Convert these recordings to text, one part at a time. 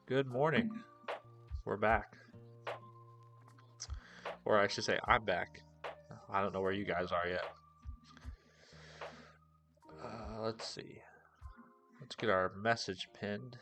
Good morning. We're back. Or I should say, I'm back. I don't know where you guys are yet. Let's see. Let's get our message pinned.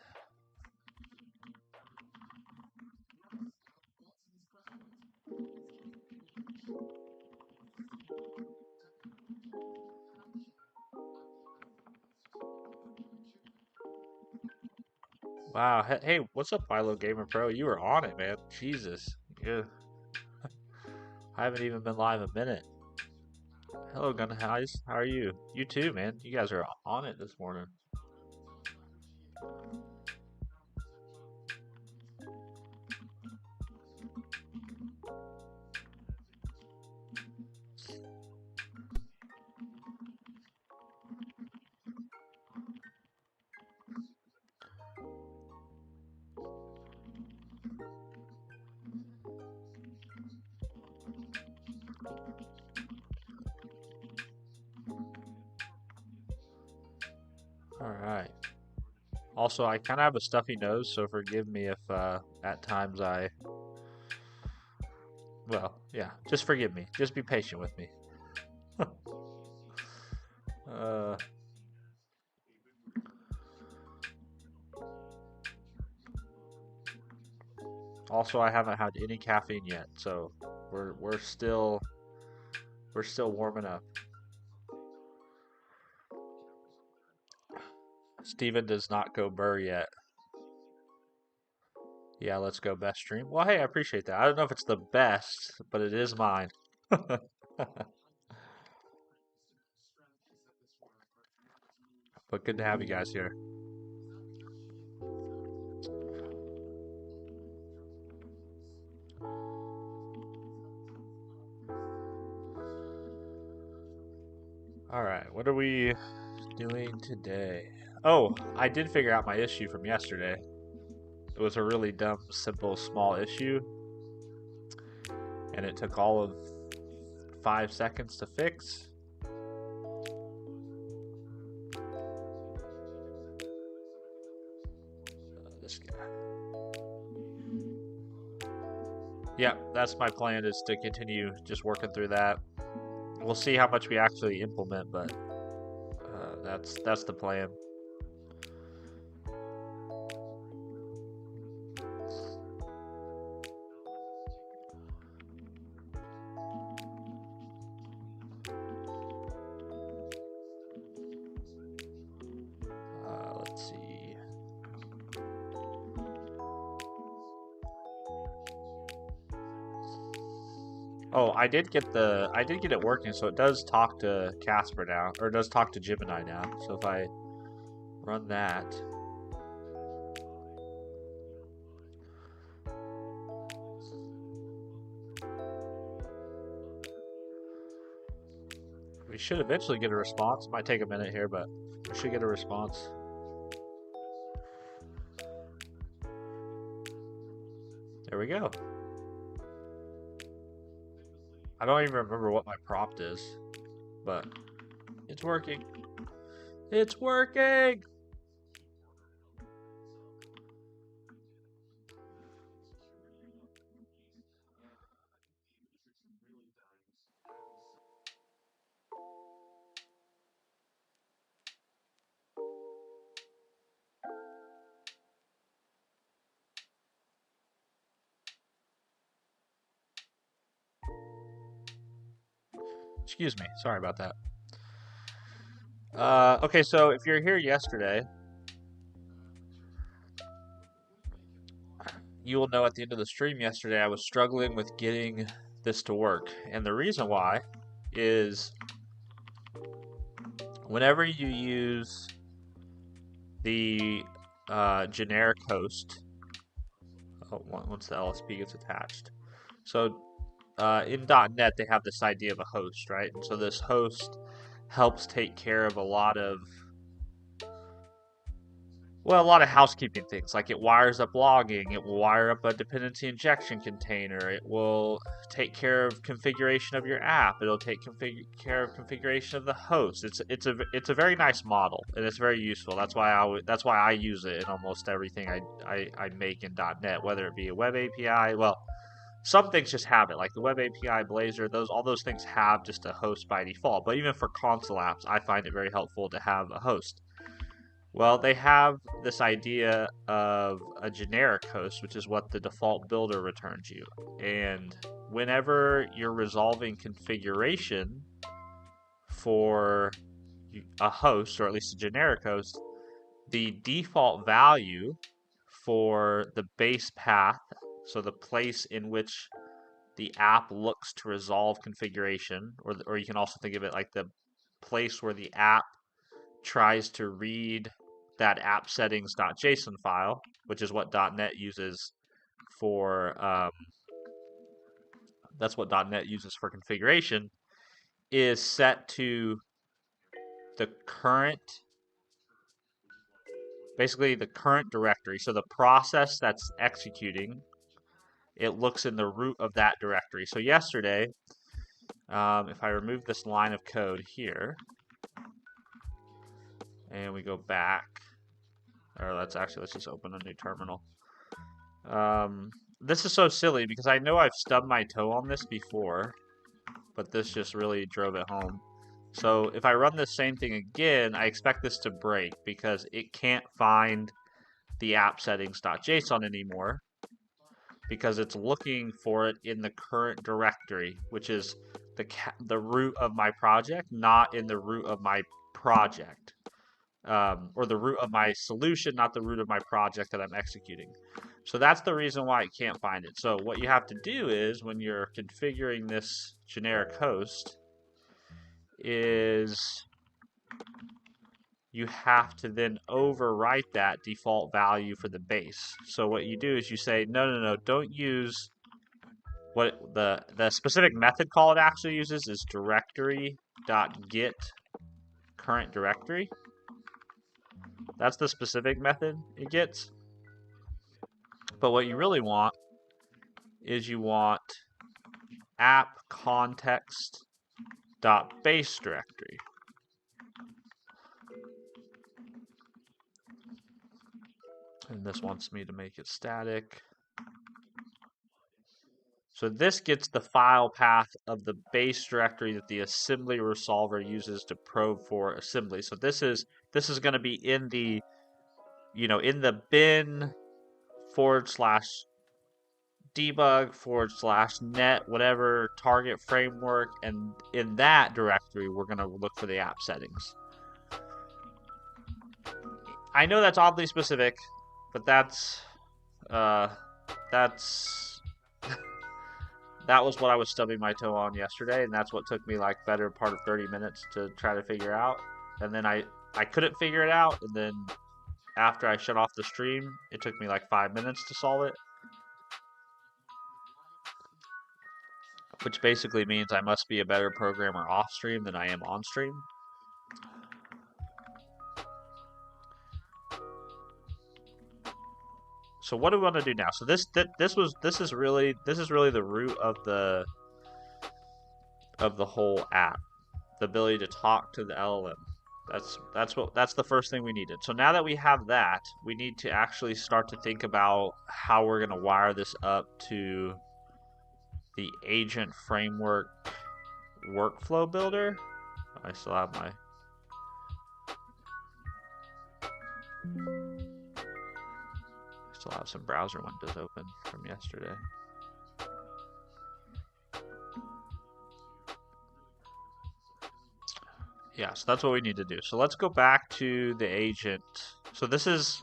Wow. Hey, what's up, Philo Gamer Pro? You were on it, man. Jesus. Yeah. I haven't even been live a minute. Hello, Gun Highs. How are you? You too, man. You guys are on it this morning. All right. Also, I kind of have a stuffy nose, so forgive me if at times well, yeah, just forgive me. Just be patient with me. uh, Also, I haven't had any caffeine yet, so we're still warming up. Steven does not go burr yet. Yeah, let's go best stream. Well, hey, I appreciate that. I don't know if it's the best, but it is mine. But good to have you guys here. All right, what are we doing today? Oh, I did figure out my issue from yesterday. It was a really dumb, simple, small issue, and it took all of 5 seconds to fix. This guy. Yeah, that's my plan, is to continue just working through that. We'll see how much we actually implement, but that's the plan. Let's see. Oh, I did get it working, so it does talk to Casper now, or it does talk to Gemini now. So if I run that, we should eventually get a response. Might take a minute here, but we should get a response. There we go. I don't even remember what my prompt is, but it's working. It's working! Excuse me, sorry about that. Okay, so if you're here yesterday, you will know at the end of the stream yesterday I was struggling with getting this to work. And the reason why is whenever you use the generic host, once the LSP gets attached. So in .NET, they have this idea of a host, right? And so this host helps take care of a lot of Well, a lot of housekeeping things, like it wires up logging, it will wire up a dependency injection container, it will take care of configuration of your app, it'll take care of configuration of the host. It's a very nice model, and it's very useful. That's why I use it in almost everything I make in .NET, whether it be a web API. Well, some things just have it, like the web API, Blazor. All those things have just a host by default. But even for console apps, I find it very helpful to have a host. Well, they have this idea of a generic host, which is what the default builder returns you. And whenever you're resolving configuration for a host, or at least a generic host, the default value for the base path, so the place in which the app looks to resolve configuration, or you can also think of it like the place where the app tries to read that app settings.json file, which is what .NET uses for that's what .NET uses for configuration, is set to the current, basically the current directory. So the process that's executing, it looks in the root of that directory. So yesterday, if I remove this line of code here, and we go back, or let's just open a new terminal. This is so silly because I know I've stubbed my toe on this before, but this just really drove it home. So if I run the same thing again, I expect this to break because it can't find the app settings.json anymore because it's looking for it in the current directory, which is the root of my project, not in the root of my project. Or the root of my solution, not the root of my project that I'm executing. So that's the reason why it can't find it. So what you have to do is, when you're configuring this generic host, is you have to then overwrite that default value for the base. So what you do is you say, no, don't use what the specific method call it actually uses is directory.get current directory. That's the specific method it gets. But what you really want is you want app context dot base directory. And this wants me to make it static. So this gets the file path of the base directory that the assembly resolver uses to probe for assembly. So this is going to be in the, in the bin /debug /net whatever target framework, and in that directory we're going to look for the app settings. I know that's oddly specific, but that's that was what I was stubbing my toe on yesterday, and that's what took me like better part of 30 minutes to try to figure out. And then I couldn't figure it out, and then after I shut off the stream, it took me like 5 minutes to solve it. Which basically means I must be a better programmer off stream than I am on stream. So what do we want to do now? So this is really the root of the whole app, the ability to talk to the LLM. That's the first thing we needed. So now that we have that, we need to actually start to think about how we're going to wire this up to the agent framework workflow builder. I still have my some browser windows open from yesterday. Yeah, so that's what we need to do. So let's go back to the agent. So this is,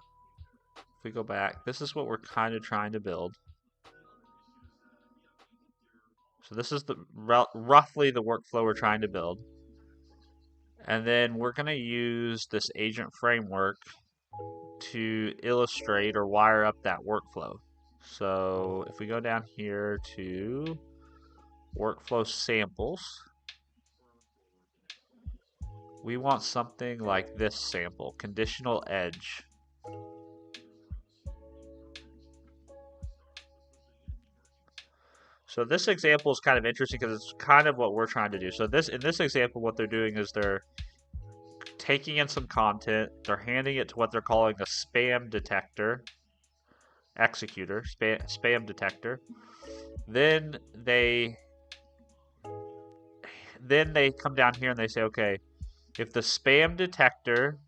if we go back, this is what we're kind of trying to build. So this is roughly the workflow we're trying to build. And then we're going to use this agent framework to illustrate or wire up that workflow. So if we go down here to workflow samples, we want something like this sample, conditional edge. So this example is kind of interesting because it's kind of what we're trying to do. So in this example, what they're doing is they're taking in some content, they're handing it to what they're calling a spam detector executor, spam detector. Then they come down here and they say, okay, if the spam detector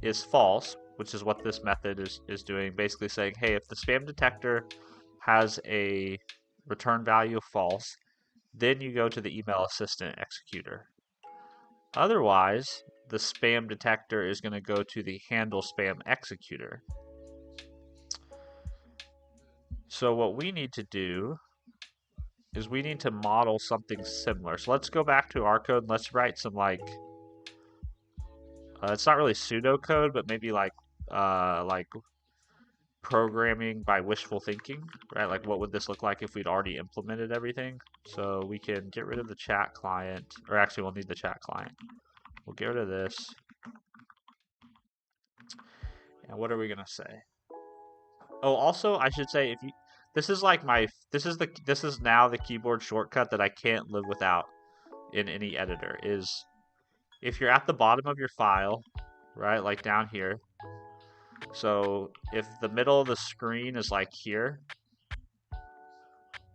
is false, which is what this method is doing, basically saying, hey, if the spam detector has a return value of false, then you go to the email assistant executor. Otherwise, the spam detector is going to go to the handle spam executor. So what we need to do is we need to model something similar. So let's go back to our code and let's write some like, it's not really pseudocode, but maybe like programming by wishful thinking, right? Like what would this look like if we'd already implemented everything? So we can get rid of the chat client, or actually we'll need the chat client. We'll get rid of this. And what are we gonna say? Oh, also I should say, if you, this is like this is now the keyboard shortcut that I can't live without in any editor, is if you're at the bottom of your file, right, like down here. So if the middle of the screen is like here,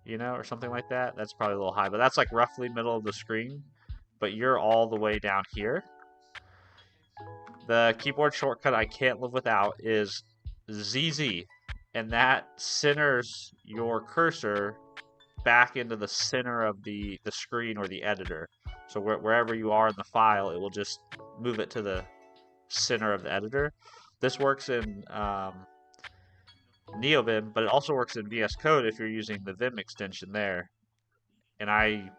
you know, or something like that, that's probably a little high, but that's like roughly middle of the screen, but you're all the way down here. The keyboard shortcut I can't live without is ZZ, and that centers your cursor back into the center of the screen or the editor. So wherever you are in the file, it will just move it to the center of the editor. This works in NeoVim, but it also works in VS Code if you're using the Vim extension there. And I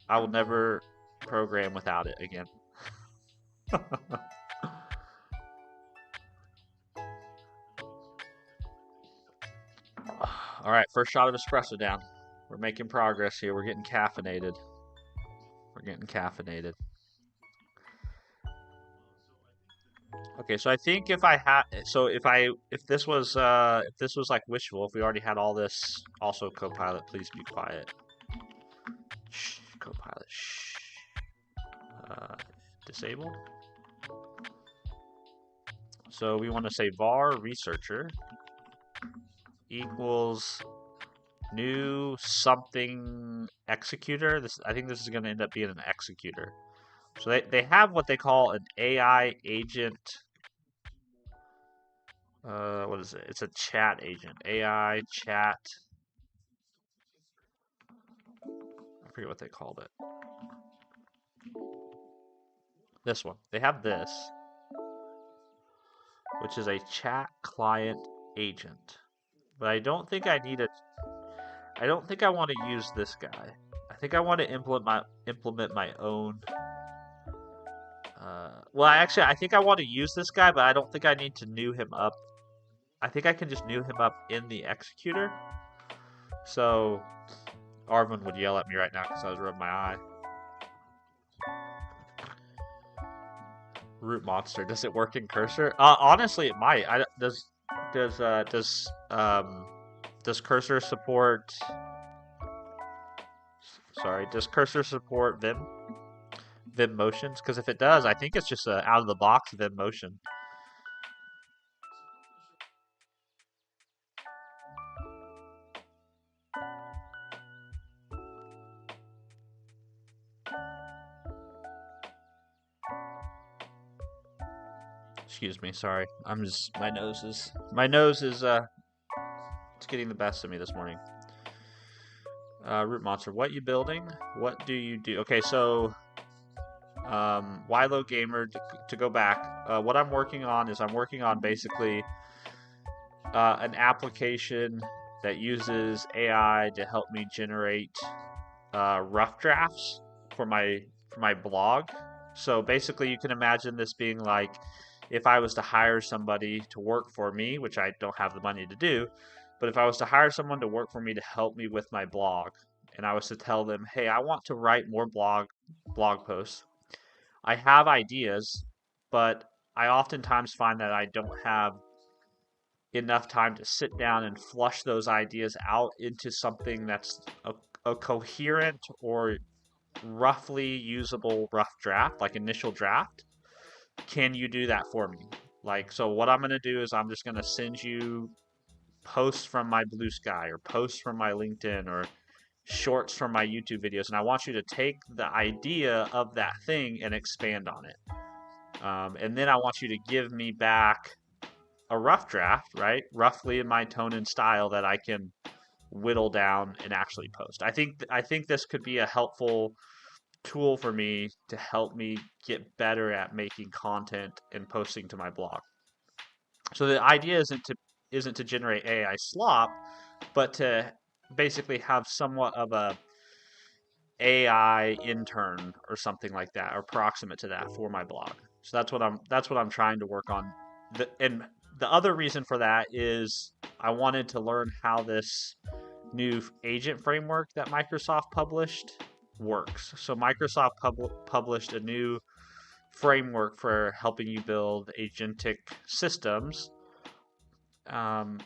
will never program without it again. All right, first shot of espresso down. We're making progress here. We're getting caffeinated. We're getting caffeinated. Okay, so I think if I had, so if this was like wishful, if we already had all this, also Copilot, please be quiet. Shh, Copilot, shh. Disable. So we want to say var researcher equals new something executor. I think this is going to end up being an executor. So they have what they call an AI agent. What is it? It's a chat agent. AI chat. I forget what they called it. This one. They have this, which is a chat client agent. But I don't think I need I don't think I want to use this guy. I think I want to implement my own. Well, actually, I think I want to use this guy, but I don't think I need to new him up. I think I can just new him up in the executor. So Arvin would yell at me right now because I was rubbing my eye. Root monster. Does it work in cursor? Honestly, it might. Does cursor support? Sorry, does cursor support Vim motions? Because if it does, I think it's just a out of the box Vim motion. Excuse me, sorry. I'm just my nose is it's getting the best of me this morning. Root monster, what you building? What do you do? Okay, so Wilo Gamer, to go back, what I'm working on is I'm working on basically an application that uses AI to help me generate rough drafts for my blog. So basically, you can imagine this being like if I was to hire somebody to work for me, which I don't have the money to do, but if I was to hire someone to work for me to help me with my blog, and I was to tell them, hey, I want to write more blog posts. I have ideas, but I oftentimes find that I don't have enough time to sit down and flush those ideas out into something that's a coherent or roughly usable rough draft, like initial draft. Can you do that for me? Like, so what I'm going to do is I'm just going to send you posts from my Blue Sky or posts from my LinkedIn or shorts from my YouTube videos, and I want you to take the idea of that thing and expand on it. And then I want you to give me back a rough draft, right? Roughly in my tone and style that I can whittle down and actually post. I think this could be a helpful tool for me to help me get better at making content and posting to my blog. So the idea isn't to generate AI slop, but to basically have somewhat of a AI intern or something like that, or proximate to that for my blog. So that's what I'm trying to work on. And the other reason for that is I wanted to learn how this new agent framework that Microsoft published works. So Microsoft published a new framework for helping you build agentic systems,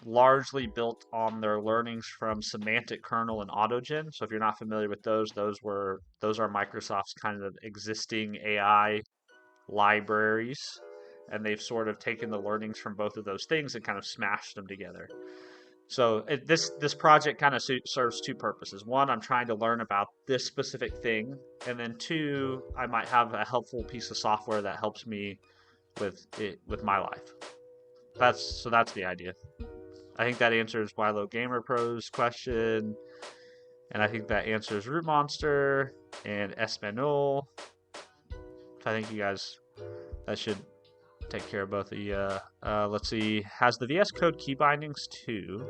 largely built on their learnings from semantic kernel and autogen. So if you're not familiar with those are Microsoft's kind of existing AI libraries, and they've sort of taken the learnings from both of those things and kind of smashed them together. So this project kind of serves two purposes. One, I'm trying to learn about this specific thing, and then two, I might have a helpful piece of software that helps me with my life. That's the idea. I think that answers Wilo Gamer Pro's question, and I think that answers Root Monster and Espanol. So I think you guys, that should take care of both of you. Let's see. Has the VS Code key bindings too?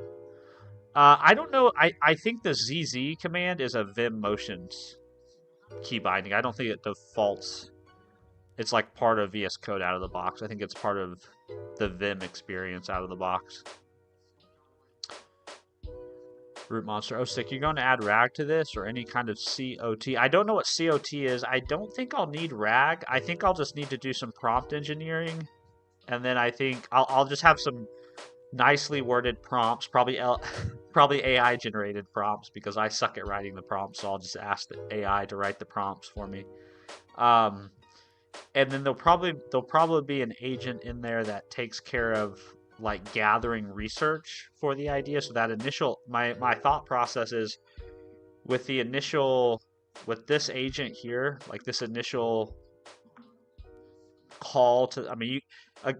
I don't know. I think the ZZ command is a Vim Motions key binding. I don't think it defaults. It's like part of VS Code out of the box. I think it's part of the Vim experience out of the box. Root Monster. Oh, sick. You're going to add RAG to this or any kind of COT? I don't know what COT is. I don't think I'll need RAG. I think I'll just need to do some prompt engineering. And then I think I'll just have some nicely worded prompts, probably probably AI generated prompts because I suck at writing the prompts. So I'll just ask the AI to write the prompts for me. And then there'll probably be an agent in there that takes care of like gathering research for the idea. So that initial my thought process is with this agent here, like this initial call to, I mean,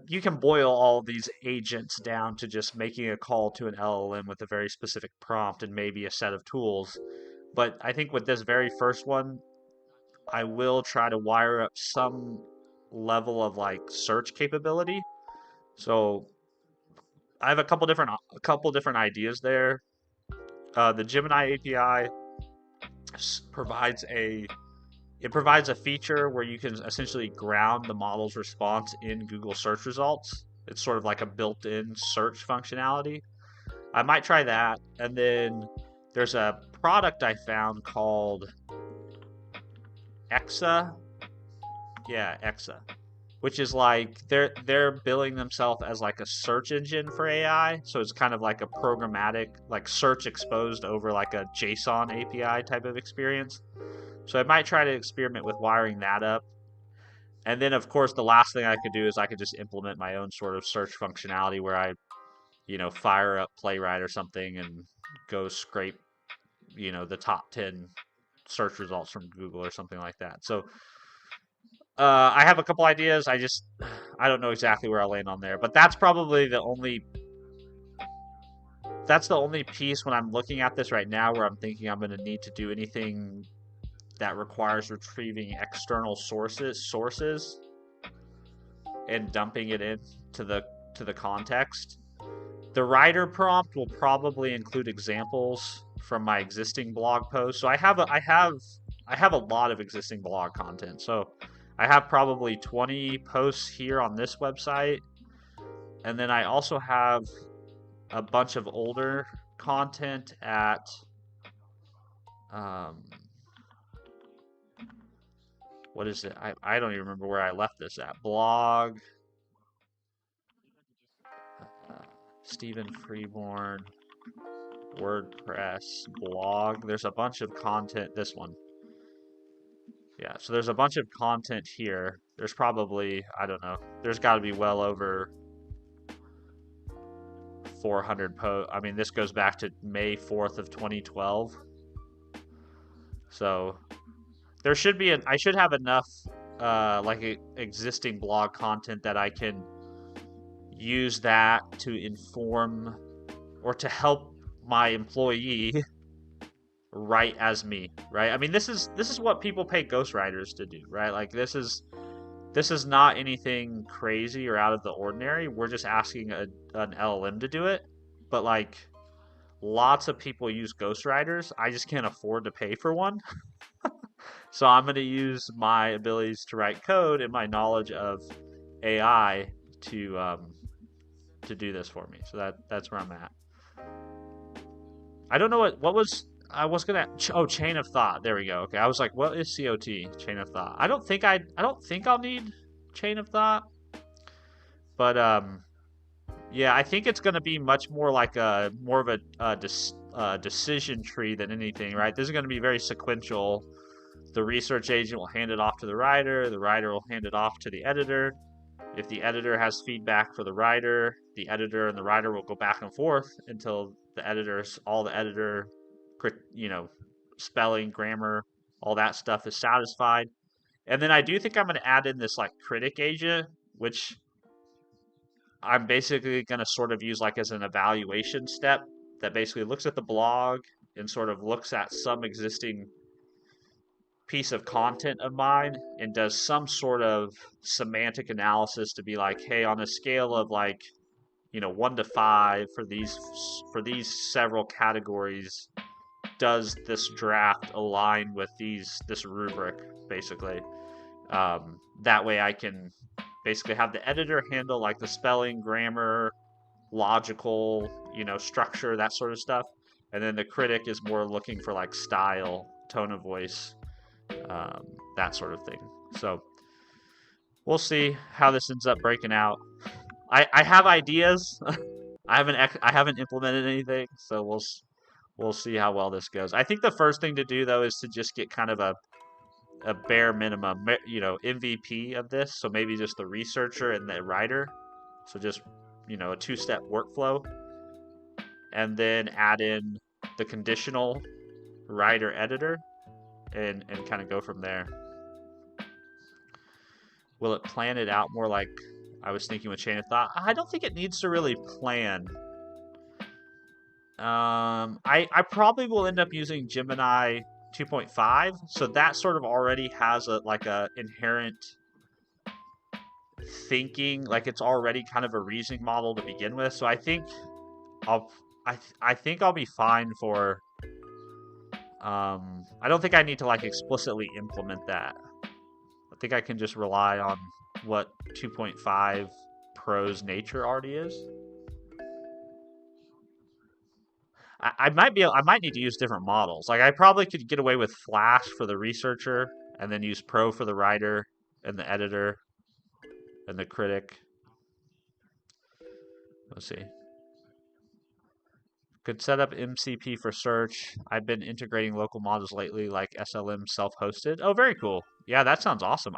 you can boil all these agents down to just making a call to an LLM with a very specific prompt and maybe a set of tools. But I think with this very first one, I will try to wire up some level of like search capability. So I have a couple different ideas there. The Gemini API provides a feature where you can essentially ground the model's response in Google search results. It's sort of like a built-in search functionality. I might try that. And then there's a product I found called Exa. Yeah, Exa, which is like they're billing themselves as like a search engine for AI. So it's kind of like a programmatic, like search exposed over like a JSON API type of experience. So I might try to experiment with wiring that up. And then, of course, the last thing I could do is I could just implement my own sort of search functionality where I, fire up Playwright or something and go scrape, the top 10 search results from Google or something like that. So I have a couple ideas. I don't know exactly where I'll land on there, but that's the only piece when I'm looking at this right now where I'm thinking I'm going to need to do anything that requires retrieving external sources and dumping it into the context. The writer prompt will probably include examples from my existing blog posts. So I have a lot of existing blog content. So I have probably 20 posts here on this website, and then I also have a bunch of older content at what is it? I don't even remember where I left this at. Blog. Stephen Freeborn, WordPress, blog. There's a bunch of content. This one. Yeah, so there's a bunch of content here. There's probably, I don't know, there's got to be well over 400 posts. I mean, this goes back to May 4th of 2012. So there should be, I should have enough existing blog content that I can use that to inform or to help my employee write as me, right? I mean, this is what people pay ghostwriters to do, right? Like this is not anything crazy or out of the ordinary. We're just asking an LLM to do it. But like lots of people use ghostwriters. I just can't afford to pay for one. So I'm going to use my abilities to write code and my knowledge of AI to do this for me. So that's where I'm at. I don't know what was I was gonna chain of thought. There we go. Okay, I was like, what is COT? Chain of thought. I don't think I'll need chain of thought, but yeah, I think it's gonna be much more like more of a decision tree than anything, right? This is gonna be very sequential. The research agent will hand it off to the writer will hand it off to the editor. If the editor has feedback for the editor and the writer will go back and forth until all the editor, spelling, grammar, all that stuff is satisfied. And then I do think I'm going to add in this like critic agent, which I'm basically going to sort of use like as an evaluation step that basically looks at the blog and sort of looks at some existing piece of content of mine and does some sort of semantic analysis to be like, hey, on a scale of like 1 to 5 for these several categories, does this draft align with this rubric basically? That way I can basically have the editor handle like the spelling, grammar, logical, structure, that sort of stuff, and then the critic is more looking for like style, tone of voice, that sort of thing. So we'll see how this ends up breaking out. I have ideas. I haven't implemented anything, so we'll see how well this goes. I think the first thing to do though is to just get kind of a bare minimum, MVP of this. So maybe just the researcher and the writer. So just a two-step workflow, and then add in the conditional writer editor, and kind of go from there. Will it plan it out more like I was thinking with chain of thought? I don't think it needs to really plan. I probably will end up using Gemini 2.5, so that sort of already has a inherent thinking, like it's already kind of a reasoning model to begin with. So I think I'll be fine for. I don't think I need to like explicitly implement that. I think I can just rely on what 2.5 Pro's nature already is. I might need to use different models. Like I probably could get away with Flash for the researcher, and then use Pro for the writer and the editor and the critic. Let's see. Could set up MCP for search. I've been integrating local models lately, like SLM self-hosted. Oh, very cool. Yeah, that sounds awesome.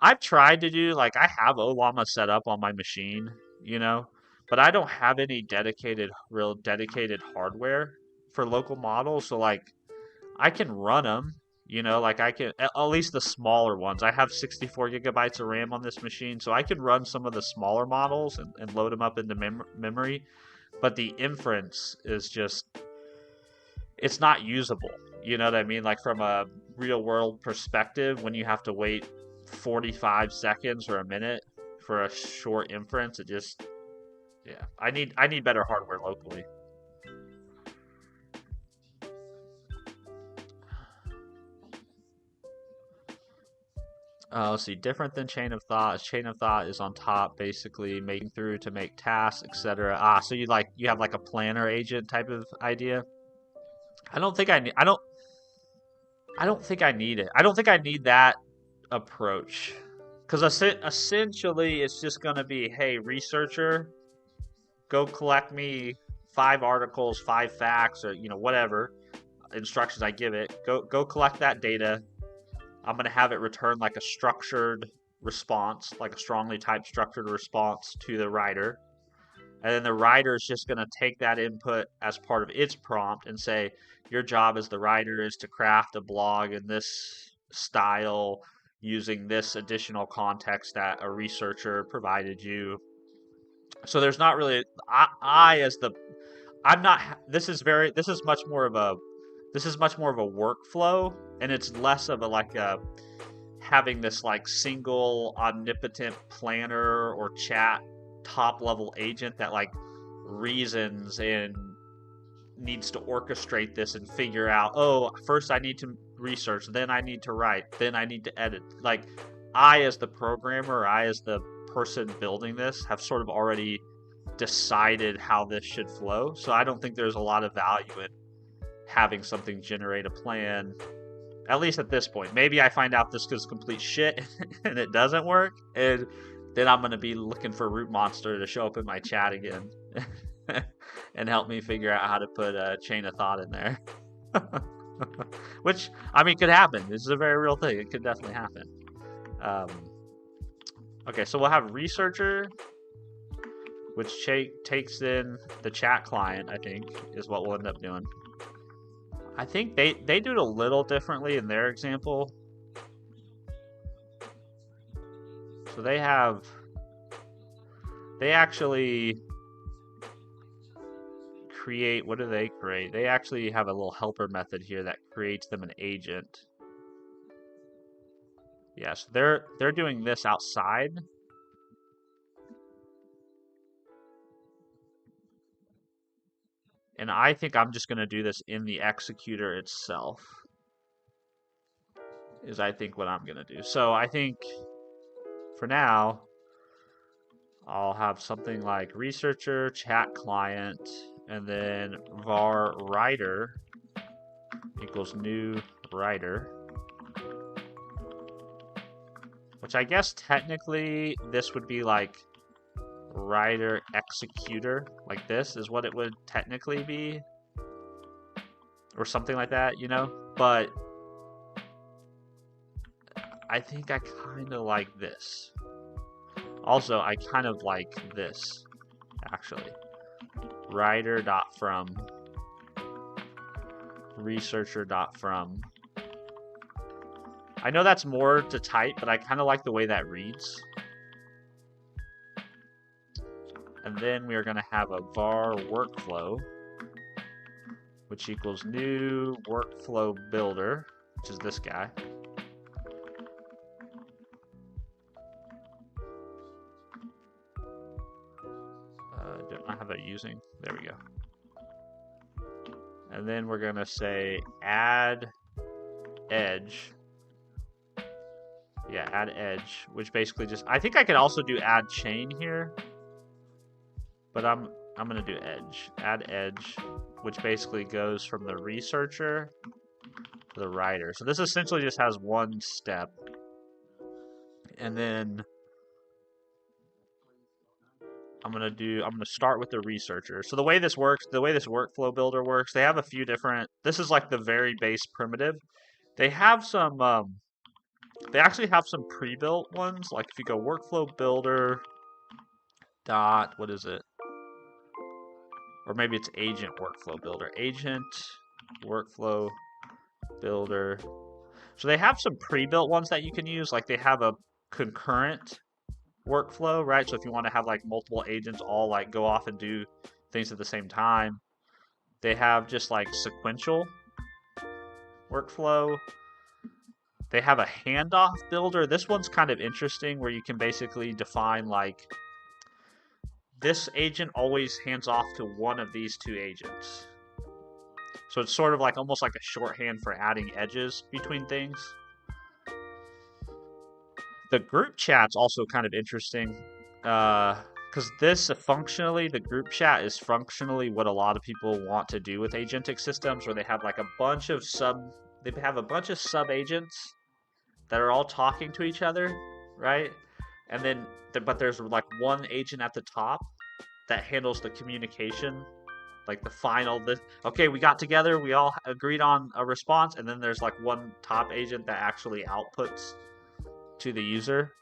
I've tried to do, like, I have Olama set up on my machine, but I don't have any real dedicated hardware for local models. So, like, I can run them, like I can, at least the smaller ones. I have 64 gigabytes of RAM on this machine, so I can run some of the smaller models and load them up into memory. But the inference is just, it's not usable. You know what I mean? Like from a real world perspective, when you have to wait 45 seconds or a minute for a short inference, it just, yeah. I need better hardware locally. Let's see. Different than chain of thought. Chain of thought is on top, basically making through to make tasks, etc. So you have like a planner agent type of idea. I don't think I need it. I don't think I need that approach, because essentially it's just going to be, hey, researcher, go collect me 5 articles, 5 facts, or whatever instructions I give it. Go collect that data. I'm gonna have it return like a structured response, like a strongly typed structured response to the writer. And then the writer is just going to take that input as part of its prompt and say, your job as the writer is to craft a blog in this style using this additional context that a researcher provided you. So there's not really, I as the, I'm not, this is much more of a workflow, and it's less of a like a having this like single omnipotent planner or chat top level agent that like reasons and needs to orchestrate this and figure out, oh, first I need to research, then I need to write, then I need to edit. Like, I as the programmer, I as the person building this have sort of already decided how this should flow. So I don't think there's a lot of value in having something generate a plan, at least at this point. Maybe I find out this is complete shit and it doesn't work, and then I'm going to be looking for Root Monster to show up in my chat again and help me figure out how to put a chain of thought in there. Which, I mean, could happen. This is a very real thing. It could definitely happen. Okay, so we'll have researcher, which takes in the chat client, I think, is what we'll end up doing. I think they do it a little differently in their example. So they actually create, what do they create? They actually have a little helper method here that creates them an agent. Yes, they're doing this outside. And I think I'm just going to do this in the executor itself, is I think what I'm going to do. So I think for now, I'll have something like researcher, chat client, and then var writer equals new writer. Which I guess technically this would be like writer executor, like this is what it would technically be, or something like that, but I think I kind of like this. Also, I kind of like this, actually. Writer.from researcher.from. I know that's more to type, but I kind of like the way that reads. And then we are going to have a var workflow, which equals new workflow builder, which is this guy. Don't I have that using? There we go. And then we're going to say add edge. Yeah, add edge, which basically just, I think I could also do add chain here. But I'm going to do edge. Add edge, which basically goes from the researcher to the writer. So this essentially just has one step. And then I'm going to start with the researcher. So the way this works, the way this workflow builder works, they have a few different, this is like the very base primitive. They have some, they actually have some pre-built ones. Like if you go workflow builder dot, what is it? Or maybe it's agent workflow builder. Agent workflow builder. So they have some pre-built ones that you can use. Like they have a concurrent workflow, right? So if you want to have like multiple agents all like go off and do things at the same time. They have just like sequential workflow. They have a handoff builder. This one's kind of interesting where you can basically define like this agent always hands off to one of these two agents. So it's sort of like almost like a shorthand for adding edges between things. The group chat's also kind of interesting because this functionally, the group chat is functionally what a lot of people want to do with agentic systems, where they have like a bunch of sub agents that are all talking to each other, right? And then, but there's like one agent at the top that handles the communication, like the final. Okay, we got together, we all agreed on a response, and then there's like one top agent that actually outputs to the user.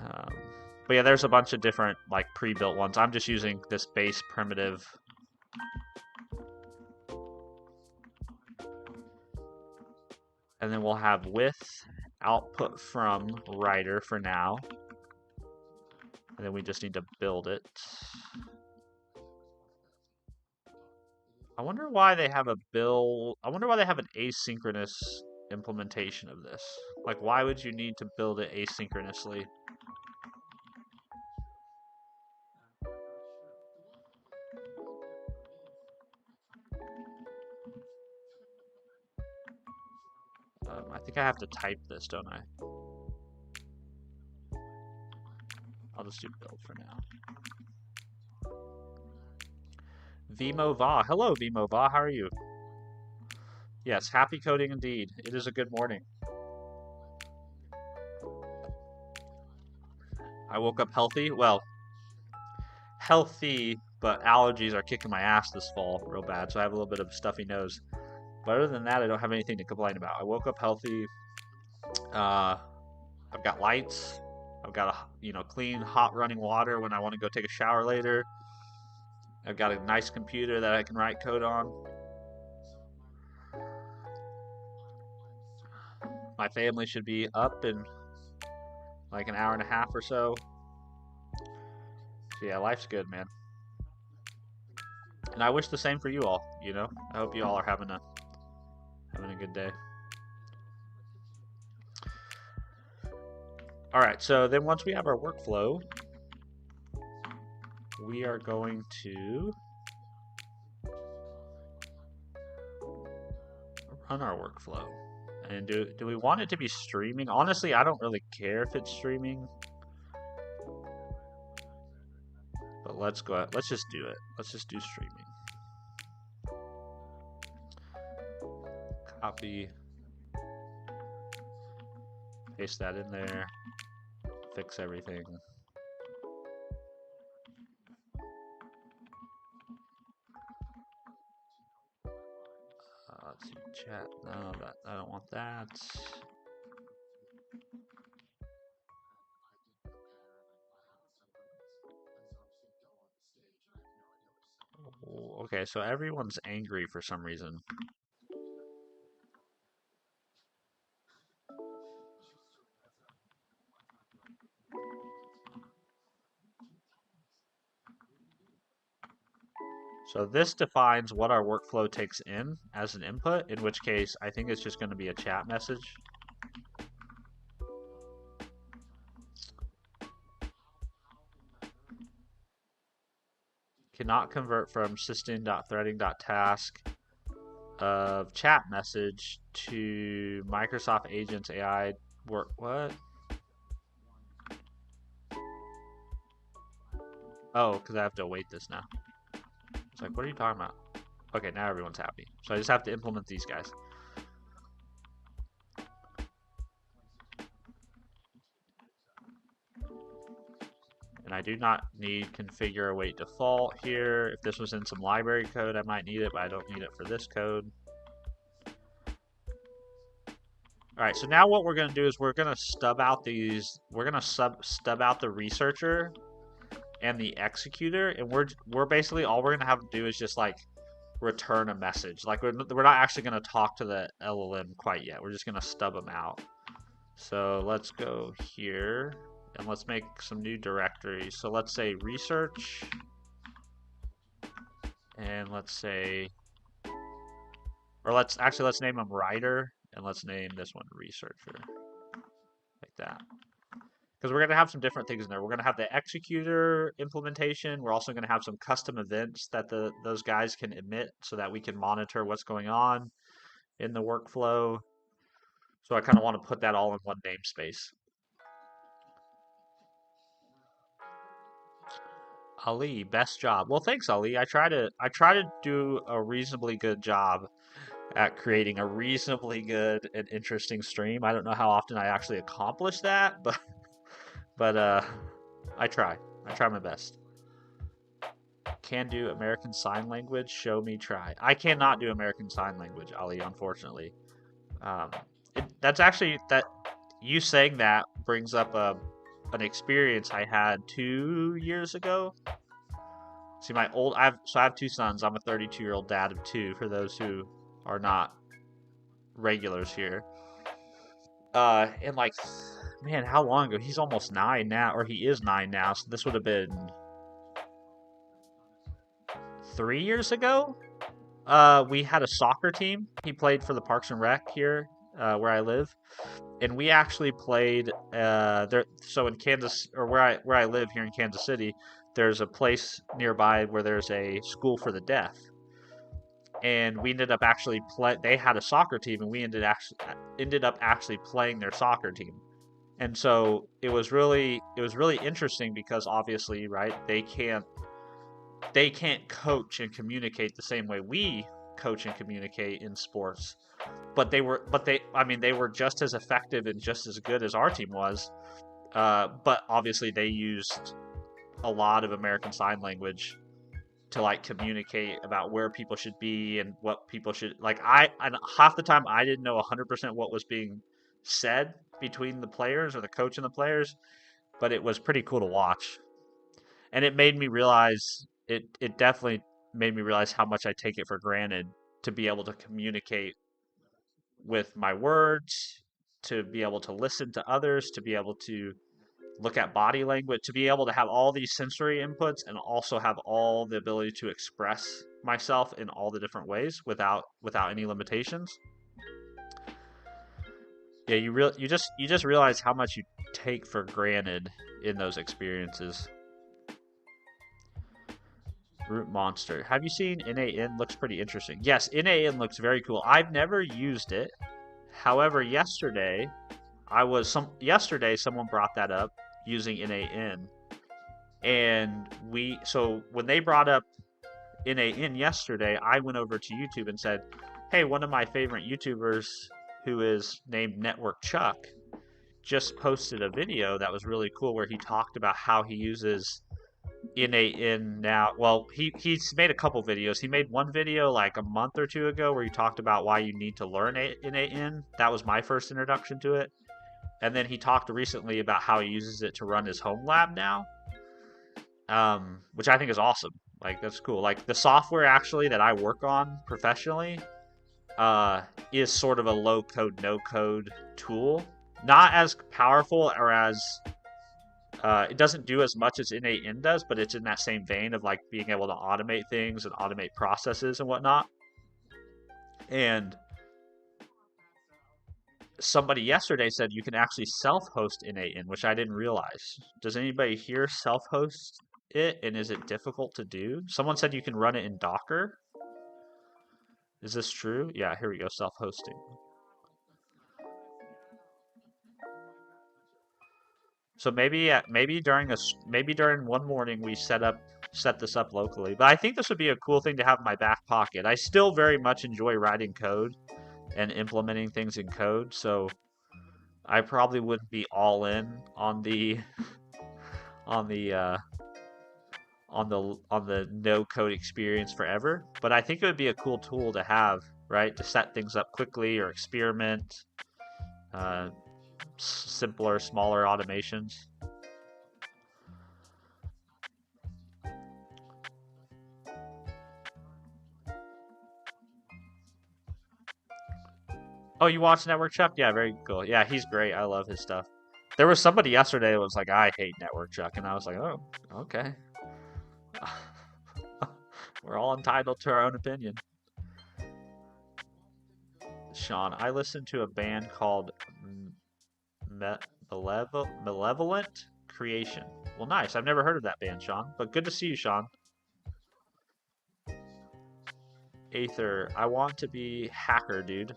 Um, but yeah, there's a bunch of different like pre-built ones. I'm just using this base primitive. And then we'll have with output from writer for now. And then we just need to build it. I wonder why they have I wonder why they have an asynchronous implementation of this. Like, why would you need to build it asynchronously? I think I have to type this, don't I? I'll just do build for now. Vimo Va. Hello, Vimo Va. How are you? Yes, happy coding indeed. It is a good morning. I woke up healthy. Well, healthy, but allergies are kicking my ass this fall real bad, so I have a little bit of a stuffy nose. But other than that, I don't have anything to complain about. I woke up healthy. I've got lights. I've got clean, hot running water when I want to go take a shower later. I've got a nice computer that I can write code on. My family should be up in like an hour and a half or so. So yeah, life's good, man. And I wish the same for you all, you know? I hope you all are having a good day. All right, so then once we have our workflow, we are going to run our workflow. And do we want it to be streaming? Honestly, I don't really care if it's streaming. But let's go ahead. Let's just do it. Let's just do streaming. Copy. Paste that in there. Fix everything. Let's see, chat. No, I don't want that. Okay, so everyone's angry for some reason. So this defines what our workflow takes in as an input, in which case I think it's just going to be a chat message. Cannot convert from system.threading.task of chat message to Microsoft Agents AI work. What? Oh, because I have to await this now. It's like, what are you talking about? Okay, now everyone's happy. So I just have to implement these guys. And I do not need configure await default here. If this was in some library code, I might need it, but I don't need it for this code. All right, so now what we're going to do is we're going to stub out these. We're going to stub out the researcher and the executor, and we're basically all we're going to have to do is just like return a message. Like we're not actually going to talk to the LLM quite yet. We're just going to stub them out. So let's go here and let's make some new directories. So let's say research, and let's say, or let's name them writer, and let's name this one researcher, like that. Because we're going to have some different things in there. We're going to have the executor implementation. We're also going to have some custom events that those guys can emit so that we can monitor what's going on in the workflow. So I kind of want to put that all in one namespace. Ali, best job. Well, thanks, Ali. I try to do a reasonably good job at creating a reasonably good and interesting stream. I don't know how often I actually accomplish that, but I try my best. Can do American Sign Language. Show me try. I cannot do American Sign Language, Ali, unfortunately. Um, that's actually that you saying that brings up an experience I had 2 years ago. See, I have two sons. I'm a 32-year-old dad of two. For those who are not regulars here, and like, man, how long ago? He's almost 9 now, or he is 9 now. So this would have been 3 years ago. We had a soccer team. He played for the Parks and Rec here, where I live, and we actually played there. So in Kansas, or where I live here in Kansas City, there's a place nearby where there's a school for the deaf, and we ended up actually They had a soccer team, and we ended up actually playing their soccer team. And so it was really interesting because obviously, right, they can't coach and communicate the same way we coach and communicate in sports. They were just as effective and just as good as our team was. But obviously they used a lot of American Sign Language to like communicate about where people should be and what people should like. And half the time I didn't know 100% what was being said between the players or the coach and the players, but it was pretty cool to watch. And it made me realize it definitely made me realize how much I take it for granted to be able to communicate with my words, to be able to listen to others, to be able to look at body language, to be able to have all these sensory inputs and also have all the ability to express myself in all the different ways without any limitations. Yeah, you just realize how much you take for granted in those experiences. Root Monster. Have you seen NAN? Looks pretty interesting. Yes, NAN looks very cool. I've never used it. However, yesterday someone brought that up using NAN. And when they brought up NAN yesterday, I went over to YouTube and said, "Hey, one of my favorite YouTubers who is named Network Chuck just posted a video that was really cool where he talked about how he uses NAN now." Well, he's made a couple videos. He made one video like a month or two ago where he talked about why you need to learn NAN. That was my first introduction to it. And then he talked recently about how he uses it to run his home lab now, which I think is awesome. Like, that's cool. Like, the software actually that I work on professionally is sort of a low code, no code tool. Not as powerful or as it doesn't do as much as NAN does, but it's in that same vein of like being able to automate things and automate processes and whatnot. And somebody yesterday said you can actually self-host NAN, which I didn't realize. Does anybody here self-host it, and is it difficult to do? Someone said you can run it in Docker. Is this true? Yeah, here we go, self-hosting. So maybe during one morning we set this up locally. But I think this would be a cool thing to have in my back pocket. I still very much enjoy writing code and implementing things in code, so I probably wouldn't be all in on the on the no code experience forever. But I think it would be a cool tool to have, right? To set things up quickly or experiment. Simpler, smaller automations. Oh, you watch Network Chuck? Yeah, very cool. Yeah, he's great. I love his stuff. There was somebody yesterday that was like, "I hate Network Chuck," and I was like, "Oh, okay." We're all entitled to our own opinion. Sean, I listened to a band called Malevolent Creation. Well, nice. I've never heard of that band, Sean, but good to see you, Sean. Aether, I want to be hacker, dude.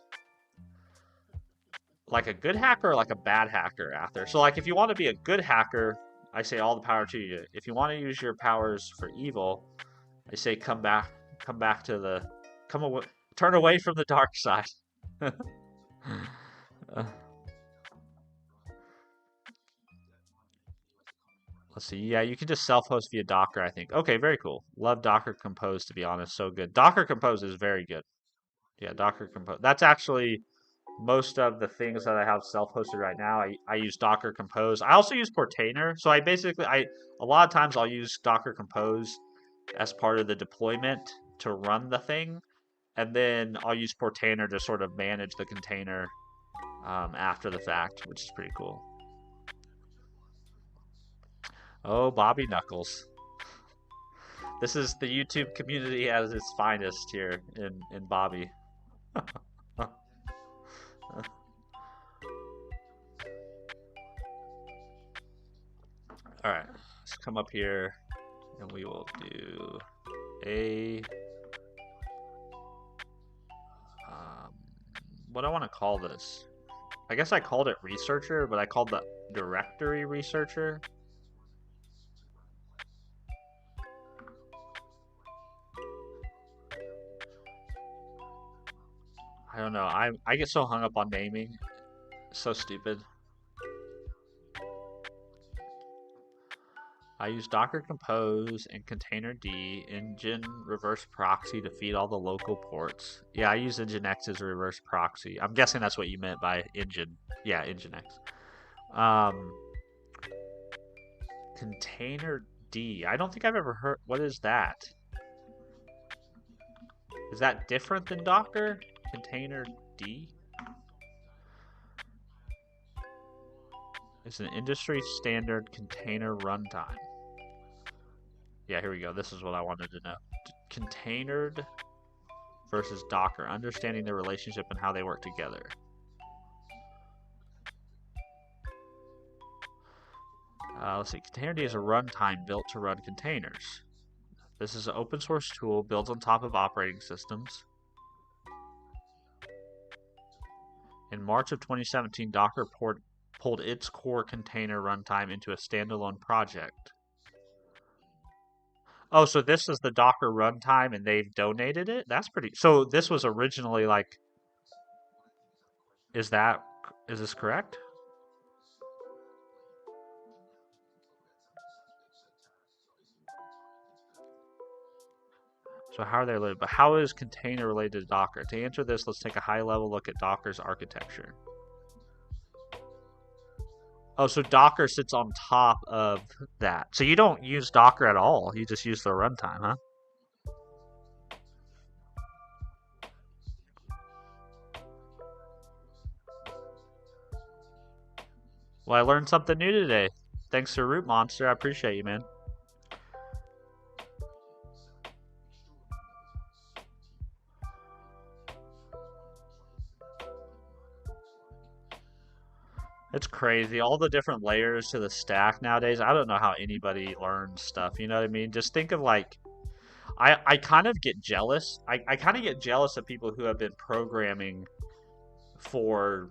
Like a good hacker or like a bad hacker, Aether? So, like, if you want to be a good hacker, I say all the power to you. If you want to use your powers for evil, I say come back to the, come away, turn away from the dark side. Let's Let's see. Yeah, you can just self-host via Docker, I think. Okay, very cool. Love Docker Compose, to be honest. So good. Docker Compose is very good. Yeah, Docker Compose. That's actually most of the things that I have self-hosted right now. I use Docker Compose. I also use Portainer. So I a lot of times I'll use Docker Compose as part of the deployment to run the thing, and then I'll use Portainer to sort of manage the container after the fact, which is pretty cool. Oh, Bobby Knuckles. This is the YouTube community at its finest here in Bobby. All right, let's come up here and we will do a what do I want to call this? I guess I called it researcher, but I called the directory researcher. I don't know. I get so hung up on naming. So stupid. I use Docker Compose and Containerd engine reverse proxy to feed all the local ports. Yeah, I use Nginx as a reverse proxy. I'm guessing that's what you meant by engine. Yeah, Nginx. Containerd. I don't think I've ever heard. What is that? Is that different than Docker? Containerd. It's an industry standard container runtime. Yeah, here we go. This is what I wanted to know. Containerd versus Docker, understanding the relationship and how they work together. Let's see. Containerd is a runtime built to run containers. This is an open source tool built on top of operating systems. In March of 2017, Docker pulled its core container runtime into a standalone project. Oh, so this is the Docker runtime and they've donated it? That's pretty... So this was originally like... Is this correct? So how are they related? But how is container related to Docker? To answer this, let's take a high-level look at Docker's architecture. Oh, so Docker sits on top of that. So you don't use Docker at all. You just use the runtime, huh? Well, I learned something new today. Thanks to Root Monster. I appreciate you, man. It's crazy. All the different layers to the stack nowadays. I don't know how anybody learns stuff. You know what I mean? Just think of like, I kind of get jealous. I kind of get jealous of people who have been programming for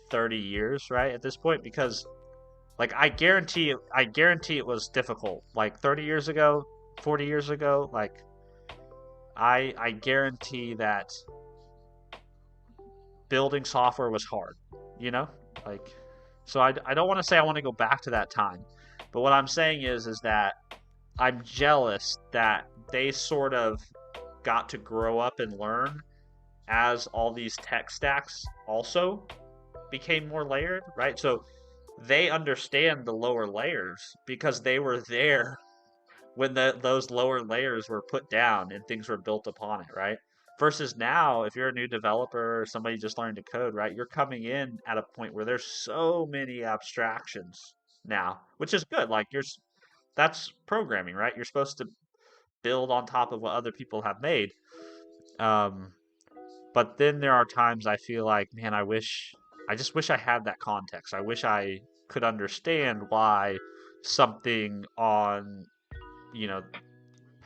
30 years, right? At this point, because like I guarantee it was difficult. Like 30 years ago, 40 years ago, like I guarantee that building software was hard, you know? Like, so I don't want to say I want to go back to that time, but what I'm saying is that I'm jealous that they sort of got to grow up and learn as all these tech stacks also became more layered, right? So they understand the lower layers because they were there when those lower layers were put down and things were built upon it, right? Versus now, if you're a new developer or somebody just learning to code, right, you're coming in at a point where there's so many abstractions now, which is good. Like that's programming, right? You're supposed to build on top of what other people have made. But then there are times I feel like, man, I just wish I had that context. I wish I could understand why something on, you know,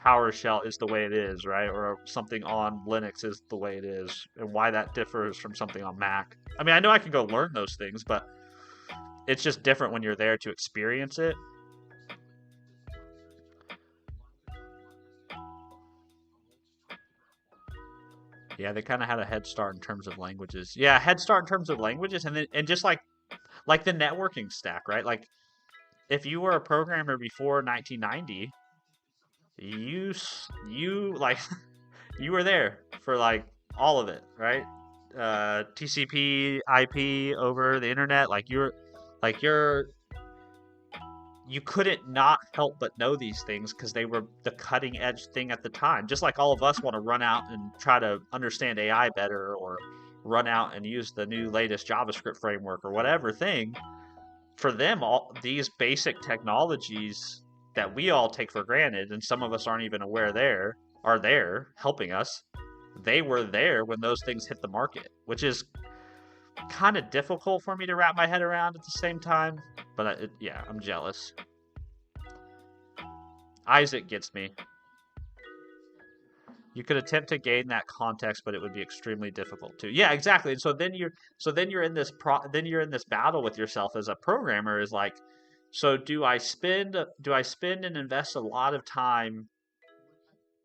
PowerShell is the way it is, right? Or something on Linux is the way it is, and why that differs from something on Mac. I mean, I know I can go learn those things, but it's just different when you're there to experience it. Yeah, they kind of had a head start in terms of languages. Yeah, head start in terms of languages, and just like the networking stack, right? Like if you were a programmer before 1990, you like you were there for like all of it, right? TCP, IP over the internet, like you couldn't not help but know these things because they were the cutting edge thing at the time. Just like all of us want to run out and try to understand AI better, or run out and use the new latest JavaScript framework or whatever thing. For them, all these basic technologies that we all take for granted, and some of us aren't even aware there, are there helping us. They were there when those things hit the market, which is kind of difficult for me to wrap my head around at the same time. But yeah, I'm jealous. Isaac gets me. You could attempt to gain that context, but it would be extremely difficult to. Yeah, exactly. And so then you're in this battle with yourself as a programmer. Is like, so do I spend and invest a lot of time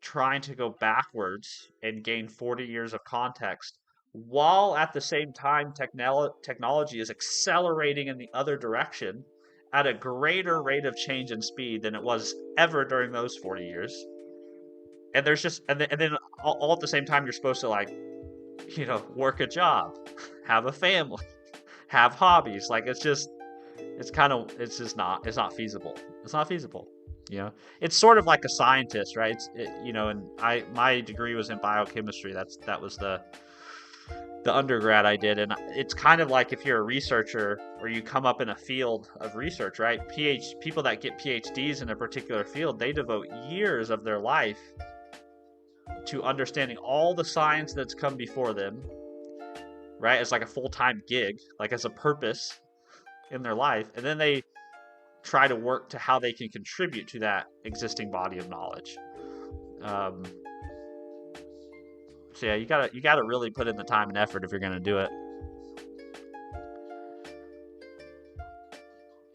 trying to go backwards and gain 40 years of context, while at the same time technology is accelerating in the other direction at a greater rate of change and speed than it was ever during those 40 years. And there's just and then all at the same time you're supposed to, like, work a job, have a family, have hobbies. Like, it's not feasible. It's not feasible. It's sort of like a scientist, right? And my degree was in biochemistry. That was the undergrad I did, and it's kind of like if you're a researcher or you come up in a field of research, right? People that get PhDs in a particular field, they devote years of their life to understanding all the science that's come before them, right? As like a full-time gig, like as a purpose in their life, and then they try to work to how they can contribute to that existing body of knowledge. Um, so yeah, you gotta really put in the time and effort if you're gonna do it.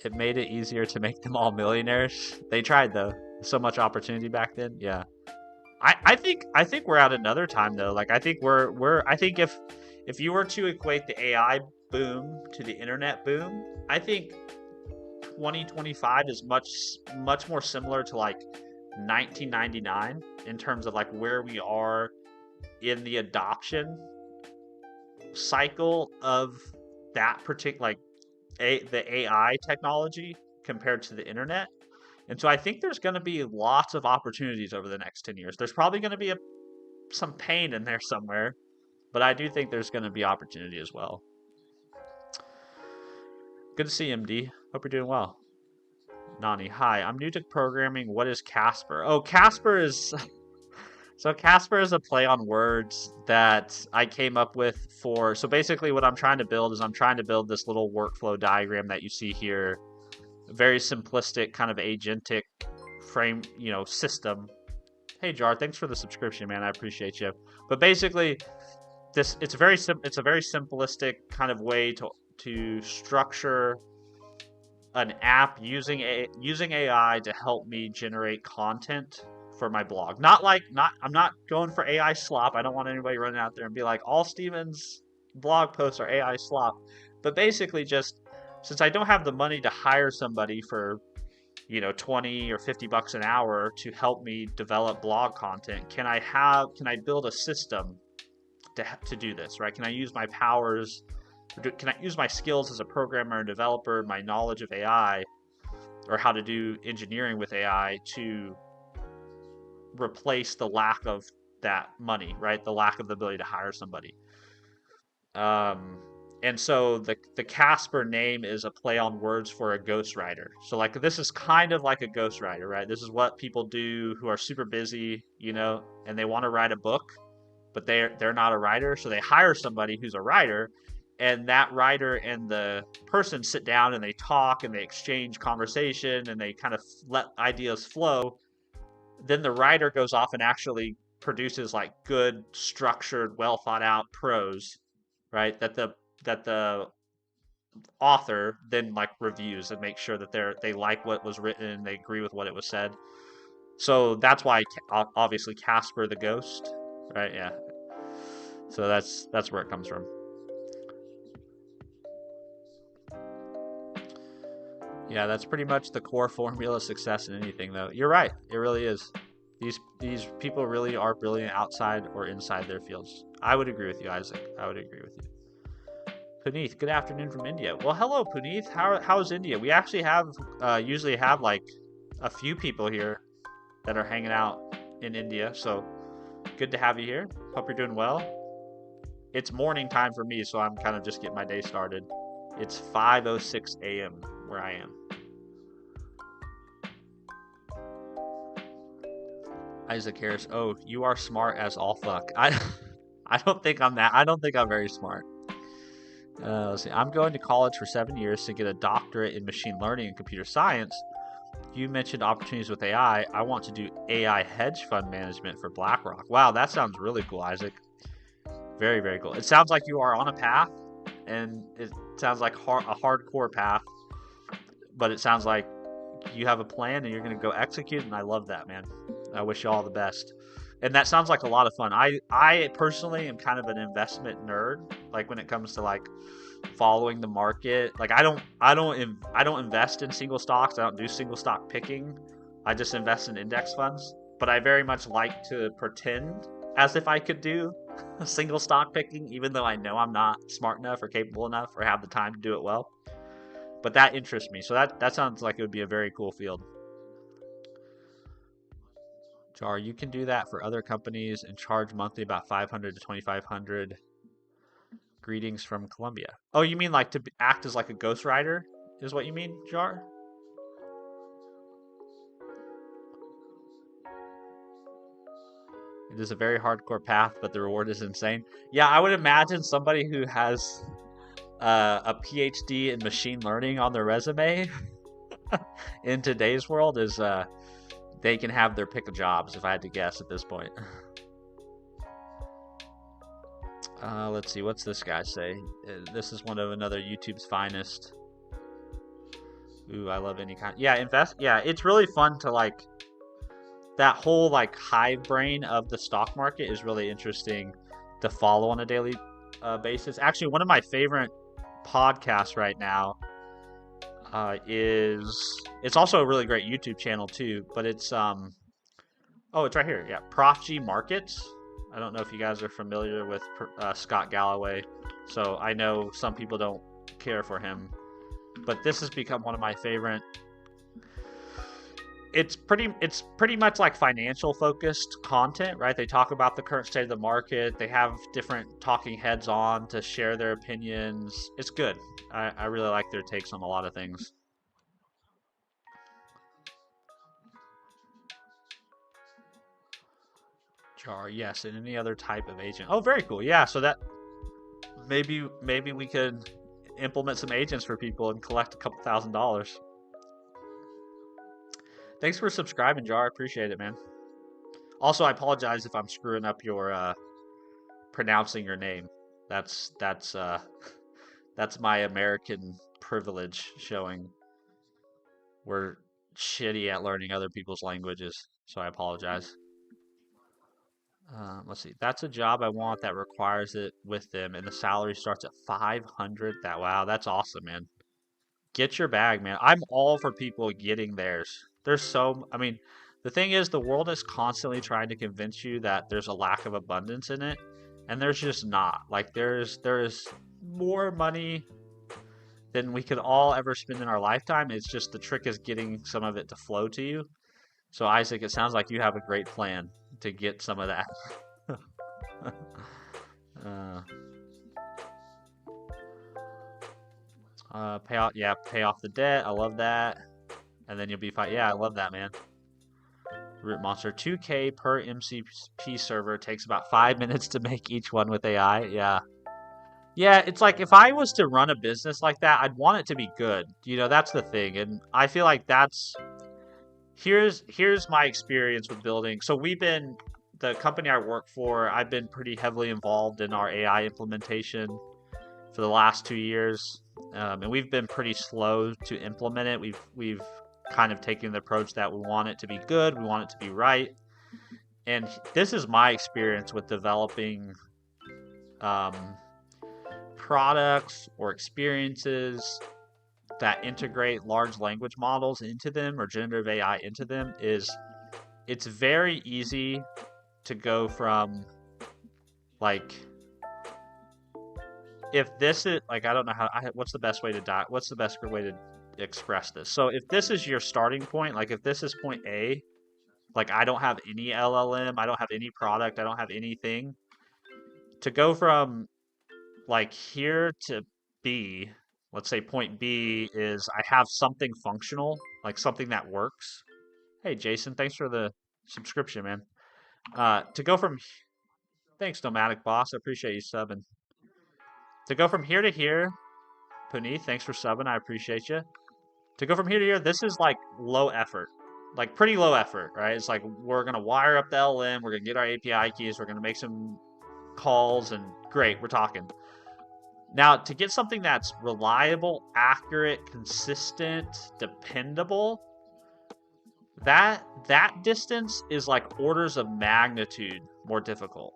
It made it easier to make them all millionaires. They tried though. So much opportunity back then. Yeah. I think we're at another time though. Like, I think I think if you were to equate the AI boom to the internet boom, I think 2025 is much more similar to like 1999 in terms of like where we are in the adoption cycle of that particular, like, the AI technology compared to the internet. And so I think there's going to be lots of opportunities over the next 10 years. There's probably going to be some pain in there somewhere, but I do think there's going to be opportunity as well. Good to see you, MD. Hope you're doing well. Nani, hi. I'm new to programming. What is Casper? Oh, Casper is so Casper is a play on words that I came up with for. So basically, what I'm trying to build is I'm trying to build this little workflow diagram that you see here. Very simplistic, kind of agentic frame, system. Hey Jar, thanks for the subscription, man. I appreciate you. But basically, it's a very simplistic kind of way to structure an app using AI to help me generate content for my blog. I'm not going for AI slop. I don't want anybody running out there and be like, all Steven's blog posts are AI slop. But basically, just since I don't have the money to hire somebody for 20 or $50 an hour to help me develop blog content, can I build a system to do this, right? Can I use my powers? Can I use my skills as a programmer and developer, my knowledge of AI, or how to do engineering with AI, to replace the lack of that money, right? The lack of the ability to hire somebody. And so the Casper name is a play on words for a ghostwriter. So like, this is kind of like a ghostwriter, right? This is what people do who are super busy, and they want to write a book, but they're not a writer, so they hire somebody who's a writer, and that writer and the person sit down and they talk and they exchange conversation and they kind of let ideas flow. Then the writer goes off and actually produces like good, structured, well thought out prose, right? That the author then like reviews and makes sure that they like what was written and they agree with what it was said. So that's why obviously Casper the ghost, right? Yeah. So that's where it comes from. Yeah, that's pretty much the core formula of success in anything, though. You're right. It really is. These people really are brilliant outside or inside their fields. I would agree with you, Isaac. I would agree with you. Puneeth, good afternoon from India. Well, hello, Puneeth. How's India? We actually usually have like a few people here that are hanging out in India. So good to have you here. Hope you're doing well. It's morning time for me, so I'm kind of just getting my day started. It's 5:06 a.m. where I am. Isaac Harris. Oh, you are smart as all fuck. I don't think I'm that. I don't think I'm very smart. Let's see. I'm going to college for 7 years to get a doctorate in machine learning and computer science. You mentioned opportunities with AI. I want to do AI hedge fund management for BlackRock. Wow, that sounds really cool, Isaac. Very, very cool. It sounds like you are on a path, and it sounds like a hardcore path, but it sounds like you have a plan and you're going to go execute, and I love that, man. I wish you all the best. And that sounds like a lot of fun. I personally am kind of an investment nerd, like when it comes to like following the market. Like I don't invest in single stocks. I don't do single stock picking. I just invest in index funds. But I very much like to pretend as if I could do single stock picking, even though I know I'm not smart enough or capable enough or have the time to do it well. But that interests me. So that sounds like it would be a very cool field. Jar, you can do that for other companies and charge monthly about 500 to 2,500. Greetings from Colombia. Oh, you mean like to act as like a ghostwriter is what you mean, Jar? It is a very hardcore path, but the reward is insane. Yeah, I would imagine somebody who has a PhD in machine learning on their resume in today's world is they can have their pick of jobs, if I had to guess at this point. Let's see, what's this guy say? This is one of another YouTube's finest. Ooh, I love any kind. Yeah, invest. Yeah, it's really fun to like that whole like hive brain of the stock market is really interesting to follow on a daily basis. Actually, one of my favorite podcasts right now it's also a really great YouTube channel too, but it's it's right here. Yeah, Prof G Markets. I don't know if you guys are familiar with Scott Galloway, so I know some people don't care for him, but this has become one of my favorite. It's pretty much like financial focused content, right? They talk about the current state of the market. They have different talking heads on to share their opinions. It's good. I really like their takes on a lot of things. Jar, yes, and any other type of agent. Oh, very cool. Yeah, so that maybe we could implement some agents for people and collect a couple $1,000. Thanks for subscribing, Jar. I appreciate it, man. Also, I apologize if I'm screwing up your pronouncing your name. That's that's my American privilege showing. We're shitty at learning other people's languages, so I apologize. Let's see. That's a job I want that requires it with them, and the salary starts at 500. Wow, that's awesome, man. Get your bag, man. I'm all for people getting theirs. I mean, the thing is, the world is constantly trying to convince you that there's a lack of abundance in it, and there's just not. Like, there is more money than we could all ever spend in our lifetime. It's just the trick is getting some of it to flow to you. So, Isaac, it sounds like you have a great plan to get some of that. uh, pay off the debt. I love that. And then you'll be fine. Yeah, I love that, man. Root Monster, 2K per MCP server. Takes about 5 minutes to make each one with AI. Yeah. Yeah, it's like if I was to run a business like that, I'd want it to be good. That's the thing. And I feel like here's my experience with building. So the company I work for, I've been pretty heavily involved in our AI implementation for the last 2 years. And we've been pretty slow to implement it. We've kind of taken the approach that we want it to be good, we want it to be right. And this is my experience with developing products or experiences that integrate large language models into them or generative AI into them is it's very easy to go from like, if this is like, I don't know what's the best way to express this. So if this is your starting point, like if this is point A, like I don't have any LLM, I don't have any product, I don't have anything, to go from like here to B, let's say point B is I have something functional, like something that works. Hey Jason, thanks for the subscription, man. To go from Thanks Nomadic Boss, I appreciate you subbing. To go from here to here, Puneeth, thanks for subbing, I appreciate you. To go from here to here, this is like low effort, like pretty low effort, right? It's like we're gonna wire up the LM, we're gonna get our API keys, we're gonna make some calls, and great, we're talking. Now, to get something that's reliable, accurate, consistent, dependable, that distance is like orders of magnitude more difficult,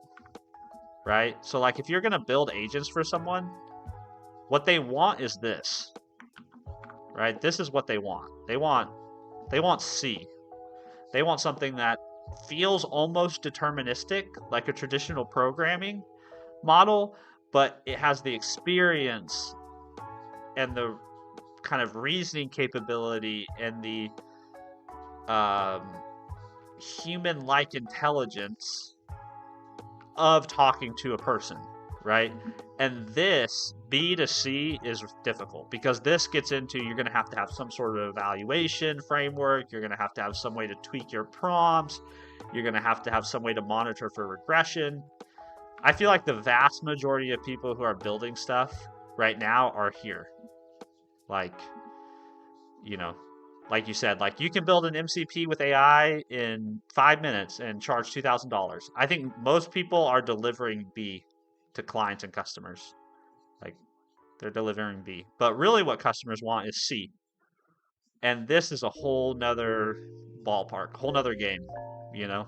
right? So like if you're going to build agents for someone, what they want is this, right? This is what they want. They want C. They want something that feels almost deterministic, like a traditional programming model, but it has the experience and the kind of reasoning capability and the human-like intelligence of talking to a person, right? And this B to C is difficult because this gets into, you're going to have some sort of evaluation framework, you're going to have some way to tweak your prompts, you're going to have some way to monitor for regression. I feel like the vast majority of people who are building stuff right now are here. Like, you know, like you said, like you can build an MCP with AI in 5 minutes and charge $2,000. I think most people are delivering B to clients and customers. Like they're delivering B. But really what customers want is C. And this is a whole nother ballpark, a whole nother game, you know?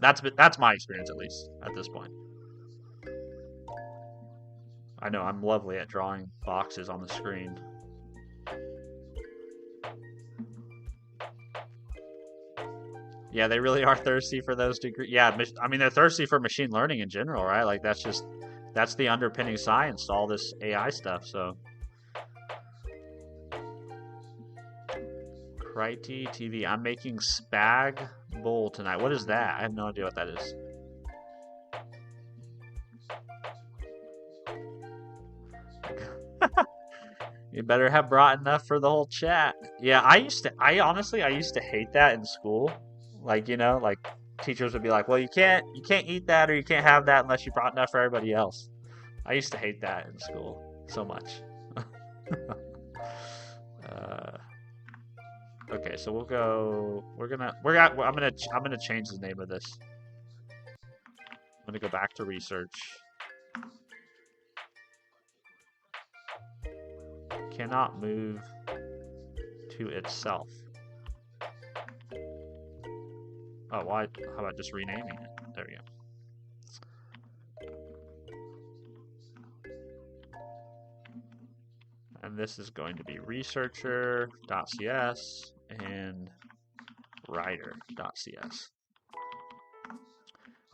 That's my experience, at least, at this point. I know, I'm lovely at drawing boxes on the screen. Yeah, they really are thirsty for those degrees. Yeah, I mean, they're thirsty for machine learning in general, right? Like, that's the underpinning science to all this AI stuff, so. Crity TV, I'm making spag bowl tonight. What is that? I have no idea what that is. You better have brought enough for the whole chat. Yeah, I honestly used to hate that in school. Like, you know, like teachers would be like, well, you can't eat that or you can't have that unless you brought enough for everybody else. I used to hate that in school so much. Okay, so we'll go, I'm gonna change the name of this. I'm gonna go back to research. Cannot move to itself. Oh, why? How about just renaming it? There we go. And this is going to be researcher.cs and writer.cs.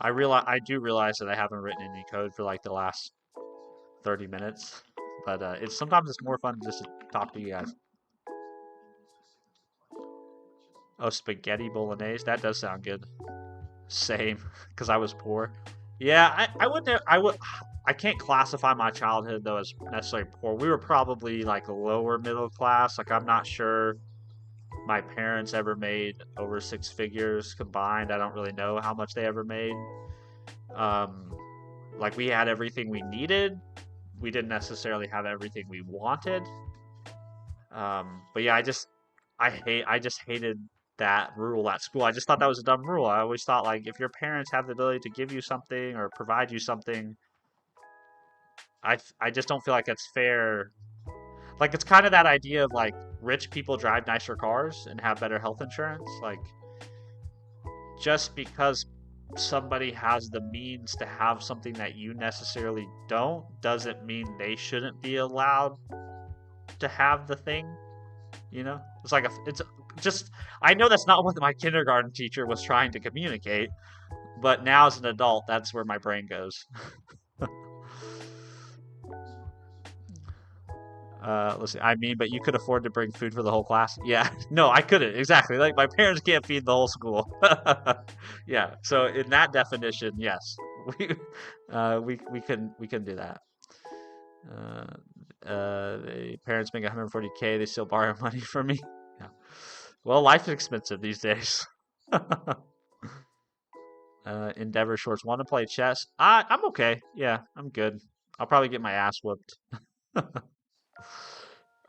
I do realize that I haven't written any code for like the last 30 minutes, but sometimes it's more fun just to talk to you guys. Oh, spaghetti bolognese, that does sound good. Same, because I was poor. Yeah, I can't classify my childhood though as necessarily poor. We were probably like lower middle class. Like I'm not sure my parents ever made over 6 figures combined. I don't really know how much they ever made. Like we had everything we needed. We didn't necessarily have everything we wanted. But yeah, I just hated that rule at school. I just thought that was a dumb rule. I always thought like if your parents have the ability to give you something or provide you something, I just don't feel like it's fair. Like it's kind of that idea of like rich people drive nicer cars and have better health insurance. Like just because somebody has the means to have something that you necessarily don't doesn't mean they shouldn't be allowed to have the thing. It's like it's just. I know that's not what my kindergarten teacher was trying to communicate, but now as an adult, that's where my brain goes. Let's see. I mean, but you could afford to bring food for the whole class. Yeah, no, I couldn't exactly. Like my parents can't feed the whole school. Yeah, so in that definition, yes, we we can do that. The parents make 140K. They still borrow money from me. Yeah. Well, life is expensive these days. Endeavor Shorts want to play chess. I'm okay. Yeah, I'm good. I'll probably get my ass whooped.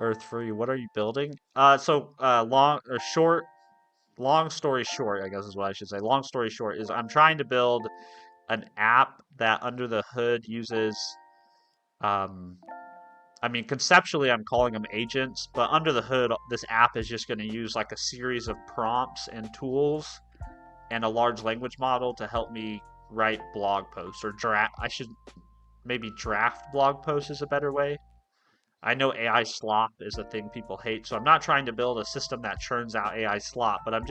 Earth Free, what are you building? Long story short, I guess is what I should say. Long story short is I'm trying to build an app that under the hood uses, um, I mean, conceptually, I'm calling them agents, but under the hood, this app is just going to use like a series of prompts and tools and a large language model to help me write blog posts or draft. I should maybe draft blog posts is a better way. I know AI slop is a thing people hate, so I'm not trying to build a system that churns out AI slop, but I'm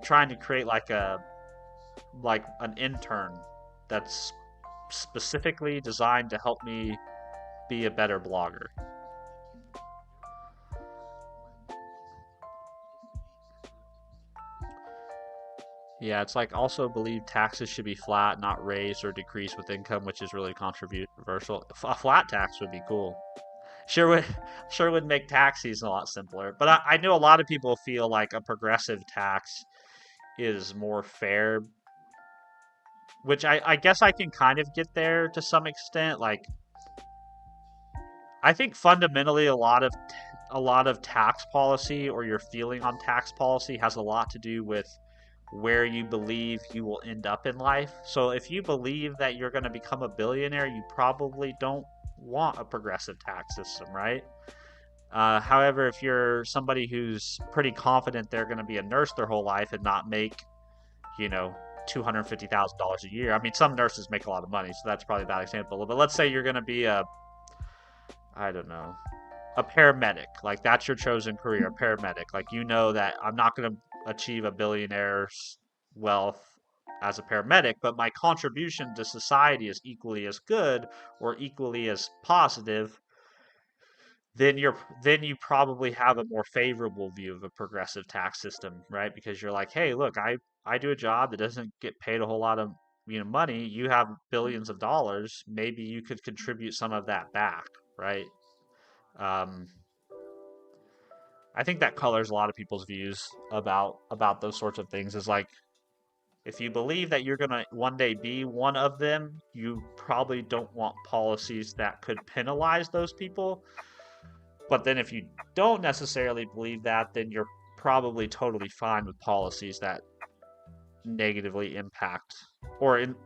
trying to create like an intern that's specifically designed to help me be a better blogger. Yeah, it's like also believe taxes should be flat, not raised or decreased with income, which is really controversial. A flat tax would be cool. Sure would sure would make tax season a lot simpler. But I know a lot of people feel like a progressive tax is more fair, which I guess I can kind of get there to some extent. Like I think fundamentally a lot of tax policy or your feeling on tax policy has a lot to do with where you believe you will end up in life. So if you believe that you're going to become a billionaire, you probably don't want a progressive tax system, right? However, if you're somebody who's pretty confident they're going to be a nurse their whole life and not make, you know, $250,000 a year. I mean, some nurses make a lot of money, so that's probably a bad example. But let's say you're going to be I don't know, a paramedic. Like that's your chosen career, a paramedic. Like you know that I'm not going to achieve a billionaire's wealth as a paramedic, but my contribution to society is equally as good or equally as positive. Then you probably have a more favorable view of a progressive tax system, right? Because you're like, hey, look, I do a job that doesn't get paid a whole lot of money. You have billions of dollars. Maybe you could contribute some of that back, right? Um, I think that colors a lot of people's views about those sorts of things. Is like if you believe that you're gonna one day be one of them, you probably don't want policies that could penalize those people. But then if you don't necessarily believe that, then you're probably totally fine with policies that negatively impact,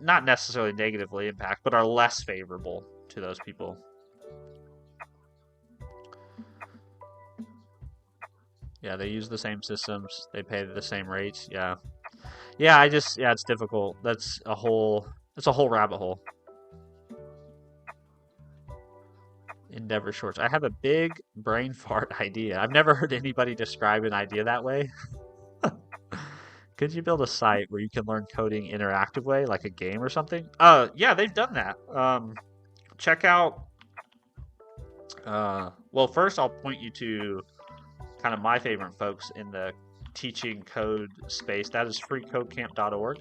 not necessarily negatively impact, but are less favorable to those people. Yeah, they use the same systems, they pay the same rates. Yeah. Yeah, it's difficult. That's a whole rabbit hole. Endeavor Shorts. I have a big brain fart idea. I've never heard anybody describe an idea that way. Could you build a site where you can learn coding interactive way, like a game or something? Yeah, they've done that. Check out. Well, first I'll point you to kind of my favorite folks in the teaching code space. That is freecodecamp.org.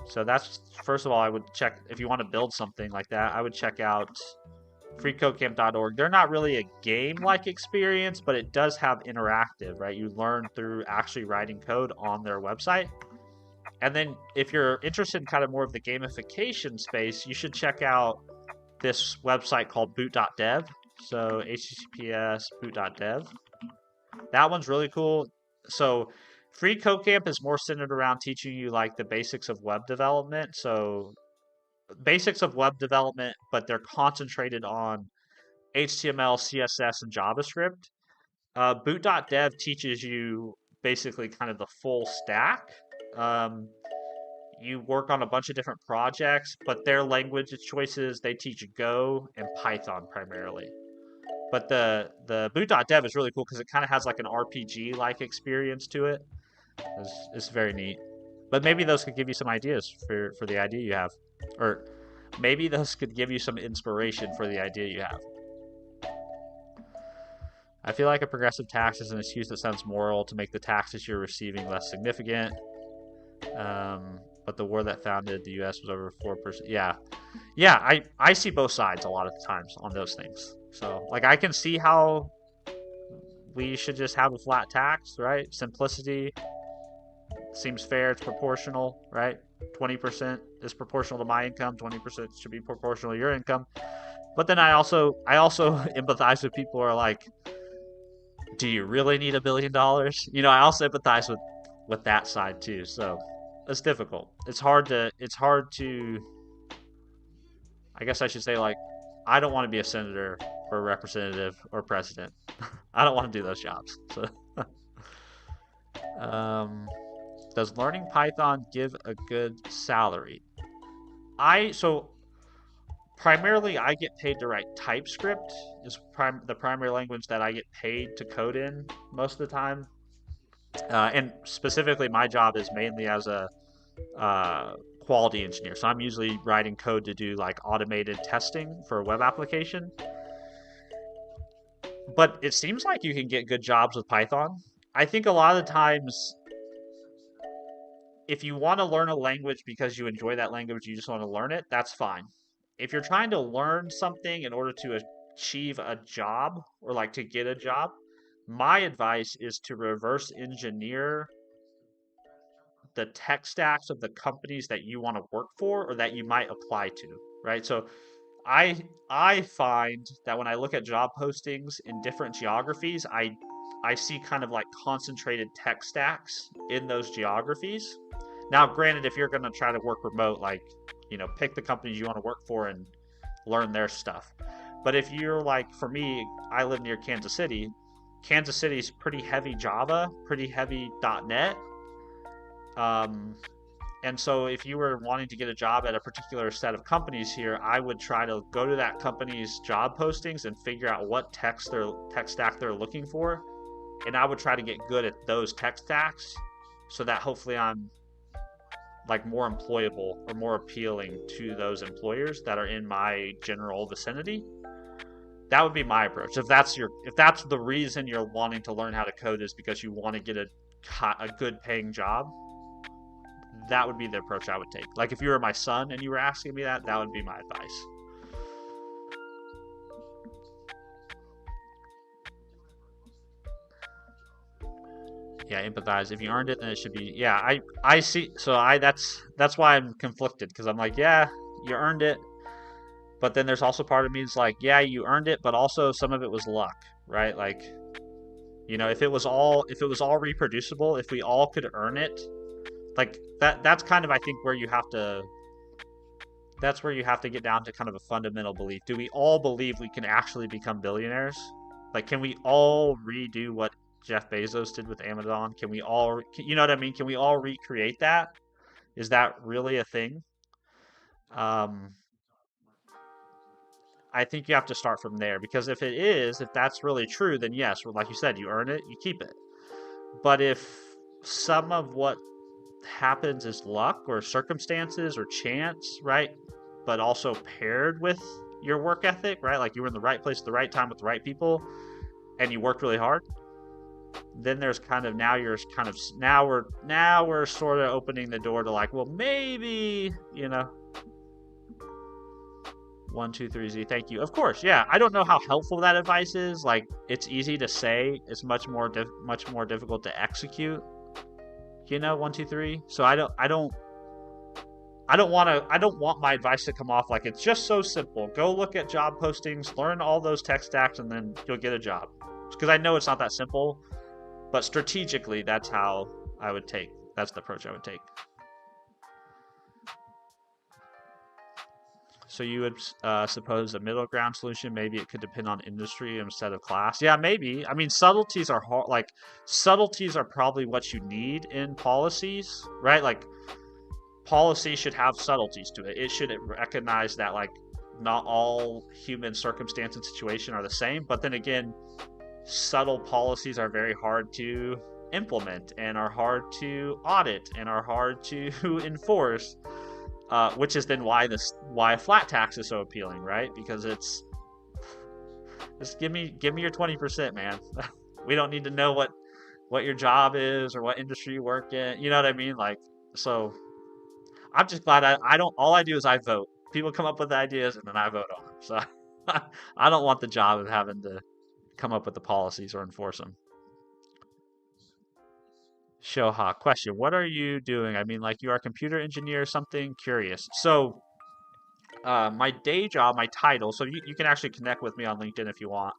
So that's first of all, I would check if you want to build something like that. I would check out freecodecamp.org. They're not really a game-like experience, but it does have interactive, right? You learn through actually writing code on their website. And then if you're interested in kind of more of the gamification space, you should check out this website called boot.dev. So https boot.dev. That one's really cool. So Free Code Camp is more centered around teaching you like the basics of web development. So basics of web development, but they're concentrated on HTML, CSS, and JavaScript. Boot.dev teaches you basically kind of the full stack. Um, you work on a bunch of different projects, but their language choices, they teach Go and Python primarily. But the boot.dev is really cool because it kind of has like an RPG like experience to it. It's very neat. But maybe those could give you some ideas for the idea you have, or maybe those could give you some inspiration for the idea you have. I feel like a progressive tax is an excuse that sounds moral to make the taxes you're receiving less significant. But the war that founded the U.S. was over 4%. Yeah, yeah. I see both sides a lot of the times on those things. So like I can see how we should just have a flat tax, right? Simplicity seems fair. It's proportional, right? 20% is proportional to my income. 20% should be proportional to your income. But then I also empathize with people who are like, do you really need $1 billion? You know, I also empathize with that side too. So it's difficult. It's hard to. I guess I should say like, I don't want to be a senator or a representative or president. I don't want to do those jobs. So, um, does learning Python give a good salary? So primarily I get paid to write TypeScript is the primary language that I get paid to code in most of the time. And specifically, my job is mainly as a quality engineer. So I'm usually writing code to do like automated testing for a web application. But it seems like you can get good jobs with Python. I think a lot of the times, if you want to learn a language because you enjoy that language, you just want to learn it, that's fine. If you're trying to learn something in order to achieve a job or like to get a job, my advice is to reverse engineer the tech stacks of the companies that you want to work for or that you might apply to, right? So I find that when I look at job postings in different geographies, I see kind of like concentrated tech stacks in those geographies. Now, granted, if you're going to try to work remote, like, you know, pick the companies you want to work for and learn their stuff. But if you're like, for me, I live near Kansas City. Kansas City's pretty heavy Java, pretty heavy .NET. And so if you were wanting to get a job at a particular set of companies here, I would try to go to that company's job postings and figure out what tech stack they're looking for. And I would try to get good at those tech stacks so that hopefully I'm like more employable or more appealing to those employers that are in my general vicinity. That would be my approach. If that's the reason you're wanting to learn how to code is because you want to get a good paying job, that would be the approach I would take. Like if you were my son and you were asking me that would be my advice. Yeah, empathize. If you earned it, then it should be. Yeah, I see. So that's why I'm conflicted because I'm like, yeah, you earned it, but then there's also part of me is like, yeah, you earned it, but also some of it was luck, right? Like, you know, if it was all reproducible, if we all could earn it, like that's kind of I think where you have to. That's where you have to get down to kind of a fundamental belief. Do we all believe we can actually become billionaires? Like, can we all redo what Jeff Bezos did with Amazon? Can we all, you know what I mean? Can we all recreate that? Is that really a thing? Um, I think you have to start from there because if that's really true, then yes, like you said, you earn it, you keep it. But if some of what happens is luck or circumstances or chance, right? But also paired with your work ethic, right? Like you were in the right place at the right time with the right people and you worked really hard. Then there's kind of now we're sort of opening the door to like, well, maybe, you know. 123Z, thank you. Of course, yeah. I don't know how helpful that advice is. Like, it's easy to say. It's much more difficult to execute. You know, 123. So I don't want my advice to come off like it's just so simple. Go look at job postings, learn all those tech stacks, and then you'll get a job. Because I know it's not that simple, but strategically, that's how I would take. That's the approach I would take. So you would suppose a middle ground solution, maybe it could depend on industry instead of class. Yeah, maybe. I mean, subtleties are hard. Like, subtleties are probably what you need in policies, right? Like, policy should have subtleties to it. It should recognize that, like, not all human circumstance and situation are the same. But then again, subtle policies are very hard to implement and are hard to audit and are hard to enforce. Which is then why a flat tax is so appealing, right? Because it's just give me your 20%, man. We don't need to know what your job is or what industry you work in. You know what I mean? Like, so I'm just glad I don't. All I do is I vote. People come up with ideas and then I vote on them. So I don't want the job of having to come up with the policies or enforce them. Shoha, question: what are you doing? I mean, like you are a computer engineer or something? Curious. So my day job, my title. So you can actually connect with me on LinkedIn if you want.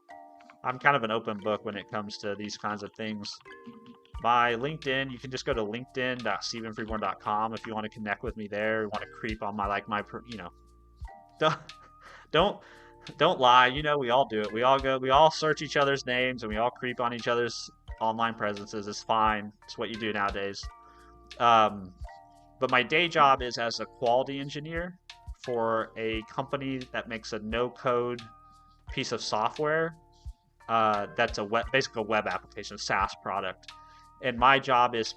I'm kind of an open book when it comes to these kinds of things. My LinkedIn, you can just go to linkedin.stephenfreeborn.com if you want to connect with me there. You want to creep on don't don't don't lie. You know, we all do it. We all search each other's names and we all creep on each other's online presences. It's fine. It's what you do nowadays. Um, but my day job is as a quality engineer for a company that makes a no-code piece of software. That's basically a web application, a SaaS product. And my job is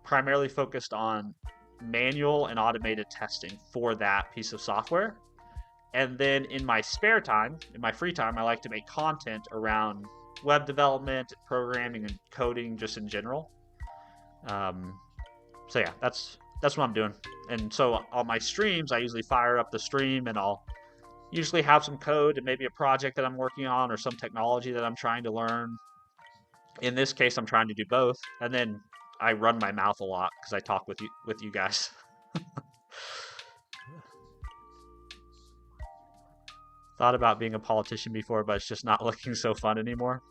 primarily focused on manual and automated testing for that piece of software. And then in my spare time, in my free time, I like to make content around web development, programming, and coding just in general. So yeah, that's what I'm doing. And so on my streams, I usually fire up the stream and I'll usually have some code and maybe a project that I'm working on or some technology that I'm trying to learn. In this case, I'm trying to do both. And then I run my mouth a lot because I talk with you guys. Thought about being a politician before, but it's just not looking so fun anymore.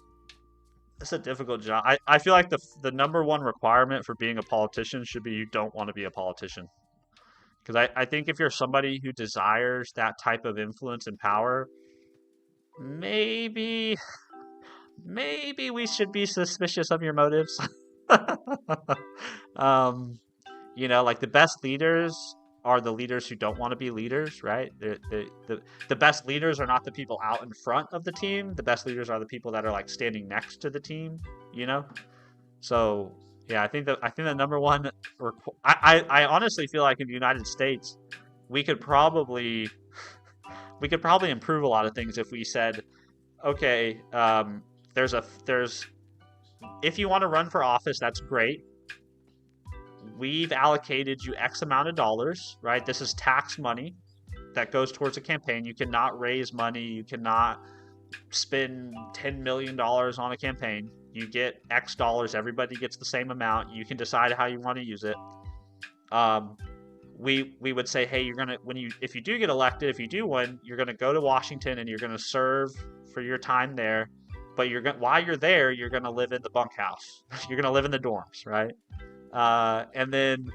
It's a difficult job. I feel like the number one requirement for being a politician should be you don't want to be a politician. Because I think if you're somebody who desires that type of influence and power, maybe we should be suspicious of your motives. um, like the best leaders are the leaders who don't want to be leaders, right? The best leaders are not the people out in front of the team. The best leaders are the people that are like standing next to the team, you know? So yeah, I think the number one, I honestly feel like in the United States, we could probably improve a lot of things if we said, okay, there's if you want to run for office, that's great. We've allocated you X amount of dollars, right? This is tax money that goes towards a campaign. You cannot raise money. You cannot spend $10 million on a campaign. You get X dollars. Everybody gets the same amount. You can decide how you want to use it. We would say, hey, if you do get elected, if you do win, you're gonna go to Washington and you're gonna serve for your time there. But while you're there, you're gonna live in the bunkhouse. You're gonna live in the dorms, right? And then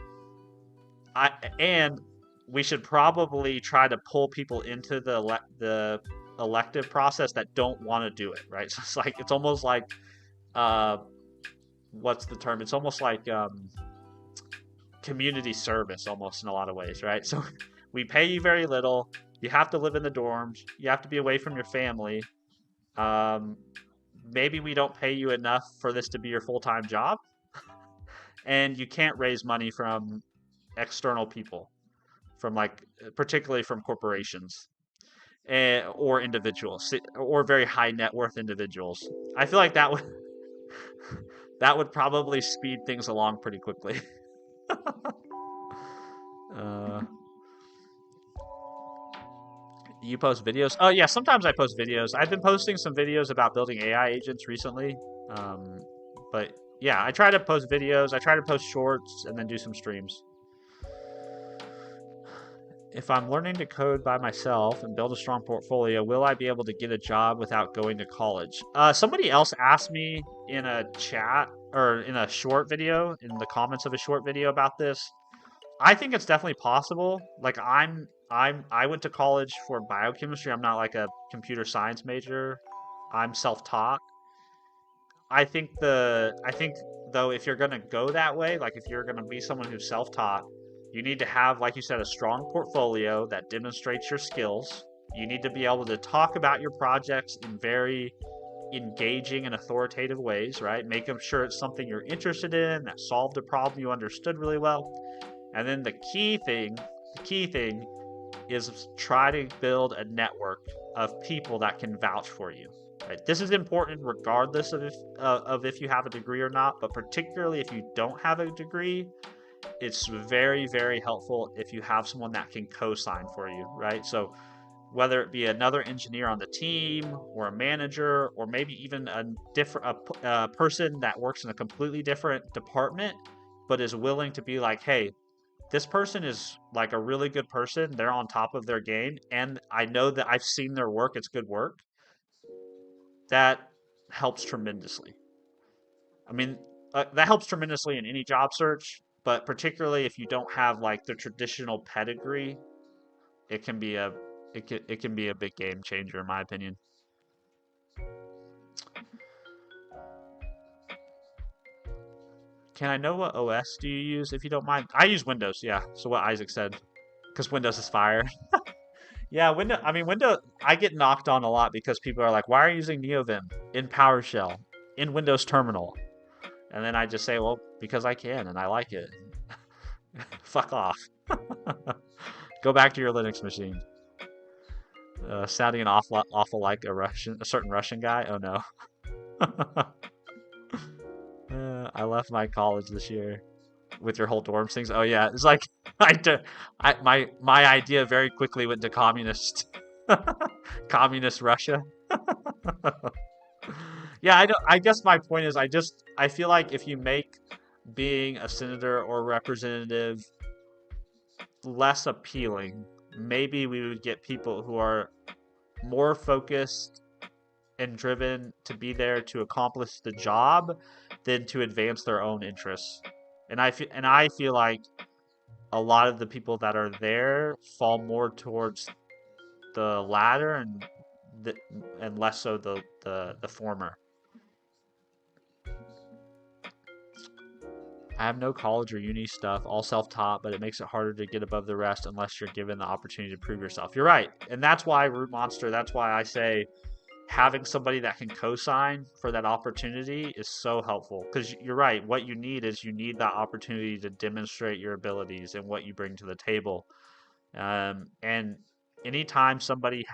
we should probably try to pull people into the elective process that don't want to do it, right? So it's almost like what's the term? It's almost like community service, almost in a lot of ways, right? So we pay you very little. You have to live in the dorms. You have to be away from your family. Maybe we don't pay you enough for this to be your full-time job. And you can't raise money from external people, particularly from corporations or individuals or very high net worth individuals. I feel like that would probably speed things along pretty quickly. You post videos? Oh yeah, sometimes I post videos. I've been posting some videos about building AI agents recently. But yeah, I try to post videos. I try to post shorts and then do some streams. If I'm learning to code by myself and build a strong portfolio, will I be able to get a job without going to college? Somebody else asked me in a chat or in a short video, in the comments of a short video about this. I think it's definitely possible. Like I went to college for biochemistry. I'm not like a computer science major. I'm self-taught. I think though, if you're gonna go that way, like if you're gonna be someone who's self-taught, you need to have, like you said, a strong portfolio that demonstrates your skills. You need to be able to talk about your projects in very engaging and authoritative ways, right? Making sure it's something you're interested in, that solved a problem you understood really well. And then the key thing is try to build a network of people that can vouch for you. Right? This is important regardless of if you have a degree or not, but particularly if you don't have a degree, it's very, very helpful if you have someone that can co-sign for you, right? So whether it be another engineer on the team or a manager or maybe even a person that works in a completely different department but is willing to be like, hey, this person is like a really good person, they're on top of their game, and I know that I've seen their work, it's good work. That helps tremendously. I mean, that helps tremendously in any job search, but particularly if you don't have like the traditional pedigree, it can be a it can be a big game changer in my opinion. Can I know what OS do you use if you don't mind? I use Windows, yeah. So what Isaac said, because Windows is fire. Yeah, Windows. I get knocked on a lot because people are like, "Why are you using NeoVim in PowerShell in Windows Terminal?" And then I just say, "Well, because I can and I like it." Fuck off. Go back to your Linux machine. Sounding an awful like a certain Russian guy. Oh no. I left my college this year with your whole dorm things. Oh yeah, it's like my idea very quickly went to communist Russia. Yeah, I don't. I guess my point is, I feel like if you make being a senator or representative less appealing, maybe we would get people who are more focused and driven to be there to accomplish the job than to advance their own interests. And I feel like a lot of the people that are there fall more towards the latter the, and less so the former. I have no college or uni stuff, all self-taught, but it makes it harder to get above the rest unless you're given the opportunity to prove yourself. You're right. And that's why Root Monster, that's why I say having somebody that can co-sign for that opportunity is so helpful. Because you're right. What you need is you need that opportunity to demonstrate your abilities and what you bring to the table. And anytime somebody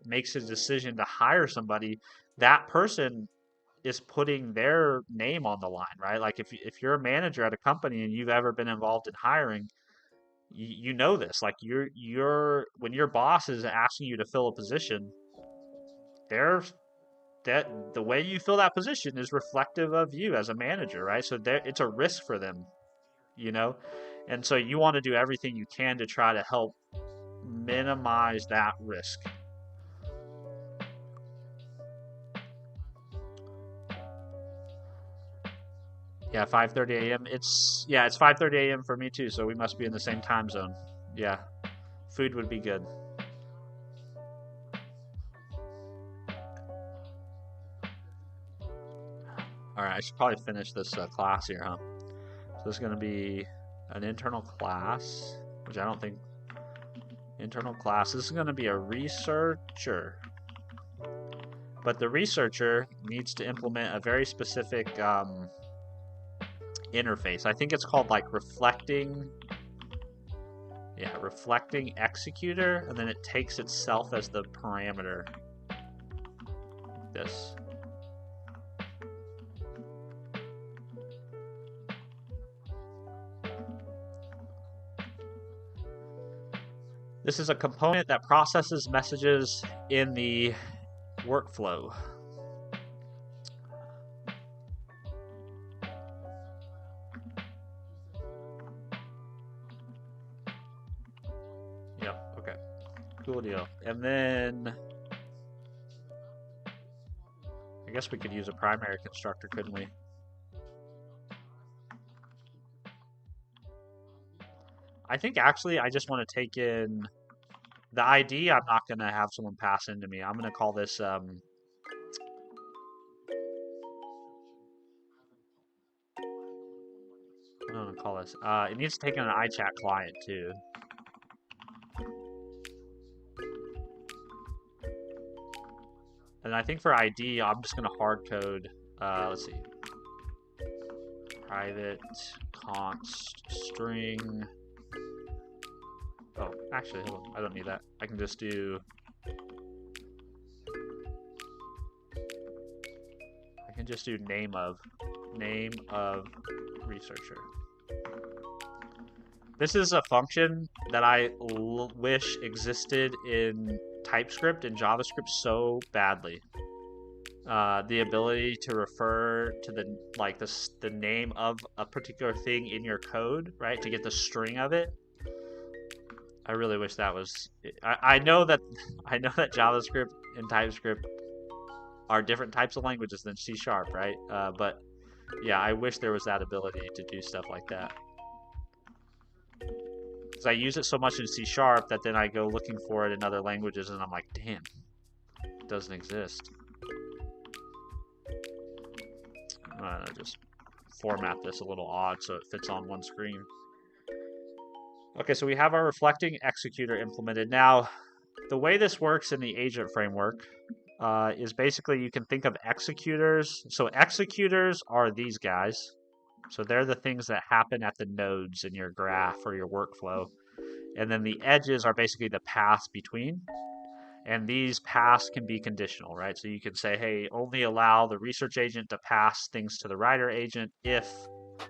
makes a decision to hire somebody, that person is putting their name on the line, right? Like if you're a manager at a company and you've ever been involved in hiring, you know this. Like you're when your boss is asking you to fill a position, there's that the way you fill that position is reflective of you as a manager, right? So there it's a risk for them, you know? And so you want to do everything you can to try to help minimize that risk. Yeah, 5:30 a.m. It's 5:30 a.m. for me too, so we must be in the same time zone. Yeah. Food would be good. All right, I should probably finish this class here, huh? So this is going to be an internal class, which I don't think internal class. This is going to be a researcher. But the researcher needs to implement a very specific interface. I think it's called like reflecting. Yeah, reflecting executor, and then it takes itself as the parameter. This. This is a component that processes messages in the workflow. Yep, okay. Cool deal. And then I guess we could use a primary constructor, couldn't we? I think actually I just want to take in the ID. I'm not going to have someone pass into me. I'm going to call this what am I going to call this? It needs to take in an iChat client too. And I think for ID, I'm just going to hard code, let's see, private const string. Oh, actually, hold on. I don't need that. I can just do, name of researcher. This is a function that I wish existed in TypeScript and JavaScript so badly. The ability to refer to the name of a particular thing in your code, right? To get the string of it. I really wish that was. I know that JavaScript and TypeScript are different types of languages than C#, right? But yeah, I wish there was that ability to do stuff like that. Because I use it so much in C# that then I go looking for it in other languages, and I'm like, damn, it doesn't exist. I don't know, just format this a little odd so it fits on one screen. Okay, so we have our reflecting executor implemented. Now, the way this works in the agent framework is basically you can think of executors. So executors are these guys. So they're the things that happen at the nodes in your graph or your workflow. And then the edges are basically the paths between. And these paths can be conditional, right? So you can say, hey, only allow the research agent to pass things to the writer agent if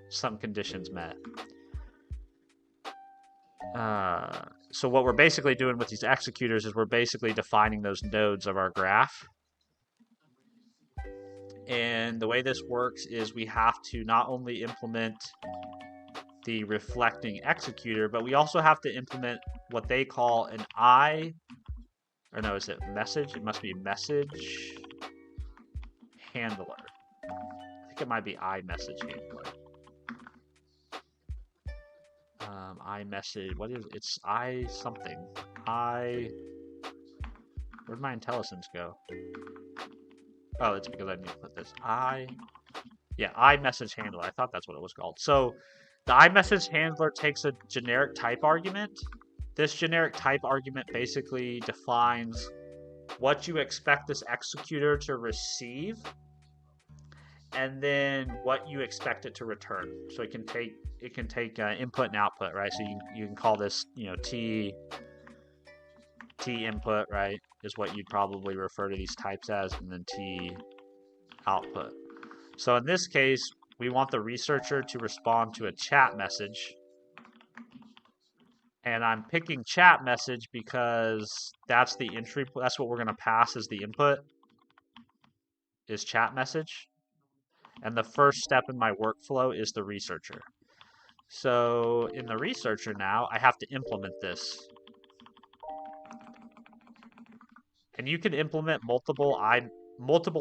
some conditions met. So what we're basically doing with these executors is we're basically defining those nodes of our graph. And the way this works is we have to not only implement the reflecting executor, but we also have to implement what they call an is it message? It must be message handler. I think it might be iMessage handler. iMessage, what is it? It's something. Where'd my IntelliSense go? Oh, it's because I need to put this. iMessage handler. I thought that's what it was called. So the iMessage handler takes a generic type argument. This generic type argument basically defines what you expect this executor to receive and then what you expect it to return. So it can take input and output, right? So you can call this, T input, right, is what you'd probably refer to these types as, and then T output. So in this case, we want the researcher to respond to a chat message. And I'm picking chat message because that's the entry. That's what we're going to pass as the input, is chat message. And the first step in my workflow is the researcher. So in the researcher now, I have to implement this. And you can implement multiple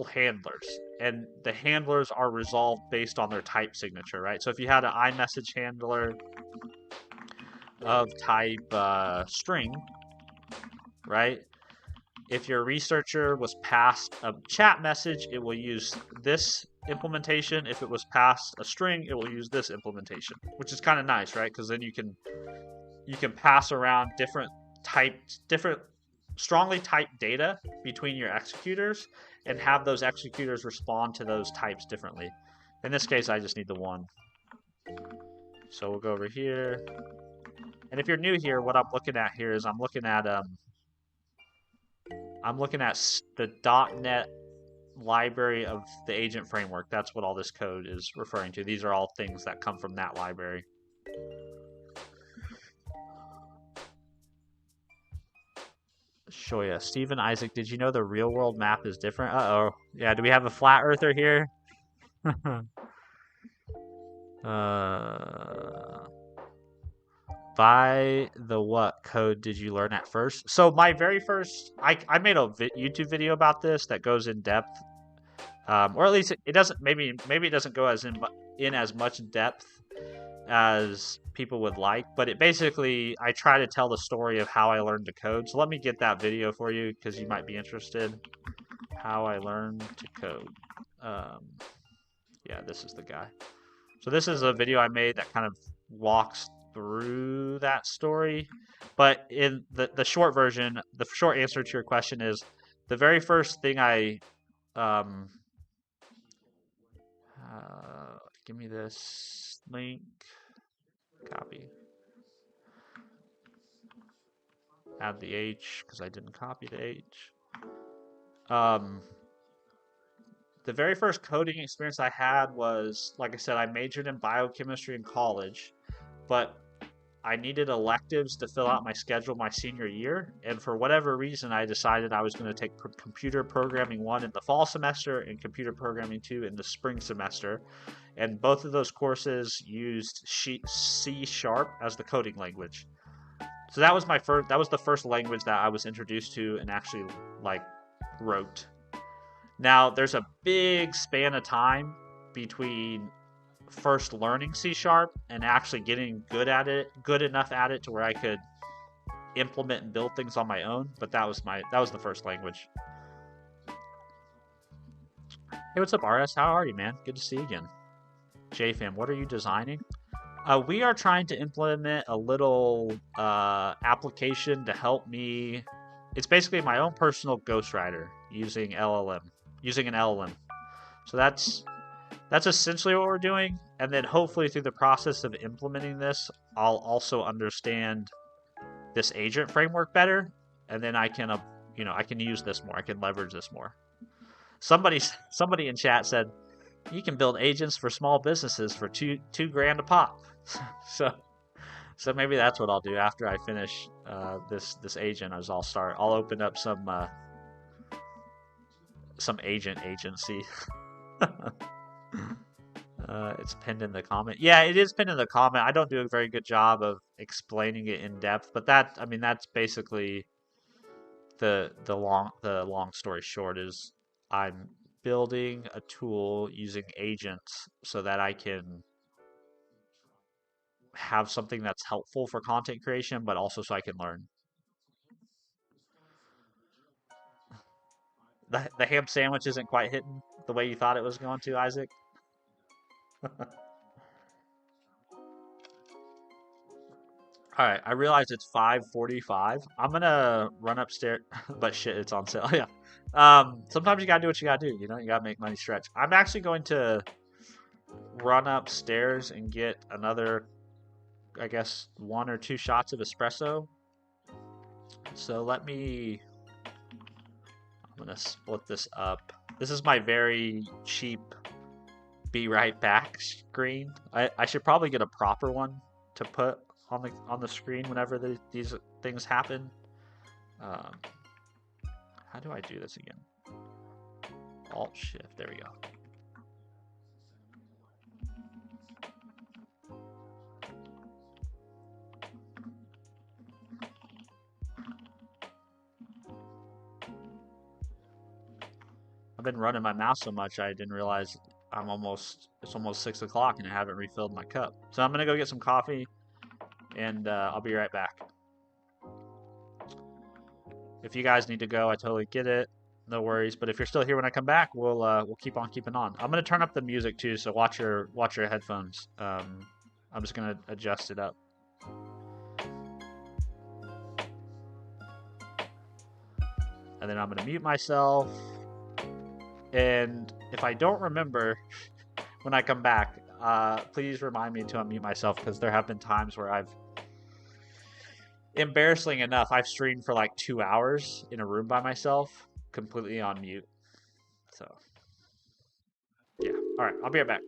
handlers, and the handlers are resolved based on their type signature, right? So if you had an iMessage handler of type string, right? If your researcher was passed a chat message, it will use this implementation. If it was passed a string, it will use this implementation, which is kind of nice, right? Because then you can pass around different strongly typed data between your executors and have those executors respond to those types differently. In this case, I just need the one. So we'll go over here. And if you're new here, what I'm looking at here is I'm looking at the .NET library of the agent framework. That's what all this code is referring to. These are all things that come from that library. Shoya, Stephen Isaac, did you know the real world map is different? Uh-oh. Yeah, do we have a flat earther here? By the what code did you learn at first? So my very first, I made a YouTube video about this that goes in depth, or at least it doesn't. Maybe it doesn't go in as much depth as people would like, but it basically, I try to tell the story of how I learned to code. So let me get that video for you because you might be interested. How I learned to code. Yeah, this is the guy. So this is a video I made that kind of walks through that story, but in the short version, the short answer to your question is The very first thing give me this link, copy, add the H because I didn't copy the H. The very first coding experience I had was, like I said, I majored in biochemistry in college, but I needed electives to fill out my schedule my senior year, and for whatever reason, I decided I was going to take computer programming 1 in the fall semester and computer programming 2 in the spring semester, and both of those courses used C# as the coding language. So that was the first language that I was introduced to and actually like wrote. Now there's a big span of time between first learning C# and actually getting good enough at it to where I could implement and build things on my own. But that was the first language. Hey, what's up, RS? How are you, man? Good to see you again. JFam, what are you designing? We are trying to implement a little application to help me. It's basically my own personal ghostwriter using an LLM. So that's essentially what we're doing. And then hopefully through the process of implementing this, I'll also understand this agent framework better. And then I can, I can use this more. I can leverage this more. Somebody in chat said, you can build agents for small businesses for $2,000 a pop. So maybe that's what I'll do after I finish this agent. I'll open up some agent agency. It's pinned in the comment. Yeah, it is pinned in the comment. I don't do a very good job of explaining it in depth, but that's basically the long story short is I'm building a tool using agents so that I can have something that's helpful for content creation, but also so I can learn. The ham sandwich isn't quite hitting the way you thought it was going to, Isaac. All right, I realize it's 5:45. I'm gonna run upstairs, but shit, it's on sale. Yeah. Sometimes you gotta do what you gotta do. You gotta make money stretch. I'm actually going to run upstairs and get another, I guess, 1 or 2 shots of espresso. So I'm gonna split this up. This is my very cheap be right back screen. I should probably get a proper one to put on the screen whenever these things happen. How do I do this again? Alt Shift. There we go. I've been running my mouse so much I didn't realize it's almost 6 o'clock and I haven't refilled my cup. So I'm gonna go get some coffee and I'll be right back. If you guys need to go, I totally get it. No worries. But if you're still here when I come back, we'll keep on keeping on. I'm gonna turn up the music too, so watch your headphones. I'm just gonna adjust it up. And then I'm gonna mute myself. And if I don't remember when I come back, please remind me to unmute myself because there have been times where embarrassingly enough, I've streamed for like 2 hours in a room by myself, completely on mute. So, yeah. All right, I'll be right back.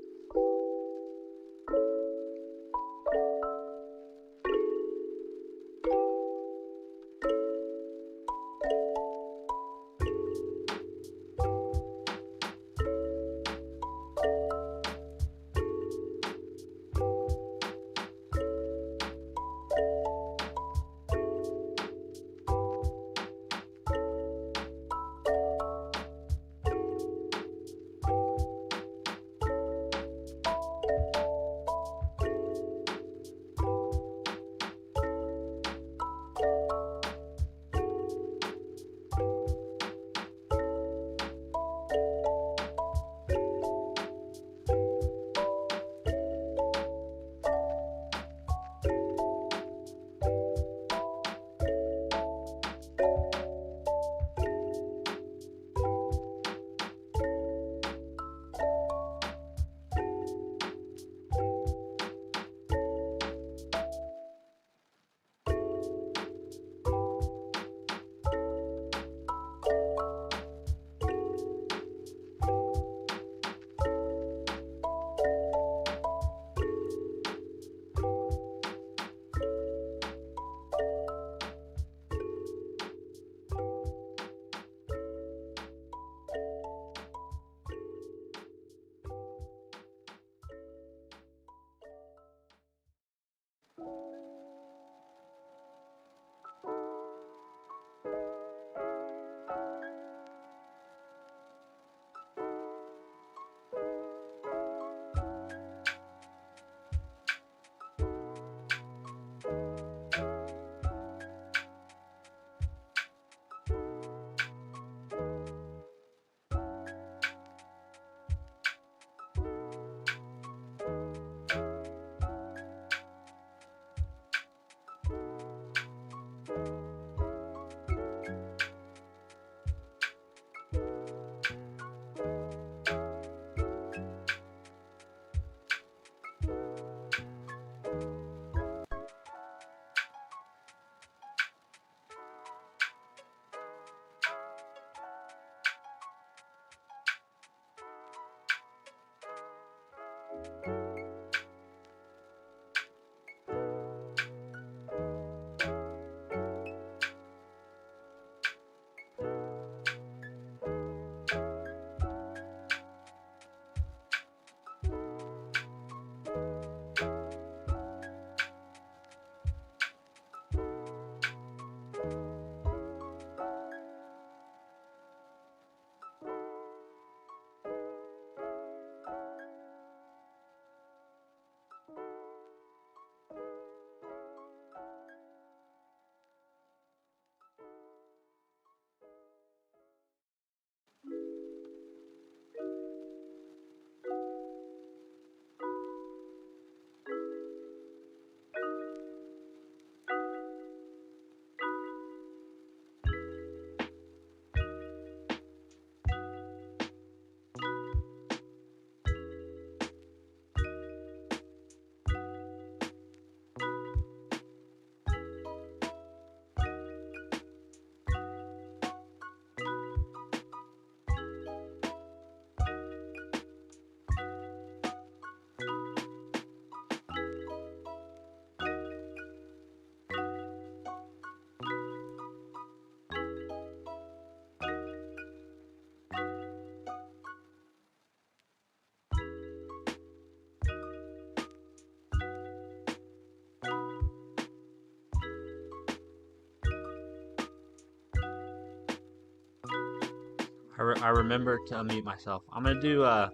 I remember to unmute myself. I'm gonna do a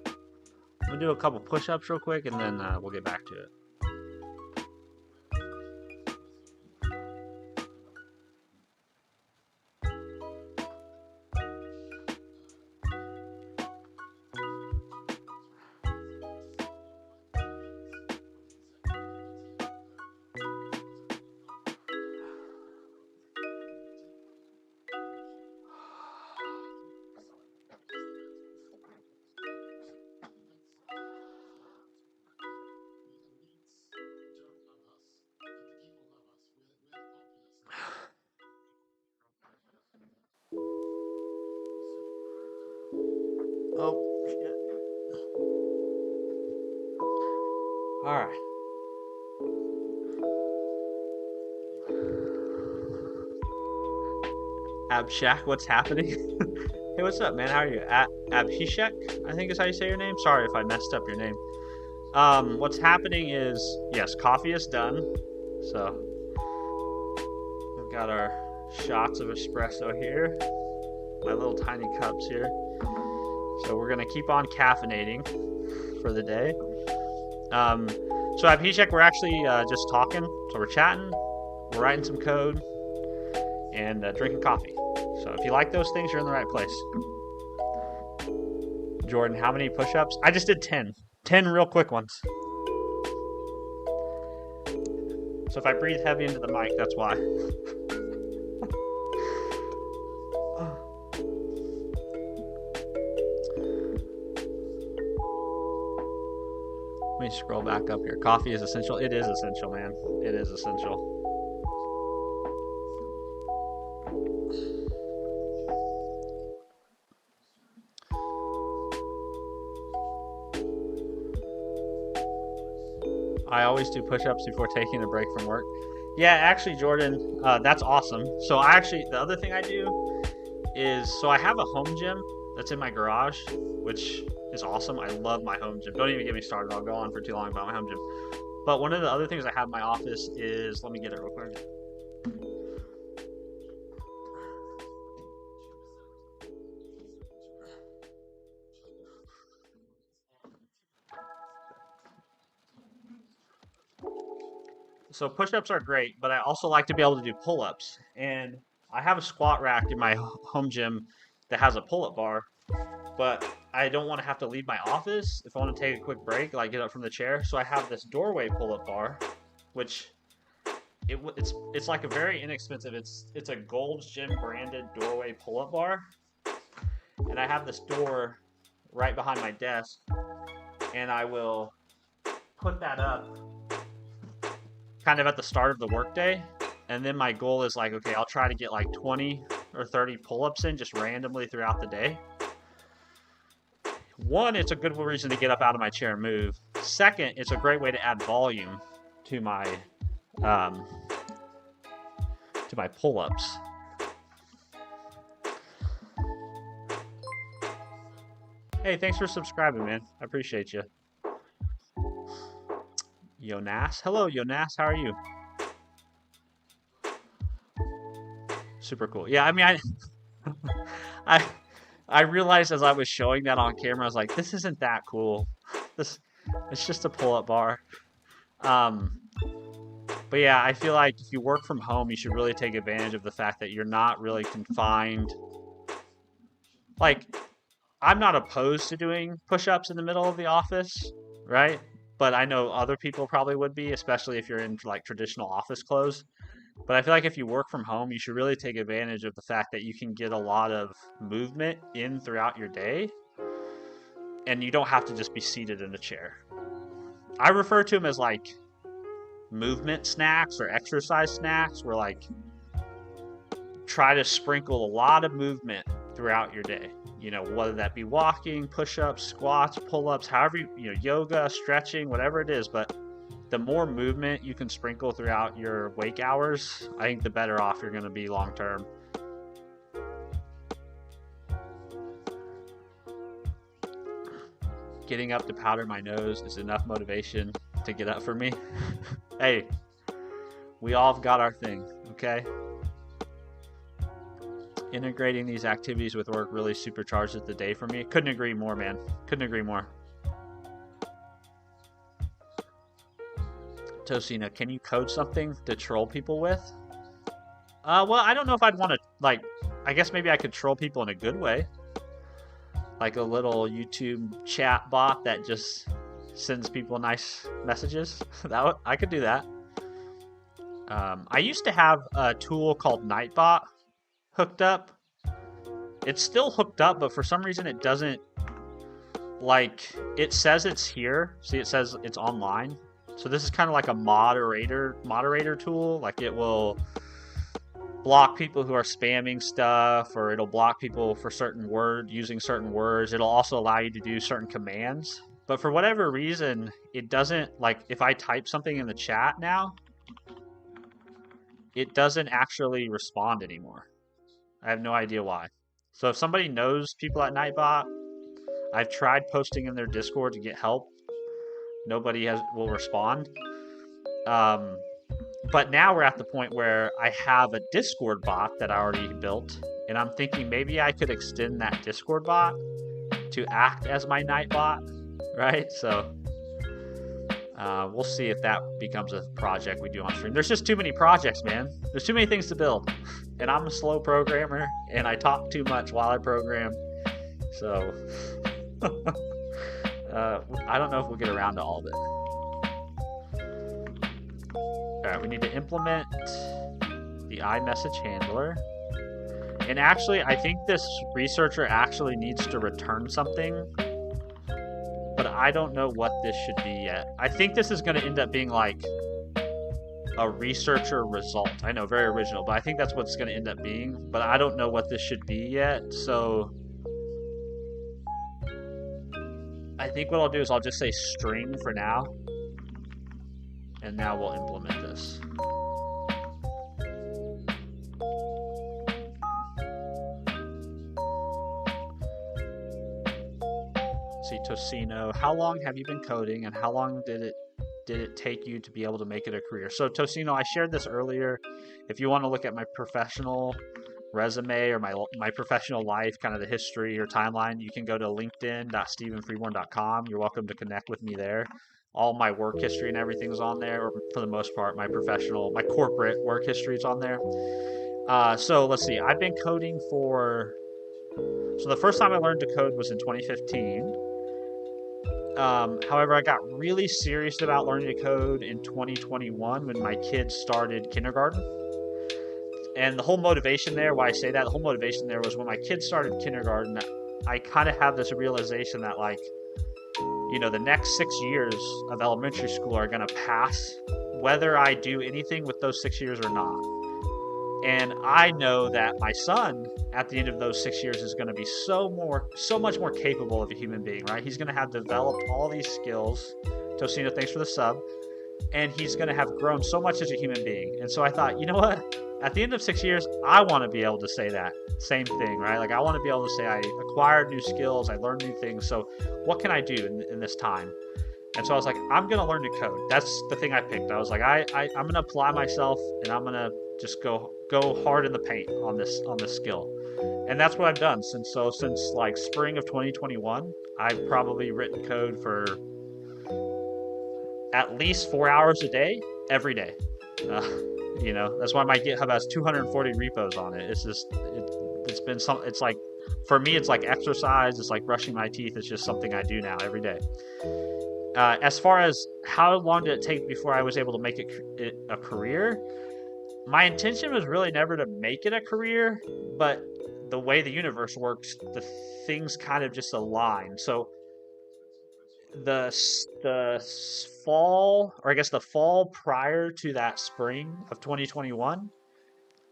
couple push-ups real quick, and then we'll get back to it. Oh, shit. All right. Abshak, what's happening? Hey, what's up, man? How are you? Abhishek, I think is how you say your name. Sorry if I messed up your name. What's happening is, yes, coffee is done. So, we've got our shots of espresso here. My little tiny cups here. So we're gonna keep on caffeinating for the day. So Abhishek, we're actually just talking. So we're chatting, we're writing some code, and drinking coffee. So if you like those things, you're in the right place. Jordan, how many push-ups? I just did 10. 10 real quick ones. So if I breathe heavy into the mic, that's why. Let me scroll back up here. Coffee is essential. It is essential, man. It is essential. I always do push-ups before taking a break from work. Yeah, actually, Jordan, that's awesome. So the other thing I do is, so I have a home gym that's in my garage, which is awesome. I love my home gym. Don't even get me started. I'll go on for too long about my home gym. But one of the other things I have in my office is, let me get it real quick. So push-ups are great, but I also like to be able to do pull-ups. And I have a squat rack in my home gym that has a pull-up bar, but I don't want to have to leave my office if I want to take a quick break, like get up from the chair. So I have this doorway pull-up bar, which it's like a very inexpensive. It's a Gold's Gym branded doorway pull-up bar, and I have this door right behind my desk, and I will put that up kind of at the start of the workday, and then my goal is like, okay, I'll try to get like 20 or 30 pull-ups in just randomly throughout the day. One, it's a good reason to get up out of my chair and move. Second, it's a great way to add volume to my pull-ups. Hey, thanks for subscribing, man. I appreciate you. Jonas. Hello, Jonas. How are you? Super cool. Yeah, I mean, I I realized as I was showing that on camera, I was like, this isn't that cool. It's just a pull-up bar. But yeah, I feel like if you work from home, you should really take advantage of the fact that you're not really confined. Like, I'm not opposed to doing push-ups in the middle of the office, right? But I know other people probably would be, especially if you're in like traditional office clothes. But I feel like if you work from home, you should really take advantage of the fact that you can get a lot of movement in throughout your day, and you don't have to just be seated in a chair. I refer to them as like movement snacks or exercise snacks, where like try to sprinkle a lot of movement throughout your day. You know, whether that be walking, push-ups, squats, pull-ups, however you know, yoga, stretching, whatever it is, but the more movement you can sprinkle throughout your wake hours, I think the better off you're going to be long term. Getting up to powder my nose is enough motivation to get up for me. Hey, we all have got our thing, okay? Integrating these activities with work really supercharges the day for me. Couldn't agree more, man. Couldn't agree more. Tosina, can you code something to troll people with? Well, I don't know if I'd want to, like, I guess maybe I could troll people in a good way. Like a little YouTube chat bot that just sends people nice messages. I could do that. I used to have a tool called Nightbot hooked up. It's still hooked up, but for some reason it doesn't, like, it says it's here. See, it says it's online. So this is kind of like a moderator tool. Like, it will block people who are spamming stuff, or it'll block people for using certain words. It'll also allow you to do certain commands. But for whatever reason, it doesn't, like, if I type something in the chat now, it doesn't actually respond anymore. I have no idea why. So if somebody knows people at Nightbot, I've tried posting in their Discord to get help. Nobody will respond. But now we're at the point where I have a Discord bot that I already built, and I'm thinking maybe I could extend that Discord bot to act as my Nightbot, right? So we'll see if that becomes a project we do on stream. There's just too many projects, man. There's too many things to build, and I'm a slow programmer, and I talk too much while I program, so I don't know if we'll get around to all of it. All right, we need to implement the iMessage handler. And actually, I think this researcher actually needs to return something, but I don't know what this should be yet. I think this is going to end up being like a researcher result. I know, very original, but I think that's what it's going to end up being, but I don't know what this should be yet. So I think what I'll do is I'll just say string for now, and now we'll implement this. See, Tosino, how long have you been coding, and how long did it take you to be able to make it a career? So Tosino, I shared this earlier. If you want to look at my professional resume or my professional life, kind of the history or timeline, you can go to linkedin.stephenfreeborn.com. You're welcome to connect with me there. All my work history and everything's on there, or for the most part, my corporate work history is on there. So let's see, I've been coding so the first time I learned to code was in 2015. However, I got really serious about learning to code in 2021 when my kids started kindergarten. And the whole motivation there, why I say that, the whole motivation there was when my kids started kindergarten, I kind of have this realization that, like, the next 6 years of elementary school are going to pass whether I do anything with those 6 years or not. And I know that my son at the end of those 6 years is going to be so much more capable of a human being, right? He's going to have developed all these skills. Tocino, thanks for the sub. And he's going to have grown so much as a human being. And so I thought, you know what? At the end of 6 years, I want to be able to say that same thing, right? Like, I want to be able to say I acquired new skills, I learned new things. So what can I do in this time? And so I was like, I'm going to learn to code. That's the thing I picked. I was like, I'm going to apply myself, and I'm going to just go hard in the paint on this skill. And that's what I've done since like spring of 2021. I've probably written code for at least 4 hours a day, every day. That's why my GitHub has 240 repos on it. It's been it's like, for me, it's like exercise. It's like brushing my teeth. It's just something I do now every day. As far as how long did it take before I was able to make it a career, my intention was really never to make it a career, but the way the universe works, the things kind of just align. So the fall, or I guess the fall prior to that spring of 2021,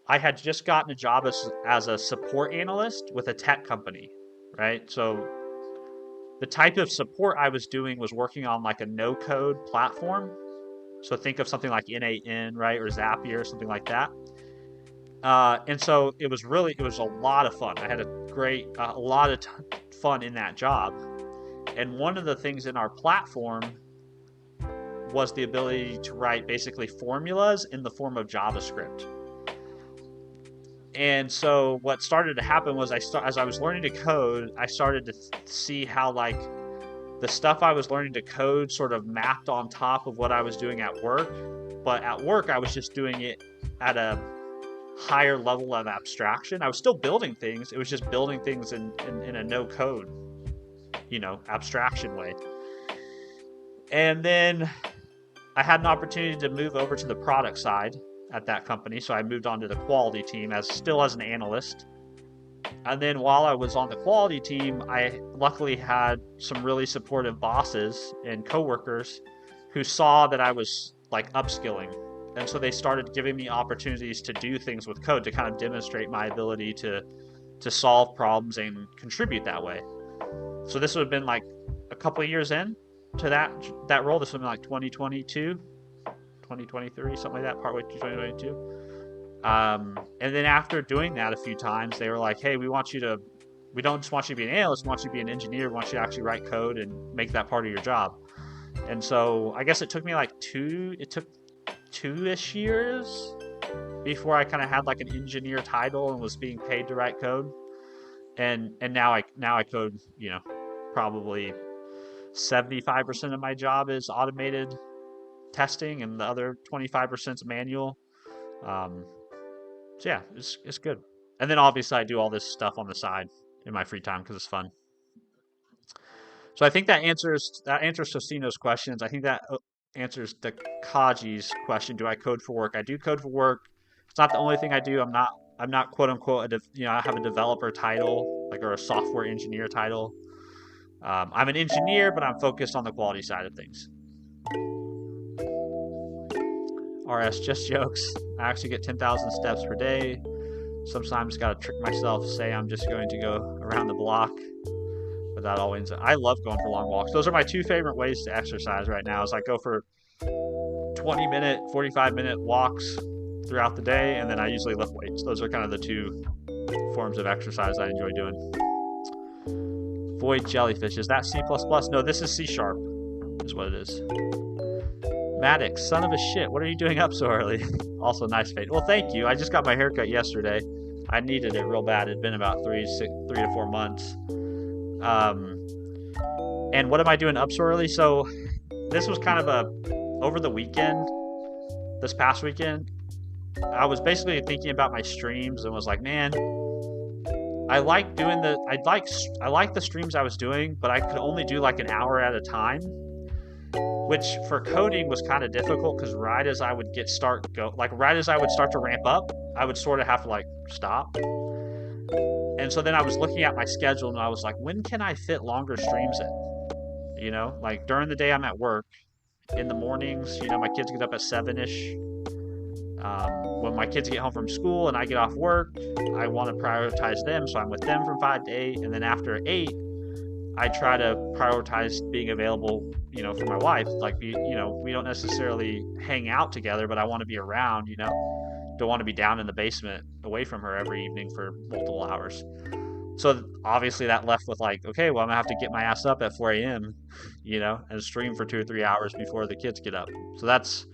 I had just gotten a job as a support analyst with a tech company, right? So the type of support I was doing was working on like a no-code platform. So think of something like N8N, right, or Zapier, or something like that. And so it was a lot of fun. I had a lot of fun in that job. And one of the things in our platform was the ability to write basically formulas in the form of JavaScript. And so what started to happen was as I was learning to code, I started to see how, like, the stuff I was learning to code sort of mapped on top of what I was doing at work. But at work, I was just doing it at a higher level of abstraction. I was still building things. It was just building things in a no-code, abstraction way. And then I had an opportunity to move over to the product side at that company. So I moved on to the quality team as an analyst. And then while I was on the quality team, I luckily had some really supportive bosses and coworkers who saw that I was like upskilling. And so they started giving me opportunities to do things with code to kind of demonstrate my ability to solve problems and contribute that way. So this would have been like a couple of years in to that role. This would have been like 2022, 2023, something like that, partway through 2022. And then after doing that a few times, they were like, hey, we don't just want you to be an analyst, we want you to be an engineer, we want you to actually write code and make that part of your job. And so I guess it took me like two-ish years before I kind of had like an engineer title and was being paid to write code. And now I code, probably 75% of my job is automated testing and the other 25% is manual. So yeah, it's good. And then obviously I do all this stuff on the side in my free time because it's fun. So I think that answers Tostino's questions. I think that answers the Kaji's question. Do I code for work? I do code for work. It's not the only thing I do. I'm not quote unquote I have a developer title, or a software engineer title. I'm an engineer, but I'm focused on the quality side of things. RS, just jokes. I actually get 10,000 steps per day. Sometimes got to trick myself, say I'm just going to go around the block, but that always. I love going for long walks. Those are my two favorite ways to exercise right now. Is I go for 20-minute, 45-minute walks throughout the day, and then I usually lift weights. Those are kind of the two forms of exercise I enjoy doing. Void jellyfish. Is that C++? No, this is C#, is what it is. Maddox, son of a shit, what are you doing up so early? Also, nice fade. Well, thank you. I just got my haircut yesterday. I needed it real bad. It had been about 3 to 4 months. And what am I doing up so early? So this was kind of over the weekend, this past weekend, I was basically thinking about my streams and was like, man, I like doing I like the streams I was doing, but I could only do like an hour at a time, which for coding was kind of difficult because right as I would start to ramp up, I would sort of have to like stop. And so then I was looking at my schedule and I was like, when can I fit longer streams in? Like during the day I'm at work. In the mornings, my kids get up at 7ish. When my kids get home from school and I get off work, I want to prioritize them, so I'm with them from 5 to 8. And then after 8, I try to prioritize being available, for my wife. Like, we don't necessarily hang out together, but I want to be around, don't want to be down in the basement away from her every evening for multiple hours. So obviously that left with like, okay, well, I'm gonna have to get my ass up at 4 a.m., and stream for 2 or 3 hours before the kids get up. So that's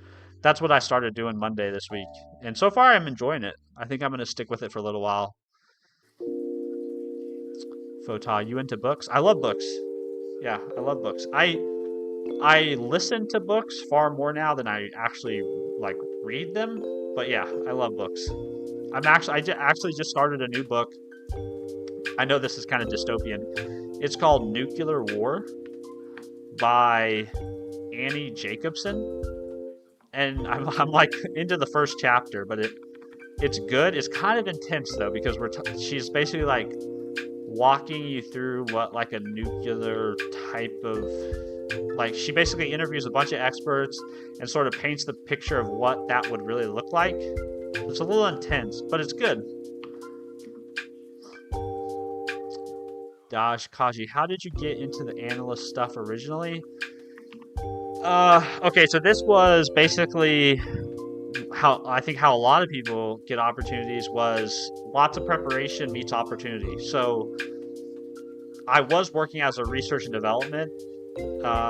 what I started doing Monday this week, and so far I'm enjoying it. I think I'm gonna stick with it for a little while. Fota, you into books? I love books. Yeah, I love books. I listen to books far more now than I actually like read them. But yeah, I love books. I actually just started a new book. I know this is kind of dystopian. It's called Nuclear War by Annie Jacobson, and I'm like into the first chapter, but it's good. It's kind of intense though because she's basically like walking you through what like a nuclear type of, like, she basically interviews a bunch of experts and sort of paints the picture of what that would really look like. It's a little intense, but it's good. Dash Kaji, how did you get into the analyst stuff originally? Okay, so this was basically how a lot of people get opportunities was lots of preparation meets opportunity. So I was working as a research and development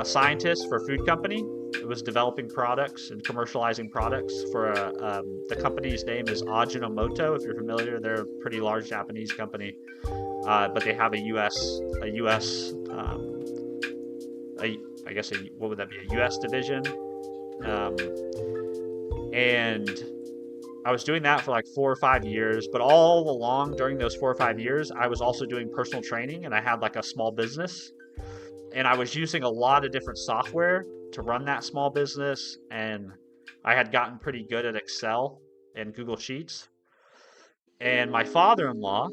scientist for a food company. It was developing products and commercializing products for the company's name is Ajinomoto. If you're familiar, they're a pretty large Japanese company, but they have I guess what would that be? A U.S. division, and I was doing that for like 4 or 5 years. But all along during those 4 or 5 years, I was also doing personal training, and I had like a small business, and I was using a lot of different software to run that small business, and I had gotten pretty good at Excel and Google Sheets. And my father-in-law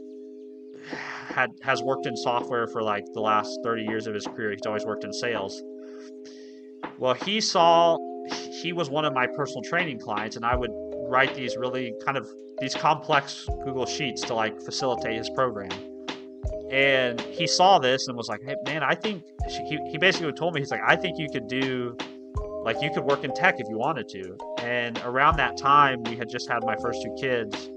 has worked in software for like the last 30 years of his career. He's always worked in sales. Well, he was one of my personal training clients, and I would write these really these complex Google Sheets to like facilitate his program. And he saw this and was like, hey man, I think he basically told me, he's like, I think you could work in tech if you wanted to. And around that time we had just had my first 2 kids,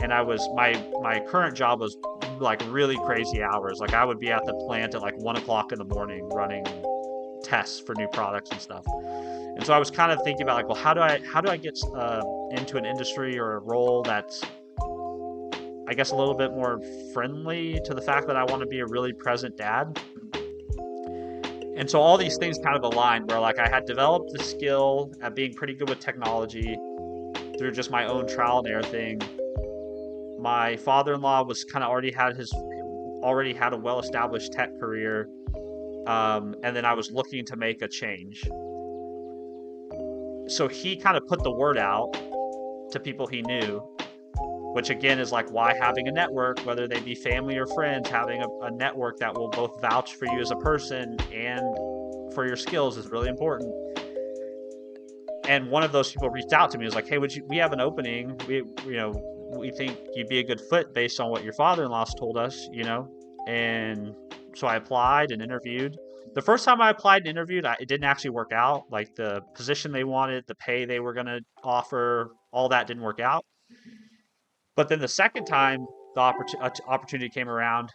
and my current job was like really crazy hours. Like I would be at the plant at like 1 o'clock in the morning running tests for new products and stuff. And so I was kind of thinking about like, well, how do I get into an industry or a role that's, I guess, a little bit more friendly to the fact that I want to be a really present dad. And so all these things kind of aligned where like I had developed the skill at being pretty good with technology through just my own trial and error thing. My father-in-law was kind of already had a well-established tech career, and then I was looking to make a change. So he kind of put the word out to people he knew, which again is like why having a network, whether they be family or friends, having a network that will both vouch for you as a person and for your skills is really important. And one of those people reached out to me, was like, hey, we have an opening. We think you'd be a good fit based on what your father-in-law's told us, And so I applied and interviewed. The first time I applied and interviewed, it didn't actually work out. Like the position they wanted, the pay they were going to offer, all that didn't work out. But then the second time the opportunity came around,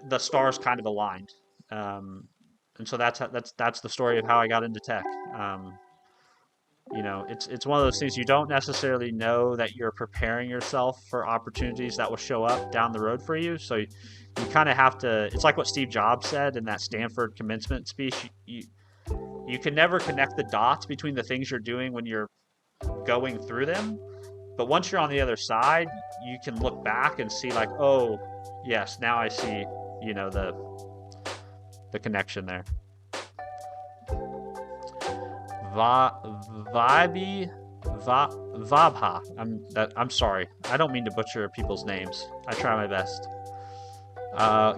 the stars kind of aligned. And so that's the story of how I got into tech. It's one of those things you don't necessarily know that you're preparing yourself for opportunities that will show up down the road for you. So you kind of have to, it's like what Steve Jobs said in that Stanford commencement speech. You can never connect the dots between the things you're doing when you're going through them, But once you're on the other side, you can look back and see like, oh, yes, now I see, you know, the connection there. Vabha. I'm sorry. I don't mean to butcher people's names. I try my best.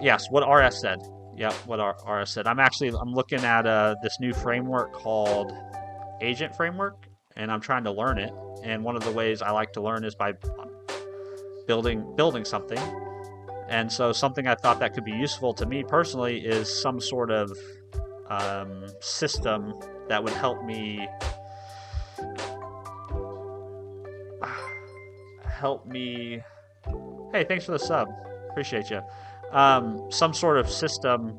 Yes, what RS said. Yep, what RS said. I'm looking at this new framework called Agent Framework, and I'm trying to learn it. And one of the ways I like to learn is by building something. And so something I thought that could be useful to me personally is some sort of system that would help me Hey, thanks for the sub. Appreciate you. Some sort of system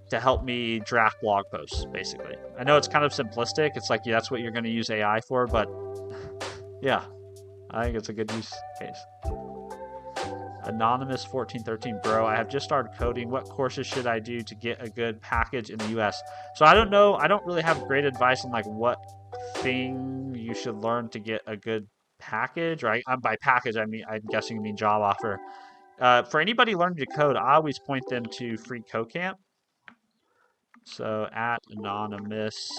to help me draft blog posts, basically. I know it's kind of simplistic. It's like, yeah, that's what you're going to use AI for, but yeah, I think it's a good use case. Anonymous 1413, bro, I have just started coding. What courses should I do to get a good package in the US? So I don't know. I don't really have great advice on like what thing you should learn to get a good package, right? By package, I'm guessing you mean job offer. For anybody learning to code, I always point them to Free Code Camp. So at anonymous,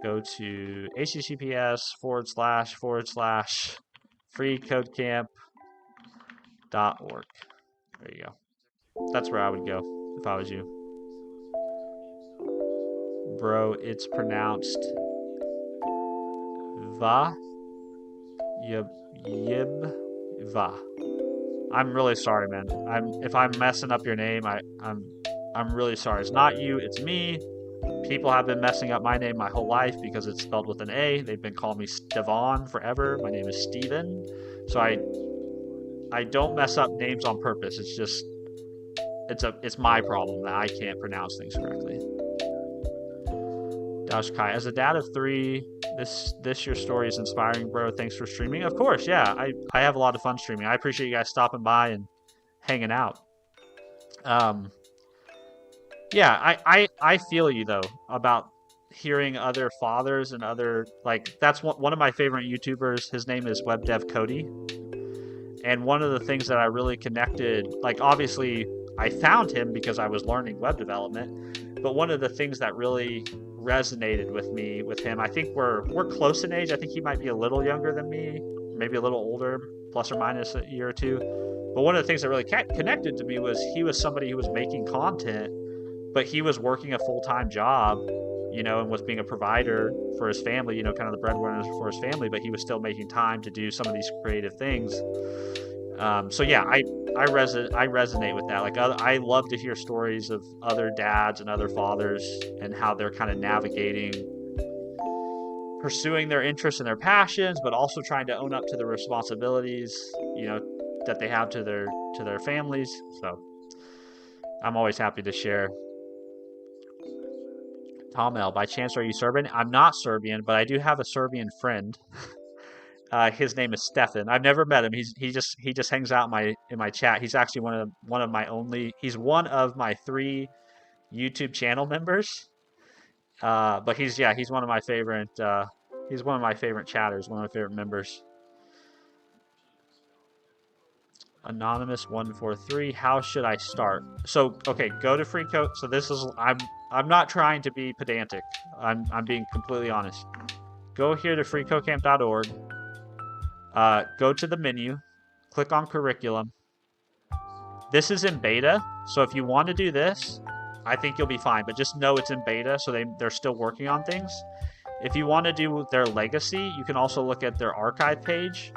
go to https://freecodecamp.org. There you go. That's where I would go if I was you. Bro, it's pronounced va. Yib va. I'm really sorry, man. If I'm messing up your name, I'm really sorry. It's not you, it's me. People have been messing up my name my whole life because it's spelled with an A. They've been calling me Stevan forever. My name is Steven. So I don't mess up names on purpose. It's just it's my problem that I can't pronounce things correctly. Dash Kai, as a dad of 3, this your story is inspiring, bro. Thanks for streaming. Of course, yeah. I have a lot of fun streaming. I appreciate you guys stopping by and hanging out. Yeah, I feel you though about hearing other fathers and other, like, that's one of my favorite YouTubers. His name is WebDev Cody. And one of the things that I really connected, like, obviously I found him because I was learning web development, but one of the things that really resonated with me with him, I think we're close in age. I think he might be a little younger than me, maybe a little older, plus or minus a year or two. But one of the things that really connected to me was he was somebody who was making content, but he was working a full-time job, you know, and was being a provider for his family, you know, kind of the breadwinner for his family, but he was still making time to do some of these creative things. So yeah, I resonate with that. Like, I love to hear stories of other dads and other fathers and how they're kind of navigating, pursuing their interests and their passions, but also trying to own up to the responsibilities, you know, that they have to their families. So I'm always happy to share. Tom L, by chance, are you Serbian? I'm not Serbian, but I do have a Serbian friend. His name is Stefan. I've never met him. He just hangs out in my chat. He's actually one of my 3 YouTube channel members. But he's one of my favorite chatters, one of my favorite members. Anonymous 143. How should I start? So okay, go to Free Code. So this is I'm not trying to be pedantic. I'm being completely honest. Go here to freecodecamp.org. Go to the menu, click on curriculum. This is in beta, so if you want to do this, I think you'll be fine, but just know it's in beta, so they're still working on things. If you want to do their legacy, you can also look at their archive page.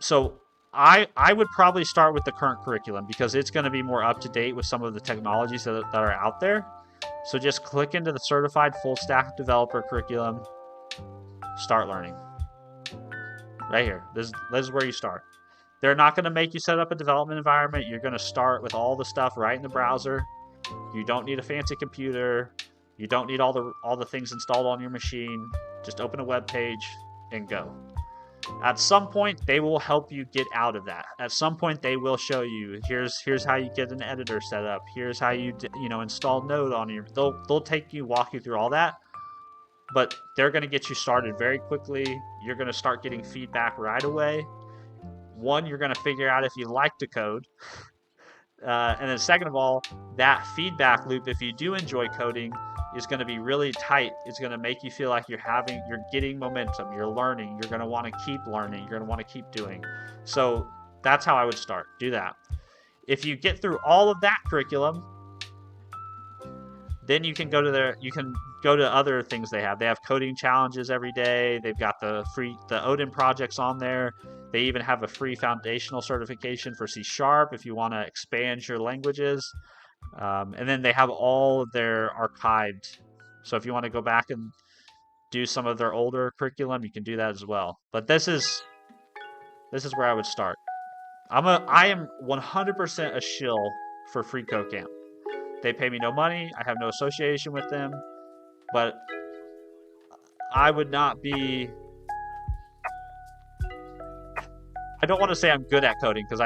So I would probably start with the current curriculum because it's going to be more up to date with some of the technologies that are out there. So just click into the certified full stack developer curriculum, start learning. Right here. This is where you start. They're not going to make you set up a development environment. You're going to start with all the stuff right in the browser. You don't need a fancy computer. You don't need all the things installed on your machine. Just open a web page and go. At some point, they will help you get out of that. At some point, they will show you, here's how you get an editor set up. Here's how you install Node on your. They'll walk you through all that. but they're going to get you started very quickly. You're going to start getting feedback right away. One, you're going to figure out if you like to code. And then second of all, that feedback loop, if you do enjoy coding, is going to be really tight. It's going to make you feel like you're getting momentum, you're learning, you're going to want to keep learning, you're going to want to keep doing. So that's how I would start. Do that. If you get through all of that curriculum, then you can go to other things they have. They have coding challenges every day. They've got the Odin projects on there. They even have a free foundational certification for C# if you want to expand your languages. And then they have all of their archived. So if you want to go back and do some of their older curriculum, you can do that as well. But this is where I would start. I am 100% a shill for Free Code Camp. They pay me no money. I have no association with them. But I would not be... I don't want to say I'm good at coding because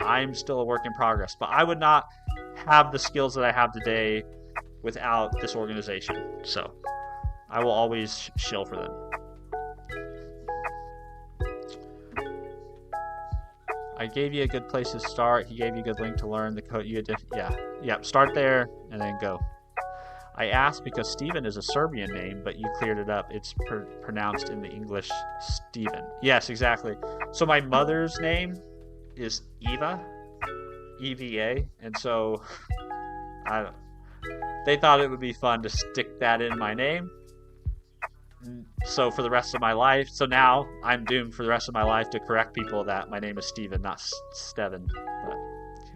I'm still a work in progress, but I would not have the skills that I have today without this organization. So I will always shill for them. I gave you a good place to start. He gave you a good link to learn the code. Start there and then go. I asked because Steven is a Serbian name, but you cleared it up. It's pronounced in the English Steven. Yes, exactly. So my mother's name is Eva, EVA, and so they thought it would be fun to stick that in my name. So for the rest of my life, so now I'm doomed for the rest of my life to correct people that my name is Steven, not Steven. But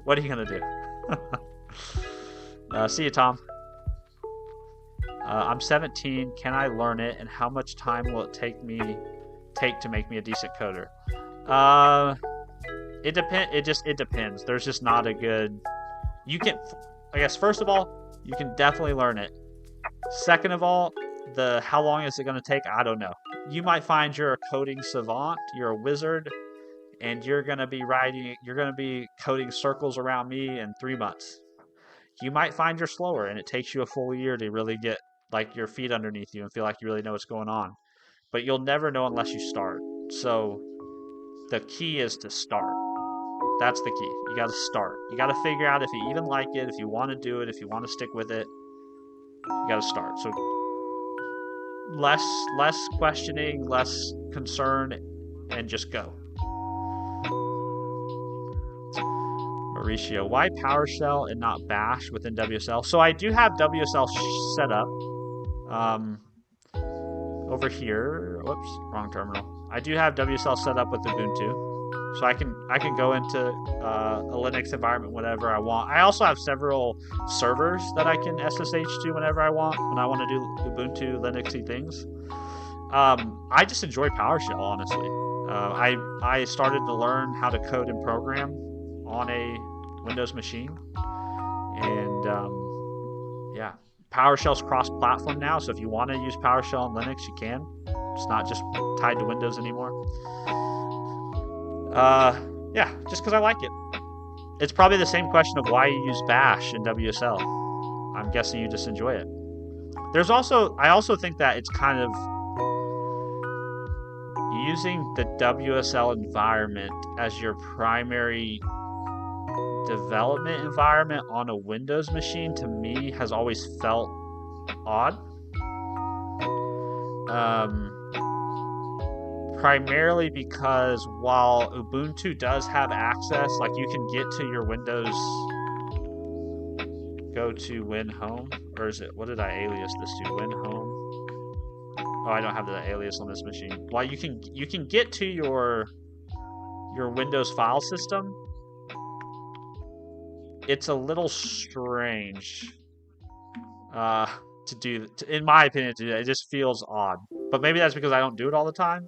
what are you gonna do? See you, Tom. I'm 17. Can I learn it? And how much time will it take to make me a decent coder? It depends. There's just not a good. I guess first of all, you can definitely learn it. Second of all, how long is it going to take? I don't know. You might find you're a coding savant, you're a wizard, and you're going to be coding circles around me in 3 months. You might find you're slower, and it takes you a full year to really get like your feet underneath you and feel like you really know what's going on. But you'll never know unless you start. So the key is to start. That's the key. You got to start. You got to figure out if you even like it, if you want to do it, if you want to stick with it. You got to start. So less questioning, less concern, and just go. Mauricio, why PowerShell and not Bash within WSL? So I do have WSL set up over here. Whoops, wrong terminal. I do have WSL set up with Ubuntu, so I can go into a Linux environment whenever I want. I also have several servers that I can SSH to whenever I want when I want to do Ubuntu Linuxy things. I just enjoy PowerShell, honestly. I started to learn how to code and program on a Windows machine, and yeah, PowerShell's cross-platform now, so if you want to use PowerShell on Linux, you can. It's not just tied to Windows anymore. Yeah, just because I like it. It's probably the same question of why you use Bash in WSL. I'm guessing you just enjoy it. I also think that it's kind of using the WSL environment as your primary development environment on a Windows machine, to me, has always felt odd. Primarily because while Ubuntu does have access, like you can get to your Windows, go to WinHome, or is it, what did I alias this to? WinHome. Oh, I don't have the alias on this machine. While you can get to your Windows file system, it's a little strange to do, in my opinion, to do that. It just feels odd. But maybe that's because I don't do it all the time.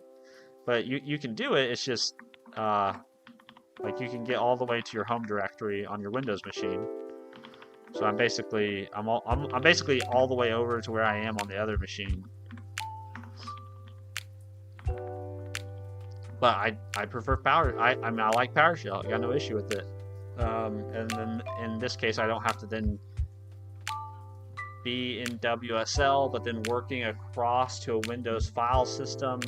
But you can do it. It's just like you can get all the way to your home directory on your Windows machine. So I'm basically all the way over to where I am on the other machine. But I prefer I like PowerShell. I got no issue with it. And then in this case, I don't have to then be in WSL, but then working across to a Windows file system.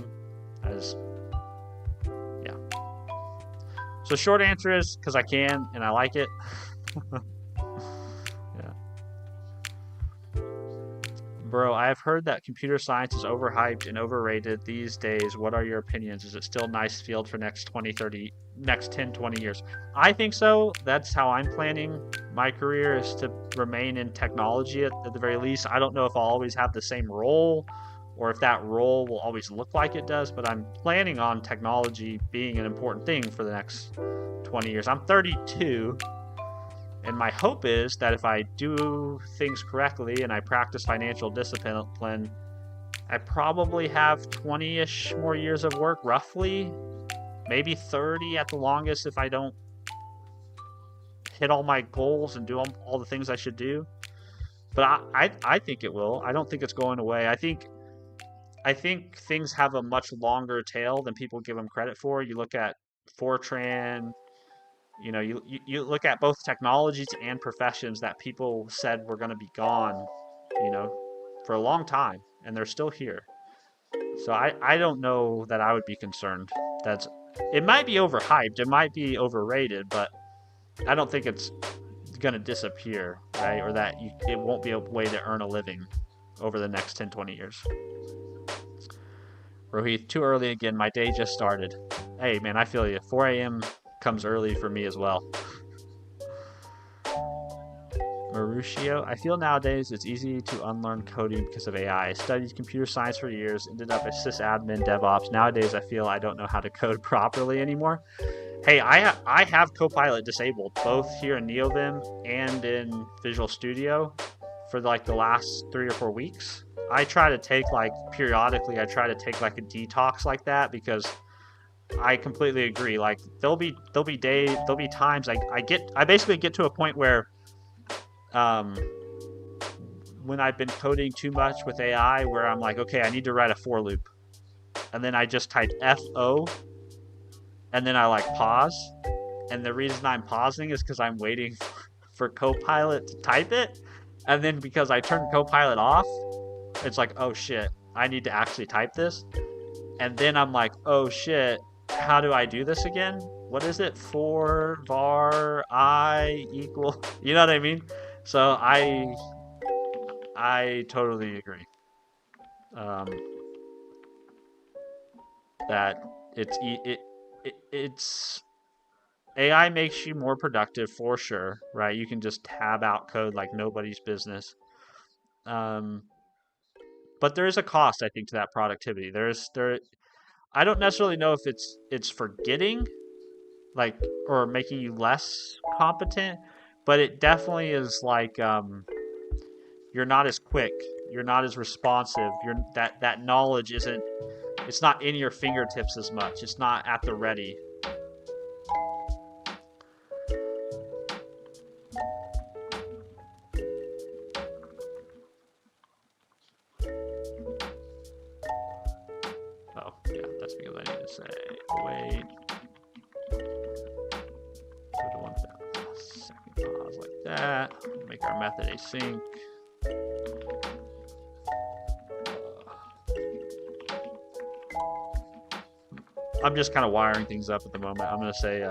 Yeah. So short answer is because I can and I like it. Yeah. Bro, I've heard that computer science is overhyped and overrated these days. What are your opinions? Is it still a nice field for next 10, 20 years? I think so. That's how I'm planning my career, is to remain in technology at the very least. I don't know if I'll always have the same role or if that role will always look like it does, but I'm planning on technology being an important thing for the next 20 years. I'm 32. And my hope is that if I do things correctly and I practice financial discipline, I probably have 20-ish more years of work, roughly. Maybe 30 at the longest if I don't hit all my goals and do all the things I should do. But I think it will. I don't think it's going away. I think things have a much longer tail than people give them credit for. You look at Fortran, you look at both technologies and professions that people said were going to be gone, for a long time, and they're still here. So I don't know that I would be concerned. It might be overhyped, it might be overrated, but I don't think it's going to disappear, right? Or that it won't be a way to earn a living over the next 10, 20 years. Rohith, too early again. My day just started. Hey, man, I feel you. 4 a.m. comes early for me as well. Mauricio, I feel nowadays it's easy to unlearn coding because of AI. I studied computer science for years, ended up as sysadmin, DevOps. Nowadays, I feel I don't know how to code properly anymore. Hey, I have Copilot disabled, both here in NeoVim and in Visual Studio for like the last 3 or 4 weeks. I try to take periodically, I try to take like a detox like that, because I completely agree. Like there'll be times I basically get to a point where when I've been coding too much with AI, where I'm like, okay, I need to write a for loop, and then I just type FO, and then I pause, and the reason I'm pausing is because I'm waiting for Copilot to type it, and then because I turn Copilot off, it's like, oh shit, I need to actually type this, and then I'm like, oh shit, how do I do this again? What is it? For var I equal, you know what I mean? So I totally agree. That it's AI makes you more productive for sure, right? You can just tab out code like nobody's business. But there is a cost, I think, to that productivity. I don't necessarily know if it's forgetting, or making you less competent, but it definitely is you're not as quick, you're not as responsive. That knowledge isn't. It's not in your fingertips as much. It's not at the ready. Oh, yeah, that's because I need to say, wait. Go to 1 second pause like that. Make our method async. I'm just kind of wiring things up at the moment. I'm going to say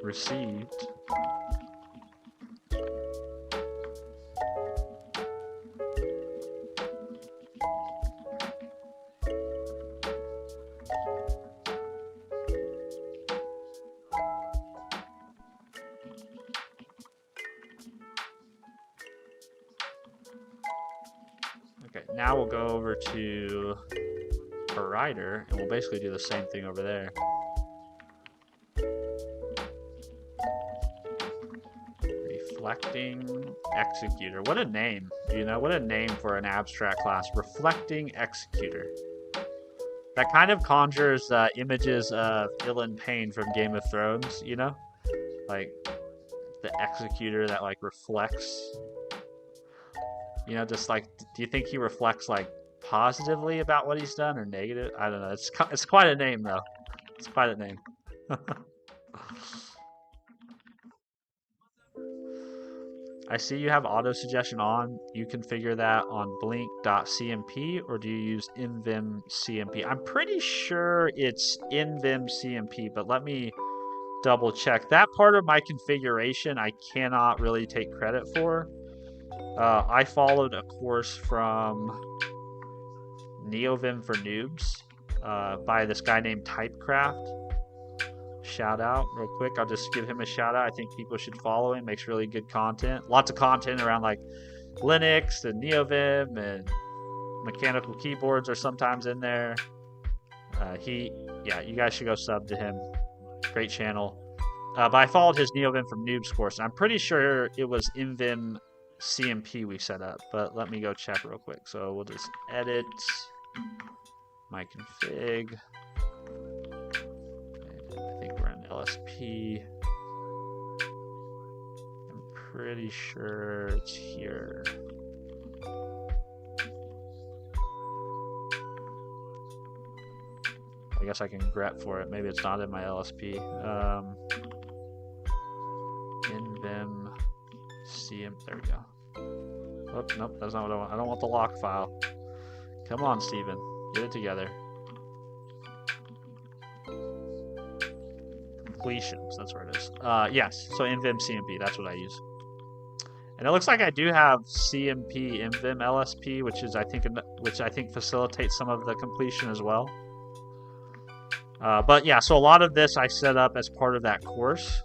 received. Okay, now we'll go over to a writer, and we'll basically do the same thing over there. Reflecting executor. What a name, what a name for an abstract class. Reflecting executor. That kind of conjures images of Ilan Payne from Game of Thrones, like the executor that reflects, just do you think he reflects positively about what he's done or negative? I don't know. It's quite a name though. It's quite a name. I see you have auto suggestion on. You configure that on blink.cmp, or do you use invim cmp? I'm pretty sure it's invim cmp, but let me double check. That part of my configuration I cannot really take credit for. I followed a course from NeoVim for Noobs by this guy named Typecraft. Shout out real quick. I'll just give him a shout out. I think people should follow him. Makes really good content. Lots of content around like Linux and NeoVim, and mechanical keyboards are sometimes in there. You guys should go sub to him. Great channel. But I followed his NeoVim from Noobs course, and I'm pretty sure it was invim CMP we set up, but let me go check real quick. So we'll just edit my config. I think we're in LSP. I'm pretty sure it's here. I guess I can grep for it. Maybe it's not in my LSP. Invim CM. There we go. Oops, nope, that's not what I want. I don't want the lock file. Come on, Steven. Get it together. Completions, that's where it is. Yes, so invim CMP, that's what I use. And it looks like I do have CMP invim LSP, which I think facilitates some of the completion as well. But yeah, so a lot of this I set up as part of that course.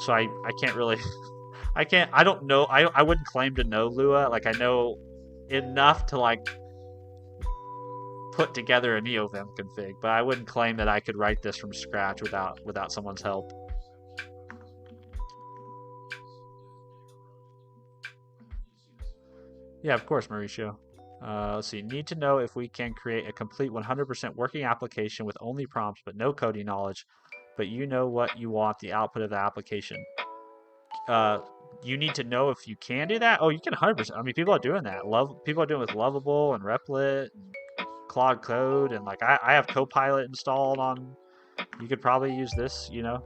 So I can't really, I don't know, I wouldn't claim to know Lua. Like, I know enough to like put together a NeoVim config, but I wouldn't claim that I could write this from scratch without someone's help. Yeah, of course, Mauricio. Let's see. Need to know if we can create a complete 100% working application with only prompts but no coding knowledge, but you know what you want the output of the application. You need to know if you can do that. Oh, you can 100%. I mean, people are doing that. People are doing it with Lovable and Replit and Claude Code, and like I have Copilot installed on. You could probably use this. You know,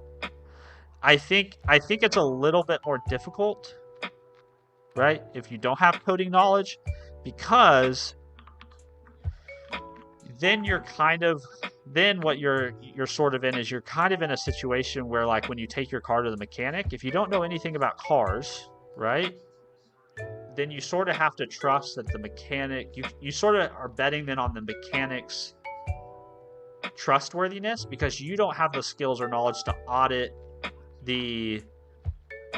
I think it's a little bit more difficult, right? If you don't have coding knowledge. Because then you're kind of, then what you're sort of in is you're kind of in a situation where, like, when you take your car to the mechanic, if you don't know anything about cars, right, then you sort of have to trust that the mechanic, you sort of are betting then on the mechanic's trustworthiness, because you don't have the skills or knowledge to audit the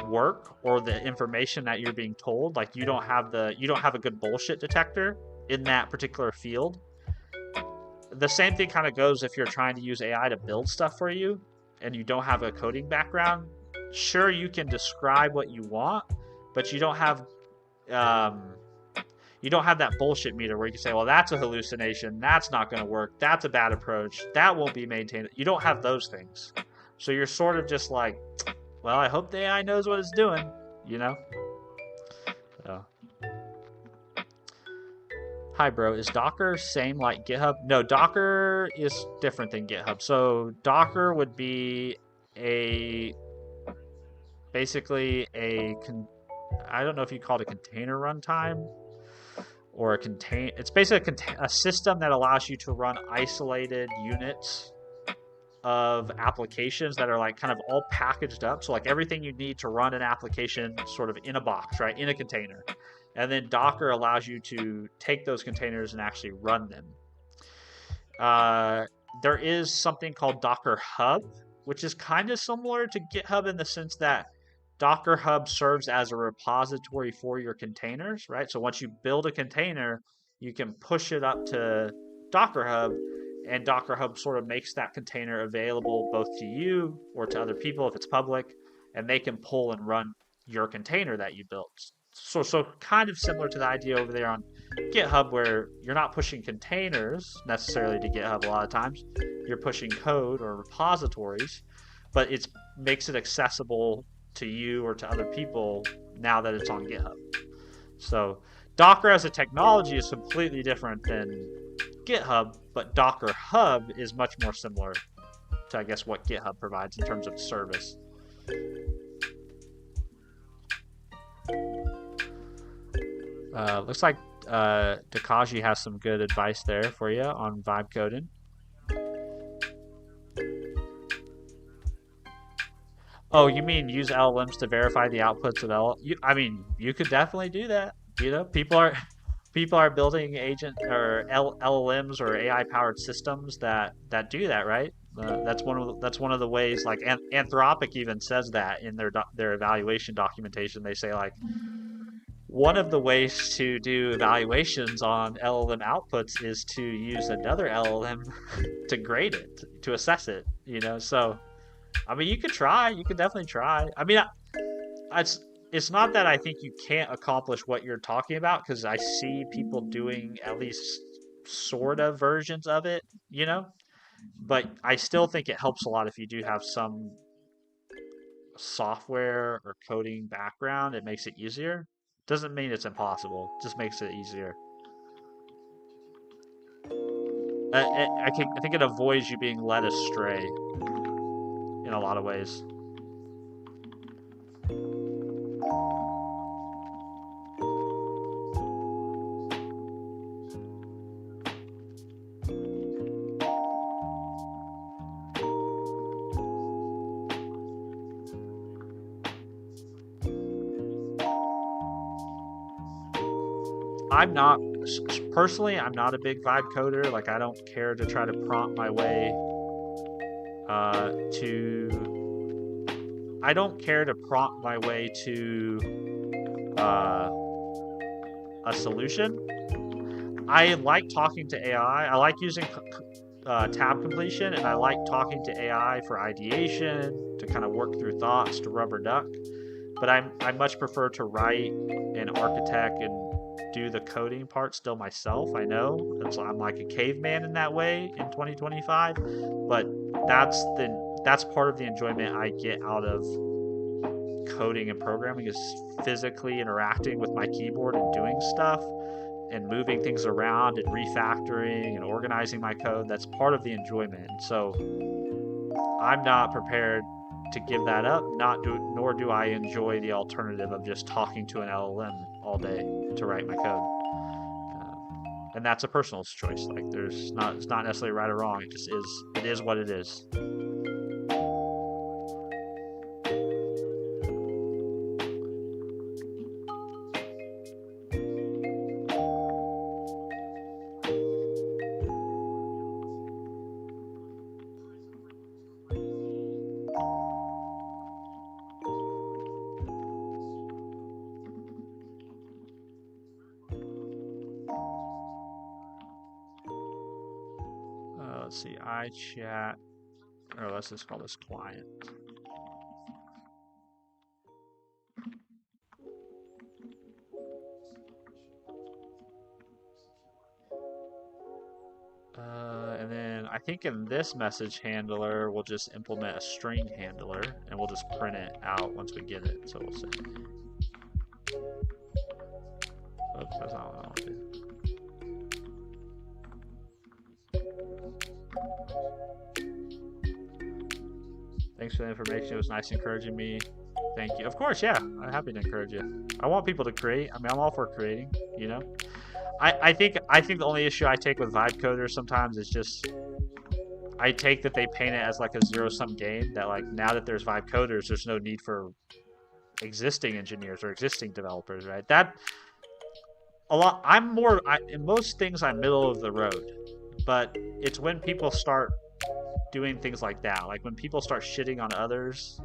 work or the information that you're being told. Like, you don't have a good bullshit detector in that particular field. The same thing kind of goes if you're trying to use AI to build stuff for you and you don't have a coding background. Sure, you can describe what you want, but you don't have that bullshit meter where you can say, well, that's a hallucination, that's not going to work, that's a bad approach, that won't be maintained. You don't have those things. So you're sort of just like, well, I hope the AI knows what it's doing, you know? So. Hi, bro. Is Docker same like GitHub? No, Docker is different than GitHub. So Docker would be basically I don't know if you call it a container runtime or it's basically a system that allows you to run isolated units of applications that are like kind of all packaged up. So like everything you need to run an application sort of in a box, right? In a container. And then Docker allows you to take those containers and actually run them. There is something called Docker Hub, which is kind of similar to GitHub in the sense that Docker Hub serves as a repository for your containers, right? So once you build a container, you can push it up to Docker Hub, and Docker Hub sort of makes that container available both to you or to other people if it's public, and they can pull and run your container that you built. So kind of similar to the idea over there on GitHub, where you're not pushing containers necessarily to GitHub a lot of times. You're pushing code or repositories, but it makes it accessible to you or to other people now that it's on GitHub. So Docker as a technology is completely different than GitHub, but Docker Hub is much more similar to, I guess, what GitHub provides in terms of service. Looks like Takashi has some good advice there for you on vibe coding. Oh, you mean use LLMs to verify the outputs of I mean, you could definitely do that. People are people are building agent or LLMs or AI powered systems that do that, right? That's one of the ways. Like Anthropic even says that in their evaluation documentation. They say like one of the ways to do evaluations on LLM outputs is to use another LLM to grade it, to assess it. So I mean, you could definitely try. I mean, it's not that I think you can't accomplish what you're talking about because I see people doing at least sort of versions of it, you know. But I still think it helps a lot if you do have some software or coding background. It makes it easier. Doesn't mean it's impossible. Just makes it easier. I think it avoids you being led astray in a lot of ways. I'm not personally. I'm not a big vibe coder. Like I don't care to try to prompt my way to. I don't care to prompt my way to a solution. I like talking to AI. I like using tab completion, and I like talking to AI for ideation, to kind of work through thoughts, to rubber duck. But I much prefer to write and architect and do the coding part still myself. I know I'm like a caveman in that way in 2025, but that's part of the enjoyment I get out of coding and programming is physically interacting with my keyboard and doing stuff and moving things around and refactoring and organizing my code. That's part of the enjoyment. So I'm not prepared to give that up. Nor do I enjoy the alternative of just talking to an LLM all day to write my code. And that's a personal choice. Like it's not necessarily right or wrong. It just is. It is what it is. Let's see. iChat, or let's just call this client. And then I think in this message handler, we'll just implement a string handler and we'll just print it out once we get it. So we'll say, oops, that's not what I want to do. Thanks for the information. It was nice encouraging me. Thank you. Of course, yeah. I'm happy to encourage you. I want people to create. I mean, I'm all for creating, you know? I think the only issue I take with vibe coders sometimes is just I take that they paint it as like a zero sum game. That like now that there's vibe coders, there's no need for existing engineers or existing developers, right? That a lot. In most things I'm middle of the road, but it's when people start doing things like that, like when people start shitting on others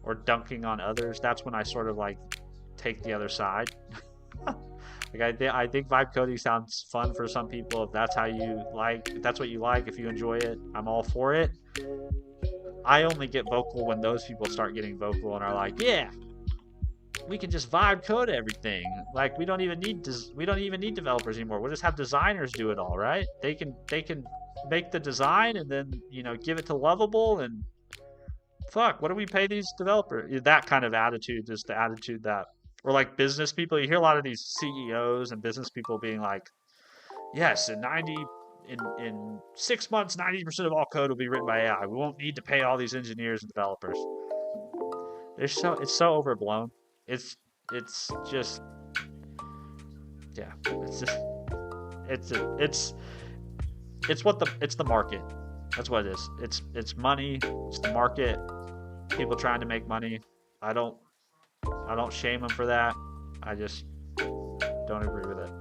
or dunking on others, that's when I sort of like take the other side. I think vibe coding sounds fun for some people. If that's how you like, if that's what you like, if you enjoy it, I'm all for it. I only get vocal when those people start getting vocal and are like, yeah, we can just vibe code everything. Like we don't even need developers anymore. We'll just have designers do it all, right? They can make the design and then give it to Lovable and fuck. What do we pay these developers? That kind of attitude is the attitude that, or like business people. You hear a lot of these CEOs and business people being like, yes, in 6 months, 90% of all code will be written by AI. We won't need to pay all these engineers and developers. It's so overblown. It's just yeah, it's just it's the market. That's what it is. It's money. It's the market. People trying to make money. I don't shame them for that. I just don't agree with it.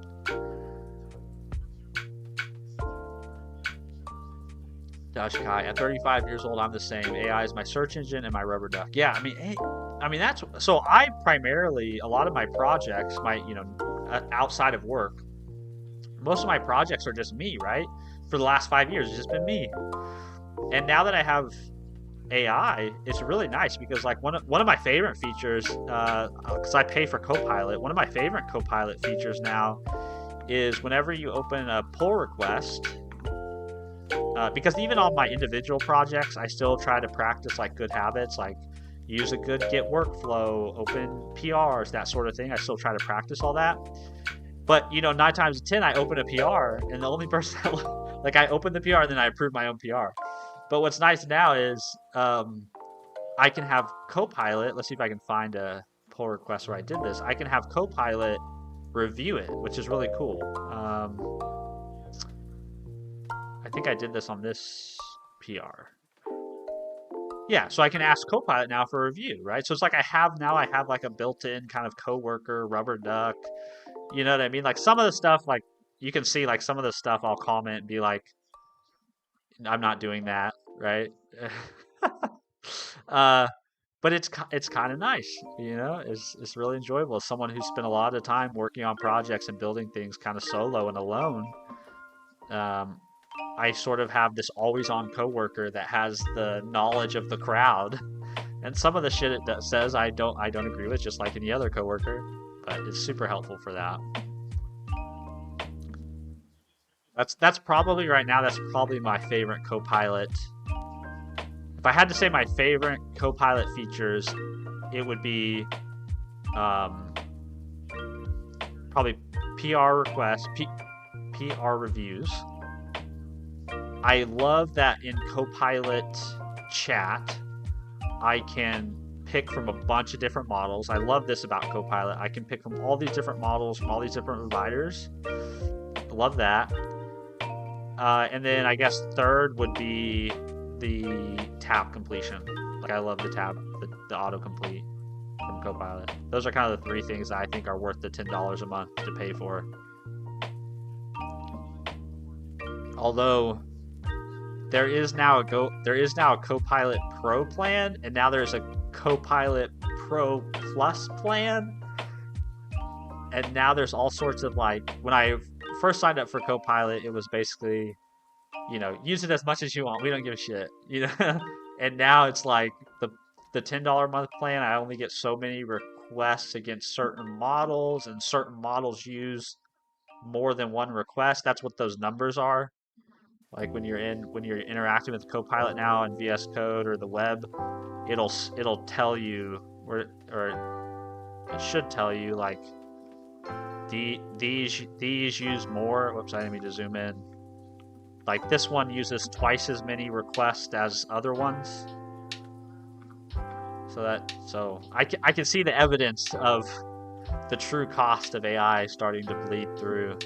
Dash Kai, at 35 years old, I'm the same. AI is my search engine and my rubber duck. Yeah, I mean, hey, I mean that's so. I primarily a lot of my projects, outside of work, most of my projects are just me, right? For the last 5 years, it's just been me. And now that I have AI, it's really nice because like one of my favorite features, because I pay for Copilot, one of my favorite Copilot features now is whenever you open a pull request. Because even on my individual projects, I still try to practice like good habits, like use a good Git workflow, open PRs, that sort of thing. I still try to practice all that. But 9 times out of 10, I open a PR, and the only person like I open the PR and then I approve my own PR. But what's nice now is I can have Copilot. Let's see if I can find a pull request where I did this. I can have Copilot review it, which is really cool. I think I did this on this PR. Yeah, so I can ask Copilot now for a review, right? So it's like I have like a built-in kind of coworker, rubber duck. You know what I mean? Like some of the stuff, like you can see, like some of the stuff I'll comment and be like, I'm not doing that, right? But it's kind of nice, It's really enjoyable. As someone who spent a lot of time working on projects and building things kind of solo and alone, I sort of have this always-on coworker that has the knowledge of the crowd, and some of the shit it says I don't agree with, just like any other coworker, but it's super helpful for that. That's probably right now. That's probably my favorite Copilot. If I had to say my favorite Copilot features, it would be probably PR requests, PR reviews. I love that in Copilot chat, I can pick from a bunch of different models. I love this about Copilot. I can pick from all these different models, from all these different providers. I love that. And then I guess third would be the tab completion. Like I love the tab, the autocomplete from Copilot. Those are kind of the three things that I think are worth the $10 a month to pay for. Although there is now a Copilot Pro plan, and now there's a Copilot Pro Plus plan. And now there's all sorts of, like, when I first signed up for Copilot, it was basically, use it as much as you want. We don't give a shit, And now it's like the $10 a month plan. I only get so many requests against certain models, and certain models use more than one request. That's what those numbers are. Like when you're interacting with Copilot now in VS Code or the web, it'll tell you, or it should tell you, like, these use more. Whoops, I didn't mean to zoom in. Like this one uses twice as many requests as other ones. So I can see the evidence of the true cost of AI starting to bleed through.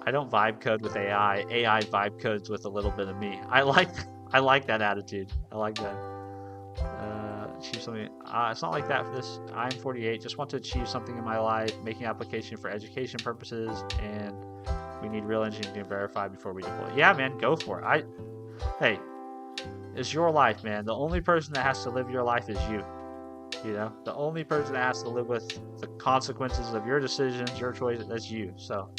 I don't vibe code with AI. AI vibe codes with a little bit of me. I like that attitude. I like that. Achieve something. It's not like that for this. I'm 48. Just want to achieve something in my life. Making application for education purposes, and we need real engineering to verify before we deploy. Yeah, man, go for it. Hey, it's your life, man. The only person that has to live your life is you. The only person that has to live with the consequences of your decisions, your choices, that's you. So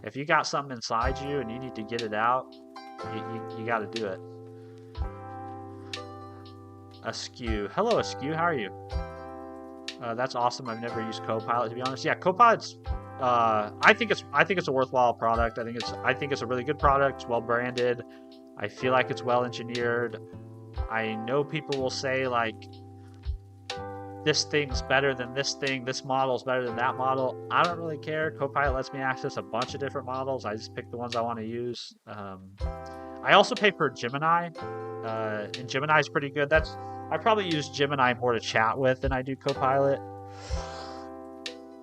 if you got something inside you and you need to get it out, you got to do it. Askew. Hello, Askew. How are you? That's awesome. I've never used Copilot, to be honest. Yeah, Copilot's. I think it's a worthwhile product. I think it's a really good product. It's well branded. I feel like it's well engineered. I know people will say, like, this thing's better than this thing. This model's better than that model. I don't really care. Copilot lets me access a bunch of different models. I just pick the ones I want to use. I also pay for Gemini. And Gemini's pretty good. I probably use Gemini more to chat with than I do Copilot,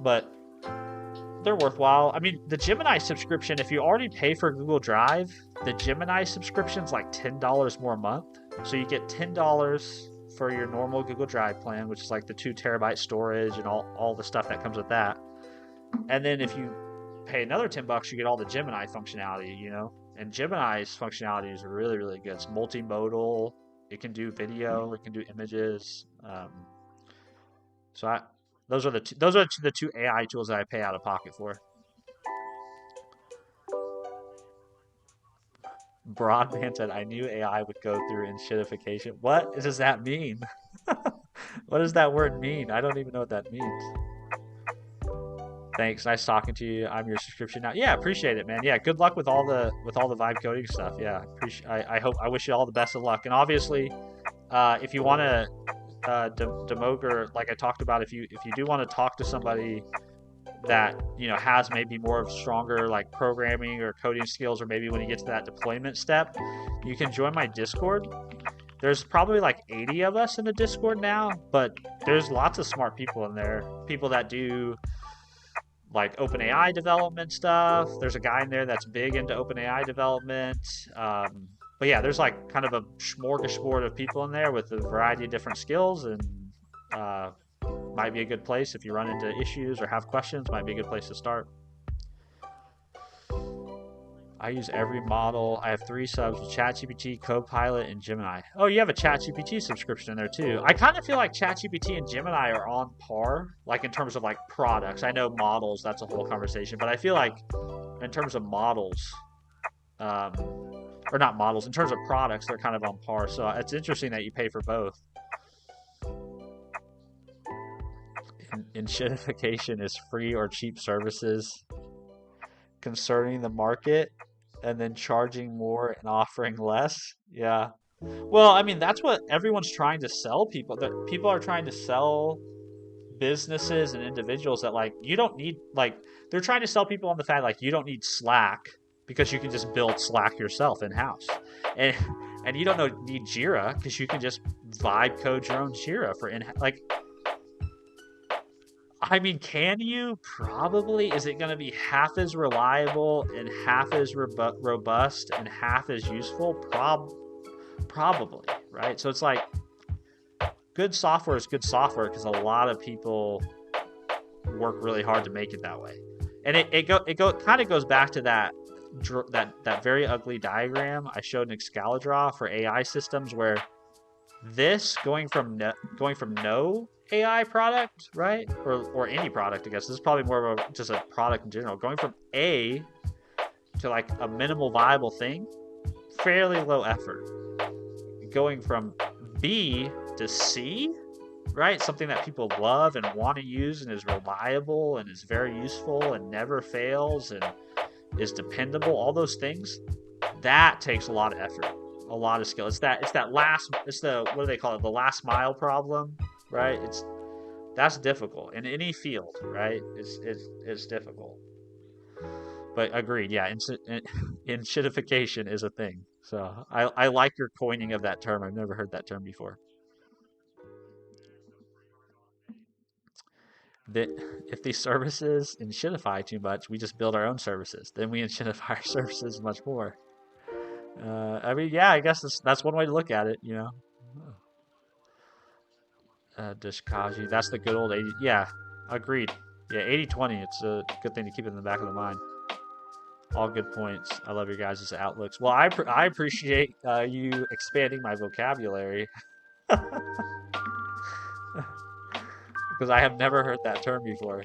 but they're worthwhile. I mean, the Gemini subscription, if you already pay for Google Drive, the Gemini subscription's like $10 more a month. So you get $10 for your normal Google Drive plan, which is like the 2 terabyte storage and all the stuff that comes with that. And then if you pay another $10, you get all the Gemini functionality, you know? And Gemini's functionality is really, really good. It's multimodal. It can do video. It can do images. Those are the two AI tools that I pay out of pocket for. Broadman said, I knew AI would go through enshittification. What does that mean? What does that word mean? I don't even know what that means. Thanks. Nice talking to you. I'm your subscription now. Yeah, appreciate it, man. Yeah, good luck with all the vibe coding stuff. Yeah, I wish you all the best of luck. And obviously, if you want to demoger, like I talked about, if you do want to talk to somebody that has maybe more of stronger like programming or coding skills, or maybe when you get to that deployment step, you can join my Discord. There's probably like 80 of us in the Discord now, but there's lots of smart people in there. People that do like OpenAI development stuff. There's a guy in there that's big into OpenAI development. But yeah, there's like kind of a smorgasbord of people in there with a variety of different skills, and might be a good place if you run into issues or have questions. Might be a good place to start. I use every model. I have 3 subs with ChatGPT, Copilot, and Gemini. Oh, you have a ChatGPT subscription in there too. I kind of feel like ChatGPT and Gemini are on par, like in terms of like products. I know models, that's a whole conversation, but I feel like in terms of models, or not models, in terms of products, they're kind of on par. So it's interesting that you pay for both. Enshittification is free or cheap services concerning the market, and then charging more and offering less. Yeah. Well, I mean, that's what everyone's trying to sell people. That people are trying to sell businesses and individuals that like you don't need, like they're trying to sell people on the fact like you don't need Slack because you can just build Slack yourself in house, and you don't need Jira because you can just vibe code your own Jira for in like. I mean, can you? Probably. Is it going to be half as reliable and half as robust and half as useful? Probably, right? So it's like good software is good software because a lot of people work really hard to make it that way. And it kind of goes back to that very ugly diagram I showed in Excalidraw for AI systems, where this going from no AI product, right? Or any product, I guess. This is probably more of just a product in general. Going from A to like a minimal viable thing, fairly low effort. Going from B to C, right? Something that people love and want to use and is reliable and is very useful and never fails and is dependable. All those things, that takes a lot of effort, a lot of skill. It's the what do they call it? The last mile problem. Right, that's difficult in any field, right? It's difficult. But agreed, yeah. Enshittification is a thing. So I like your coining of that term. I've never heard that term before. That if these services enshittify too much, we just build our own services. Then we enshittify our services much more. I mean, yeah, I guess that's one way to look at it, you know. Dishkaji, that's the good old 80. Yeah, agreed. Yeah, 80-20. It's a good thing to keep in the back of the mind. All good points. I love your guys' outlooks. Well, I appreciate you expanding my vocabulary because I have never heard that term before.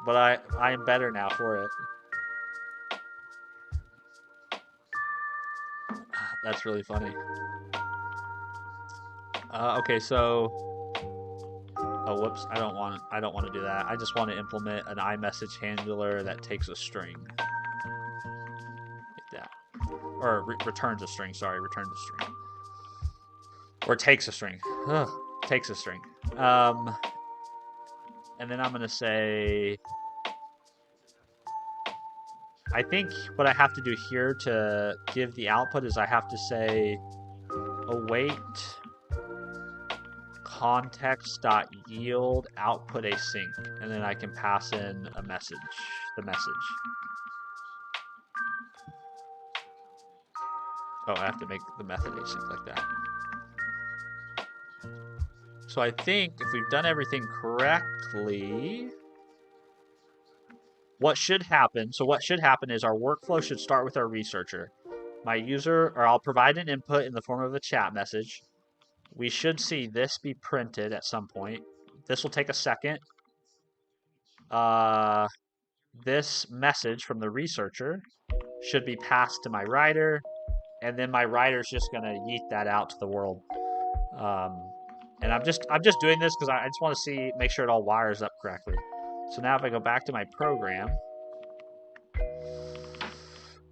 But I am better now for it. That's really funny. Okay, so oh, whoops! I don't want to do that. I just want to implement an iMessage handler that takes a string, like that, or returns a string. Sorry, returns a string, or takes a string. Ugh, takes a string. And then I'm gonna say, I think what I have to do here to give the output is I have to say await context.yield output async, and then I can pass in a message, the message. Oh, I have to make the method async like that. So I think if we've done everything correctly, what should happen is our workflow should start with our researcher. My user, or I'll provide an input in the form of a chat message. We should see this be printed at some point. This will take a second. This message from the researcher should be passed to my writer, and then my writer's just gonna yeet that out to the world. And I'm just doing this because I just want to make sure it all wires up correctly. So now if I go back to my program,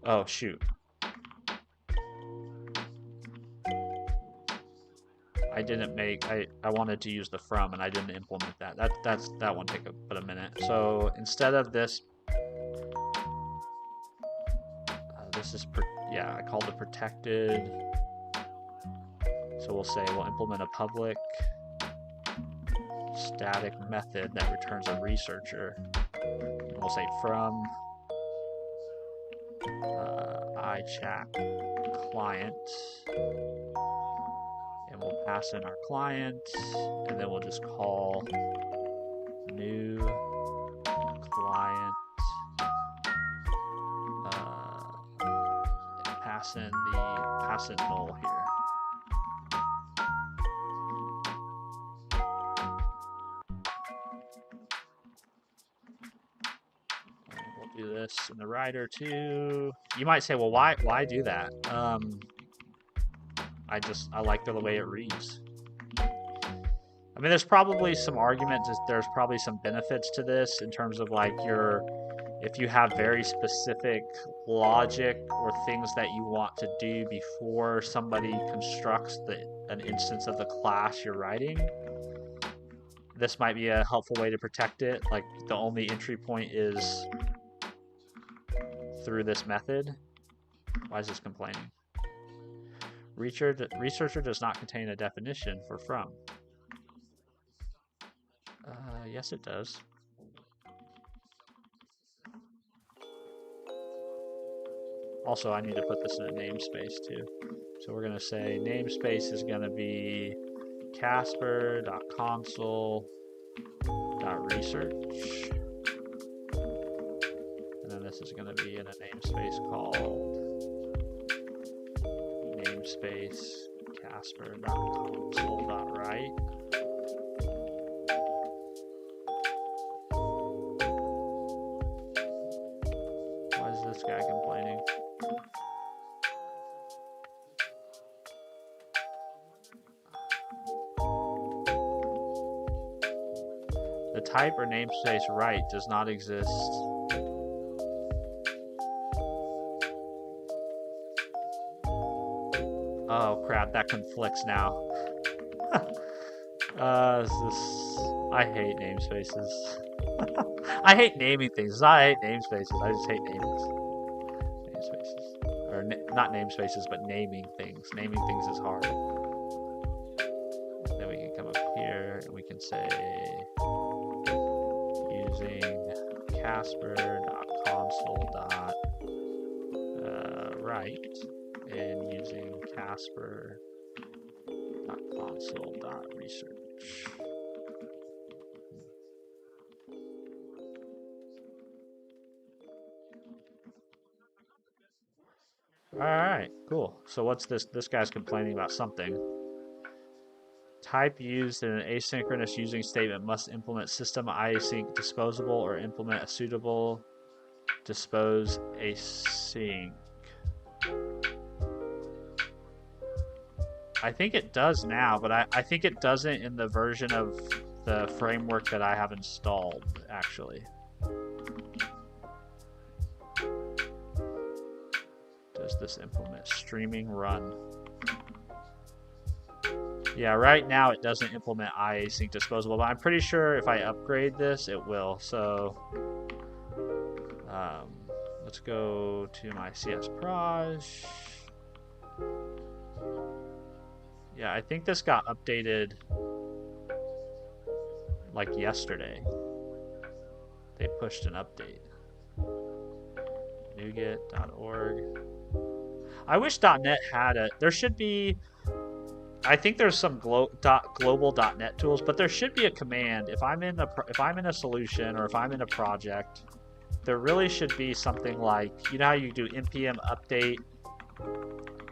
oh shoot, I wanted to use the from and I didn't implement that. That won't take but a minute. So instead of this, this is I called it protected. So we'll implement a public static method that returns a researcher. And we'll say from iChat client, and we'll pass in our client, and then we'll just call new client, and pass in null here. Do this in the writer too. You might say, well, why do that? I like the way it reads. I mean, there's probably some argument. There's probably some benefits to this in terms of like if you have very specific logic or things that you want to do before somebody constructs an instance of the class you're writing. This might be a helpful way to protect it. Like the only entry point is through this method. Why is this complaining? Researcher does not contain a definition for from. Yes, it does. Also, I need to put this in a namespace too. So we're going to say namespace is going to be casper.console.research. This is going to be in a namespace called namespace casper.console.write. Why is this guy complaining? The type or namespace write does not exist. Oh crap, that conflicts now. I hate namespaces. I hate naming things. I hate namespaces. I just hate namespaces. Or not namespaces, but naming things. Naming things is hard. And then we can come up here and we can say using casper.console.write. And using casper.console.research. Alright, cool. So what's this? This guy's complaining about something. Type used in an asynchronous using statement must implement system async disposable or implement a suitable dispose async. I think it does now, but I think it doesn't in the version of the framework that I have installed, actually. Does this implement streaming run? Yeah, right now it doesn't implement async disposable, but I'm pretty sure if I upgrade this, it will. So let's go to my CS Proj. Yeah, I think this got updated like yesterday. They pushed an update. NuGet.org. I wish .NET had a. There should be. I think there's some global.net tools, but there should be a command if I'm in a solution or if I'm in a project. There really should be something like, you know how you do npm update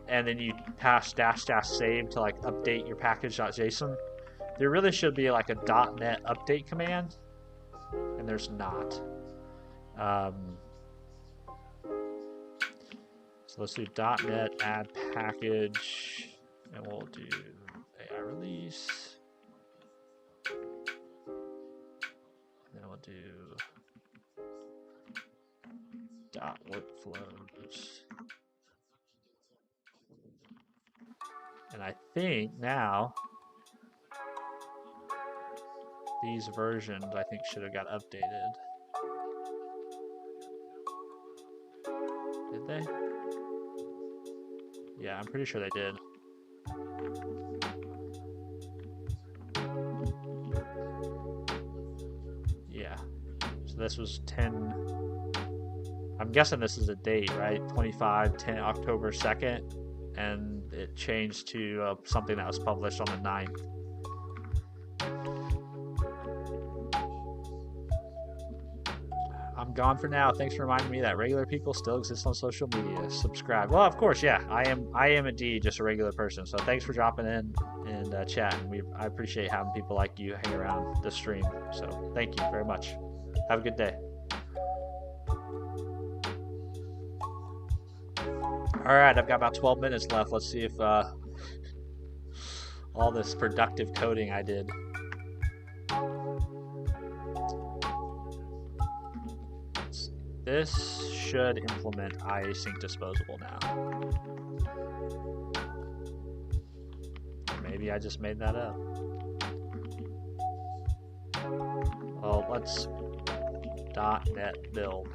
and then you pass -- save to like update your package.json. There really should be like a .NET update command, and there's not. So let's do .NET add package, and we'll do AI release. And then we'll do .workflows. And I think now these versions I think should have got updated. Did they? Yeah, I'm pretty sure they did. Yeah. So this was 10. I'm guessing this is a date, right? 25/10 October 2nd, and it changed to something that was published on the 9th. I'm gone for now. Thanks for reminding me that regular people still exist on social media. Subscribe. Well, of course, yeah. I am indeed just a regular person. So thanks for dropping in and chatting. I appreciate having people like you hang around the stream. So thank you very much. Have a good day. All right, I've got about 12 minutes left. Let's see if all this productive coding I did. This should implement iasync disposable now. Maybe I just made that up. Well, let's .NET build.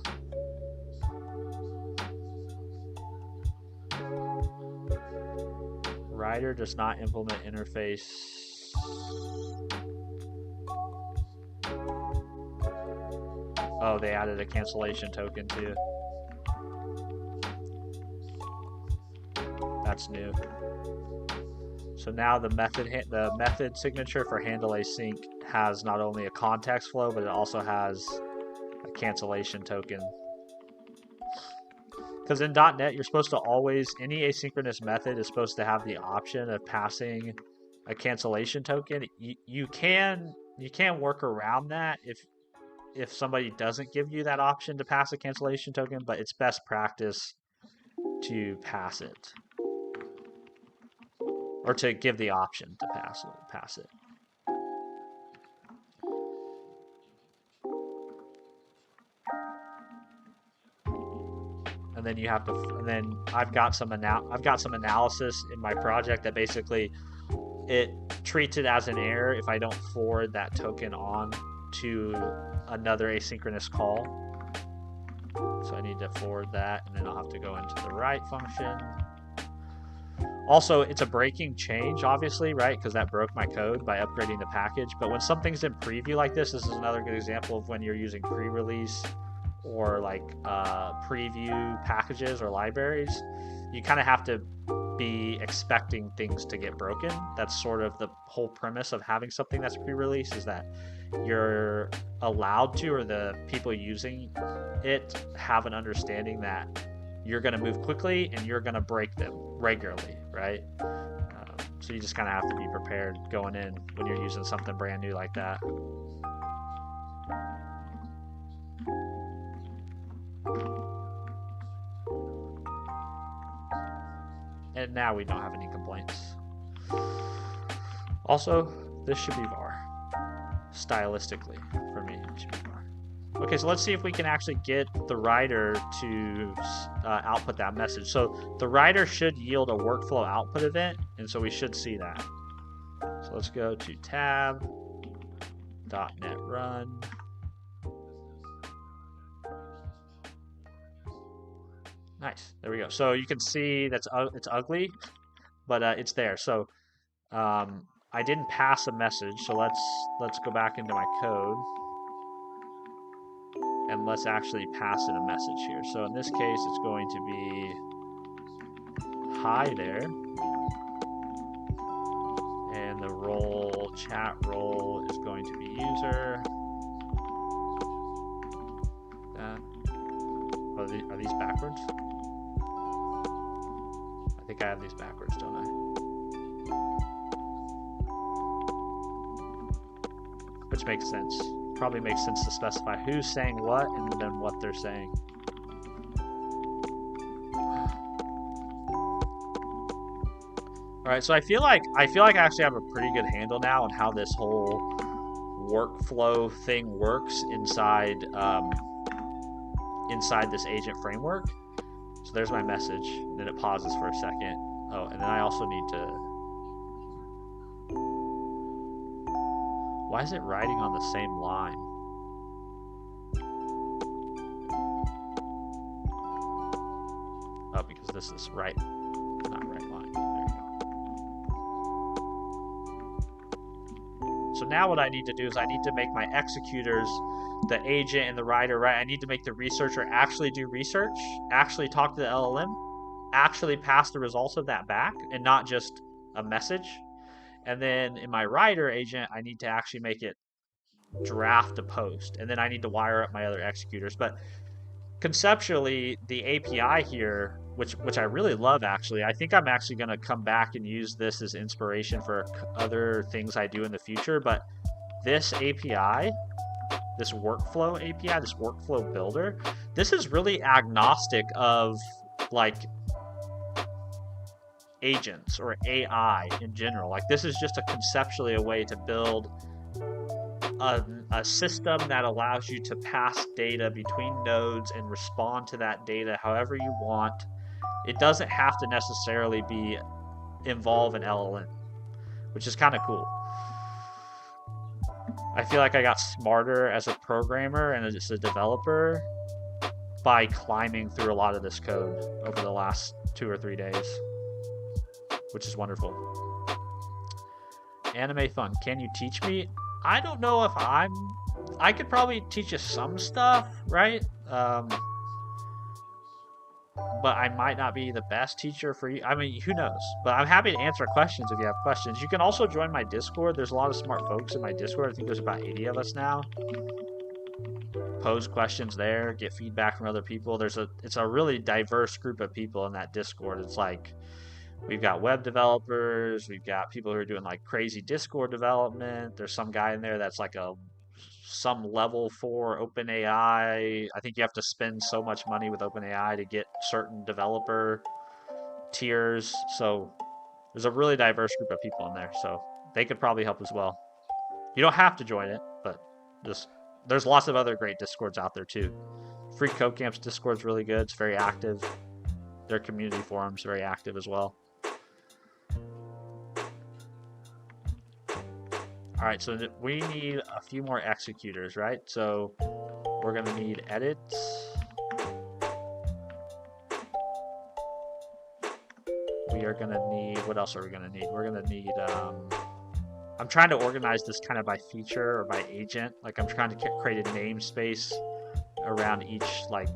Writer does not implement interface. Oh, they added a cancellation token too. That's new. So now the method signature for handle async has not only a context flow, but it also has a cancellation token. Because in .NET, you're supposed to always, any asynchronous method is supposed to have the option of passing a cancellation token. You can work around that if somebody doesn't give you that option to pass a cancellation token, but it's best practice to pass it. Or to give the option to pass it. And then you have to, and then I've got some analysis in my project that basically it treats it as an error if I don't forward that token on to another asynchronous call. So I need to forward that, and then I'll have to go into the write function. Also, it's a breaking change, obviously, right? Because that broke my code by upgrading the package. But when something's in preview like this is another good example of when you're using pre-release or like preview packages or libraries. You kind of have to be expecting things to get broken. That's sort of the whole premise of having something that's pre-release, is that you're allowed to, or the people using it have an understanding that you're going to move quickly and you're going to break them regularly, right? So you just kind of have to be prepared going in when you're using something brand new like that. And now we don't have any complaints. Also, this should be var. Stylistically, for me, it should be var. Okay, so let's see if we can actually get the writer to output that message. So the writer should yield a workflow output event, and so we should see that. So let's go to tab, .NET run. Nice, there we go. So you can see that's it's ugly, but it's there. So I I didn't pass a message, so let's go back into my code. And let's actually pass in a message here. So in this case, it's going to be hi there. And the role, chat role, is going to be user. Are these backwards? I think I have these backwards, don't I? Which makes sense. Probably makes sense to specify who's saying what and then what they're saying. All right, so I feel like I actually have a pretty good handle now on how this whole workflow thing works inside inside this agent framework. So there's my message. Then it pauses for a second. Oh, and then I also need to. Why is it writing on the same line? Oh, because this is right, not right line. There we go. So now what I need to do is I need to make my executors, the agent and the writer, right? I need to make the researcher actually do research, actually talk to the LLM, actually pass the results of that back, and not just a message. And then in my writer agent, I need to actually make it draft a post, and then I need to wire up my other executors. But conceptually, the API here, which I really love actually, I think I'm actually going to come back and use this as inspiration for other things I do in the future. But this API, this workflow API, this workflow builder, this is really agnostic of like agents or AI in general. Like this is just conceptually a way to build a system that allows you to pass data between nodes and respond to that data however you want. It doesn't have to necessarily involve an LLM, which is kind of cool. I feel like I got smarter as a programmer and as a developer by climbing through a lot of this code over the last 2 or 3 days, which is wonderful. Anime fun. Can you teach me? I don't know if I could probably teach you some stuff, right? But I might not be the best teacher for you. I mean, who knows? But I'm happy to answer questions if you have questions. You can also join my Discord. There's a lot of smart folks in my Discord. I think there's about 80 of us now. Pose questions there, get feedback from other people. It's a really diverse group of people in that Discord. It's like we've got web developers, we've got people who are doing like crazy Discord development. There's some guy in there that's like some level 4 OpenAI. I think you have to spend so much money with OpenAI to get certain developer tiers. So there's a really diverse group of people in there. So they could probably help as well. You don't have to join it, but there's lots of other great Discords out there too. Free Code Camp's Discord's really good. It's very active. Their community forum's very active as well. All right, so we need a few more executors, right? So we're going to need edits. We are going to need, what else are we going to need? We're going to need, I'm trying to organize this kind of by feature or by agent. Like I'm trying to create a namespace around each like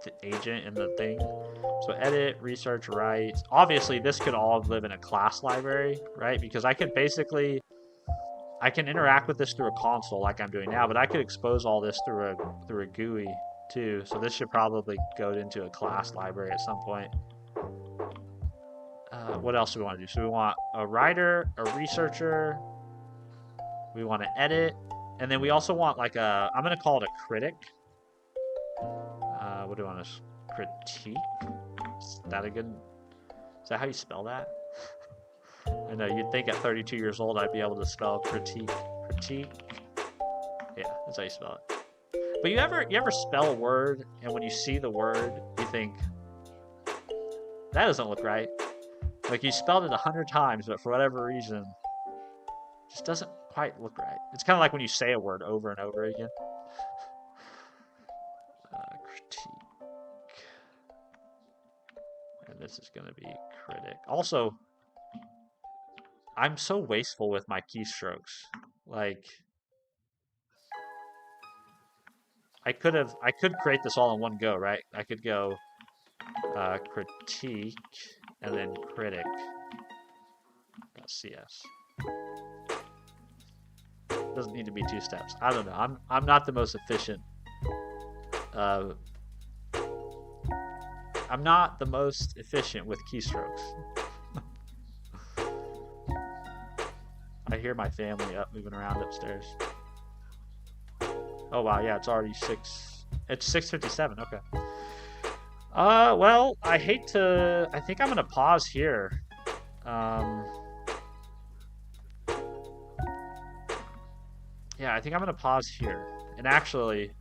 the agent in the thing. So edit, research, write. Obviously, this could all live in a class library, right? Because I can interact with this through a console like I'm doing now, but I could expose all this through a GUI too. So this should probably go into a class library at some point. What else do we want to do? So we want a writer, a researcher. We want to edit, and then we also want like I'm going to call it a critic. What do you want to critique? Is that how you spell that? I know you'd think at 32 years old I'd be able to spell critique. Yeah, that's how you spell it. But you ever spell a word and when you see the word you think that doesn't look right? Like you spelled it 100 times, but for whatever reason, it just doesn't quite look right. It's kind of like when you say a word over and over again. Critique. And this is going to be critic. Also, I'm so wasteful with my keystrokes. Like, I could create this all in one go, right? I could go critique and then critic.cs. Doesn't need to be 2 steps. I don't know. I'm not the most efficient. Uh, I'm not the most efficient with keystrokes. I hear my family up moving around upstairs. Oh wow, yeah, it's already 6. It's 6:57. Okay. Well, I hate to. I think I'm gonna pause here. Yeah, I think I'm gonna pause here. And actually,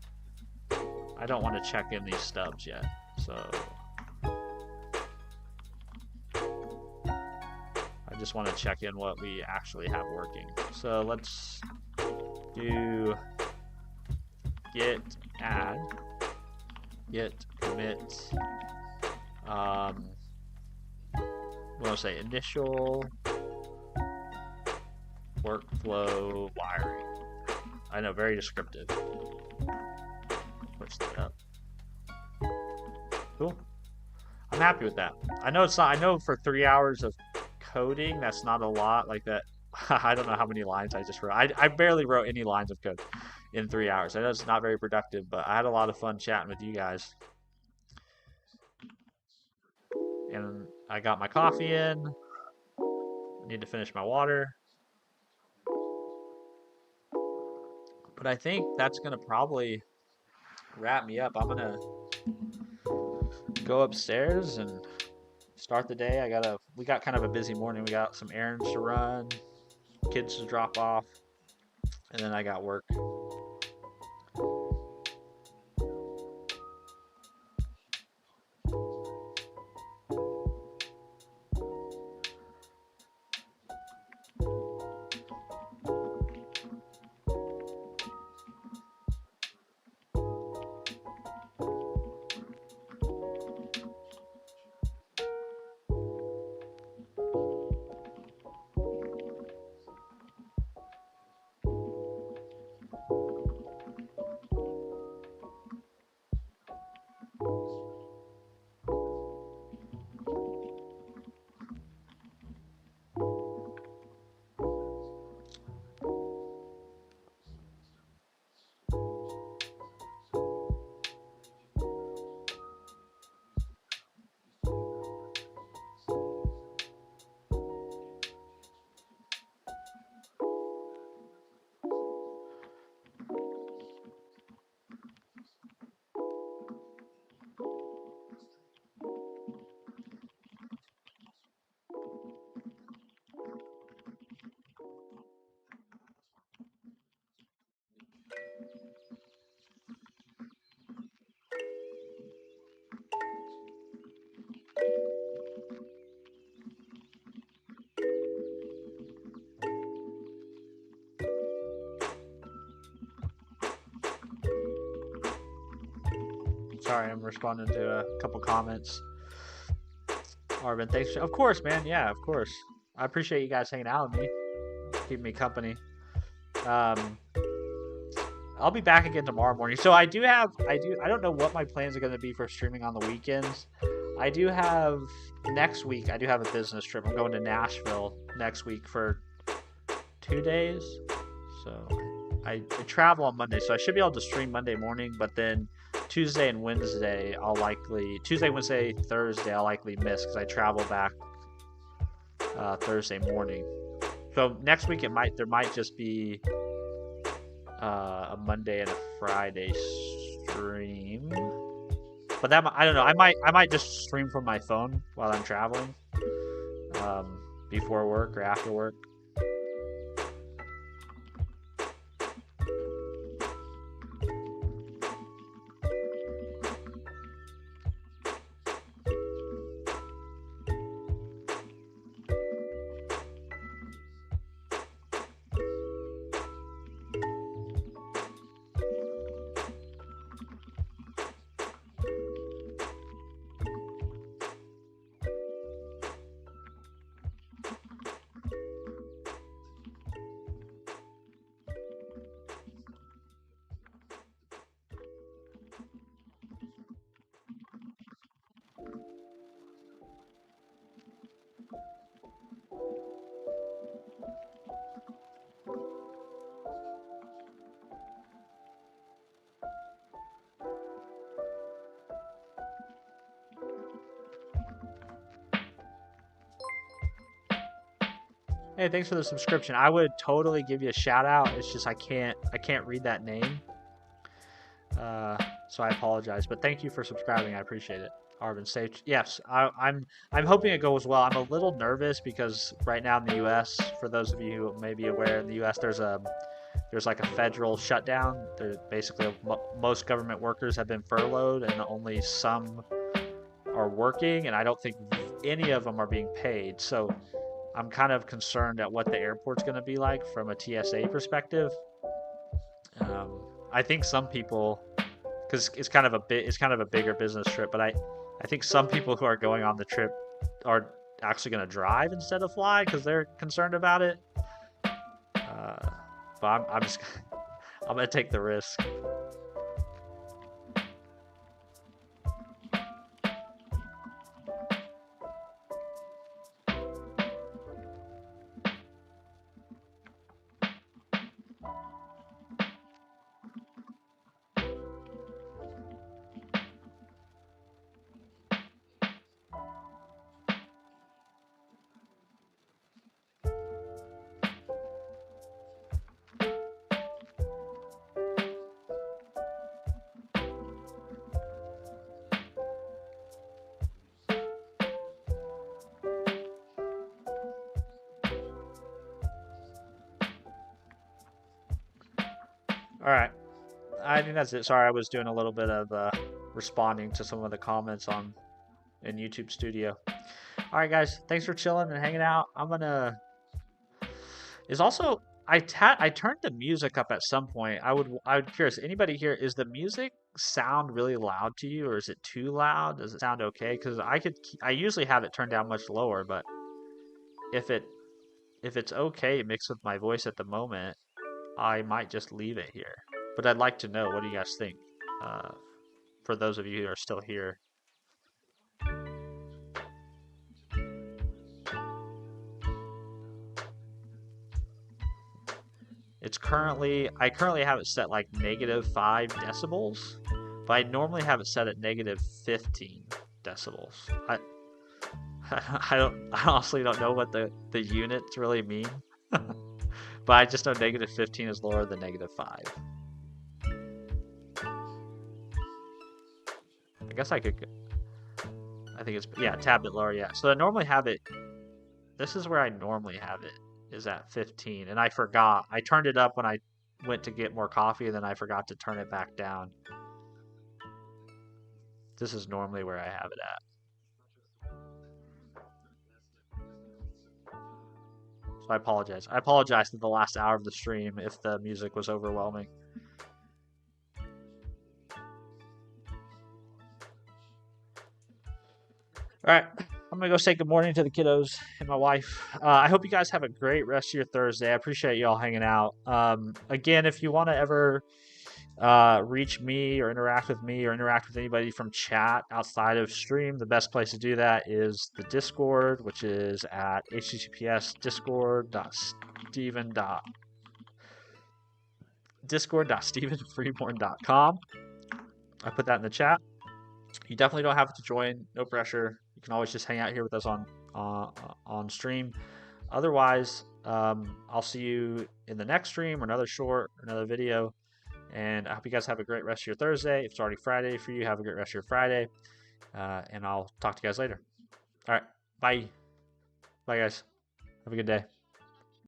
I don't want to check in these stubs yet. So I just want to check in what we actually have working. So let's do git add, git commit. What do I say? Initial workflow wiring. I know, very descriptive. Push that up. Cool. I'm happy with that. I know it's not. I know for 3 hours of coding, that's not a lot. Like that. I don't know how many lines I just wrote. I barely wrote any lines of code in 3 hours. I know it's not very productive, but I had a lot of fun chatting with you guys. And I got my coffee in. I need to finish my water. But I think that's gonna probably wrap me up. I'm gonna go upstairs and start the day. We got kind of a busy morning. We got some errands to run, kids to drop off, and then I got work. Sorry, I'm responding to a couple comments. Marvin, thanks. Of course, man. Yeah, of course. I appreciate you guys hanging out with me, keeping me company. I'll be back again tomorrow morning. So I don't know what my plans are going to be for streaming on the weekends. Next week, I do have a business trip. I'm going to Nashville next week for 2 days. So I travel on Monday, so I should be able to stream Monday morning, but then Tuesday, Wednesday, Thursday, I'll likely miss because I travel back Thursday morning. So next week there might just be a Monday and a Friday stream, but I don't know. I might just stream from my phone while I'm traveling, before work or after work. Hey, thanks for the subscription. I would totally give you a shout out. It's just I can't read that name. So I apologize. But thank you for subscribing. I appreciate it. Arvin, safe. Yes, I'm hoping it goes well. I'm a little nervous because right now in the U.S., for those of you who may be aware, in the U.S. there's like a federal shutdown. There basically most government workers have been furloughed, and only some are working, and I don't think any of them are being paid. So I'm kind of concerned at what the airport's going to be like from a TSA perspective. I think some people, because it's kind of a bigger business trip, but I think some people who are going on the trip are actually going to drive instead of fly because they're concerned about it. But I'm just I'm gonna take the risk. All right, I think that's it. Sorry, I was doing a little bit of responding to some of the comments on in YouTube Studio. All right, guys, thanks for chilling and hanging out. I'm gonna is also I turned the music up at some point. I would curious. Anybody here, is the music sound really loud to you, or is it too loud? Does it sound okay? Because I usually have it turned down much lower, but if it if it's okay mixed with my voice at the moment, I might just leave it here. But I'd like to know, what do you guys think? Uh, for those of you who are still here. I currently have it set like -5 decibels, but I normally have it set at -15 decibels. I honestly don't know what the units really mean, but I just know -15 is lower than -5. I guess I think it's, yeah, a tad bit lower, yeah. So I normally have it, this is where I normally have it, is at 15, and I forgot. I turned it up when I went to get more coffee, and then I forgot to turn it back down. This is normally where I have it at. So I apologize. I apologize for the last hour of the stream if the music was overwhelming. All right, I'm gonna go say good morning to the kiddos and my wife. I hope you guys have a great rest of your Thursday. I appreciate you all hanging out. Again, if you want to ever reach me or interact with me or interact with anybody from chat outside of stream, the best place to do that is the Discord, which is at https://discord.stephenfreeborn.com. I put that in the chat. You definitely don't have to join. No pressure. You can always just hang out here with us on stream. Otherwise, I'll see you in the next stream or another short, or another video. And I hope you guys have a great rest of your Thursday. If it's already Friday for you, have a great rest of your Friday. And I'll talk to you guys later. All right. Bye. Bye, guys. Have a good day.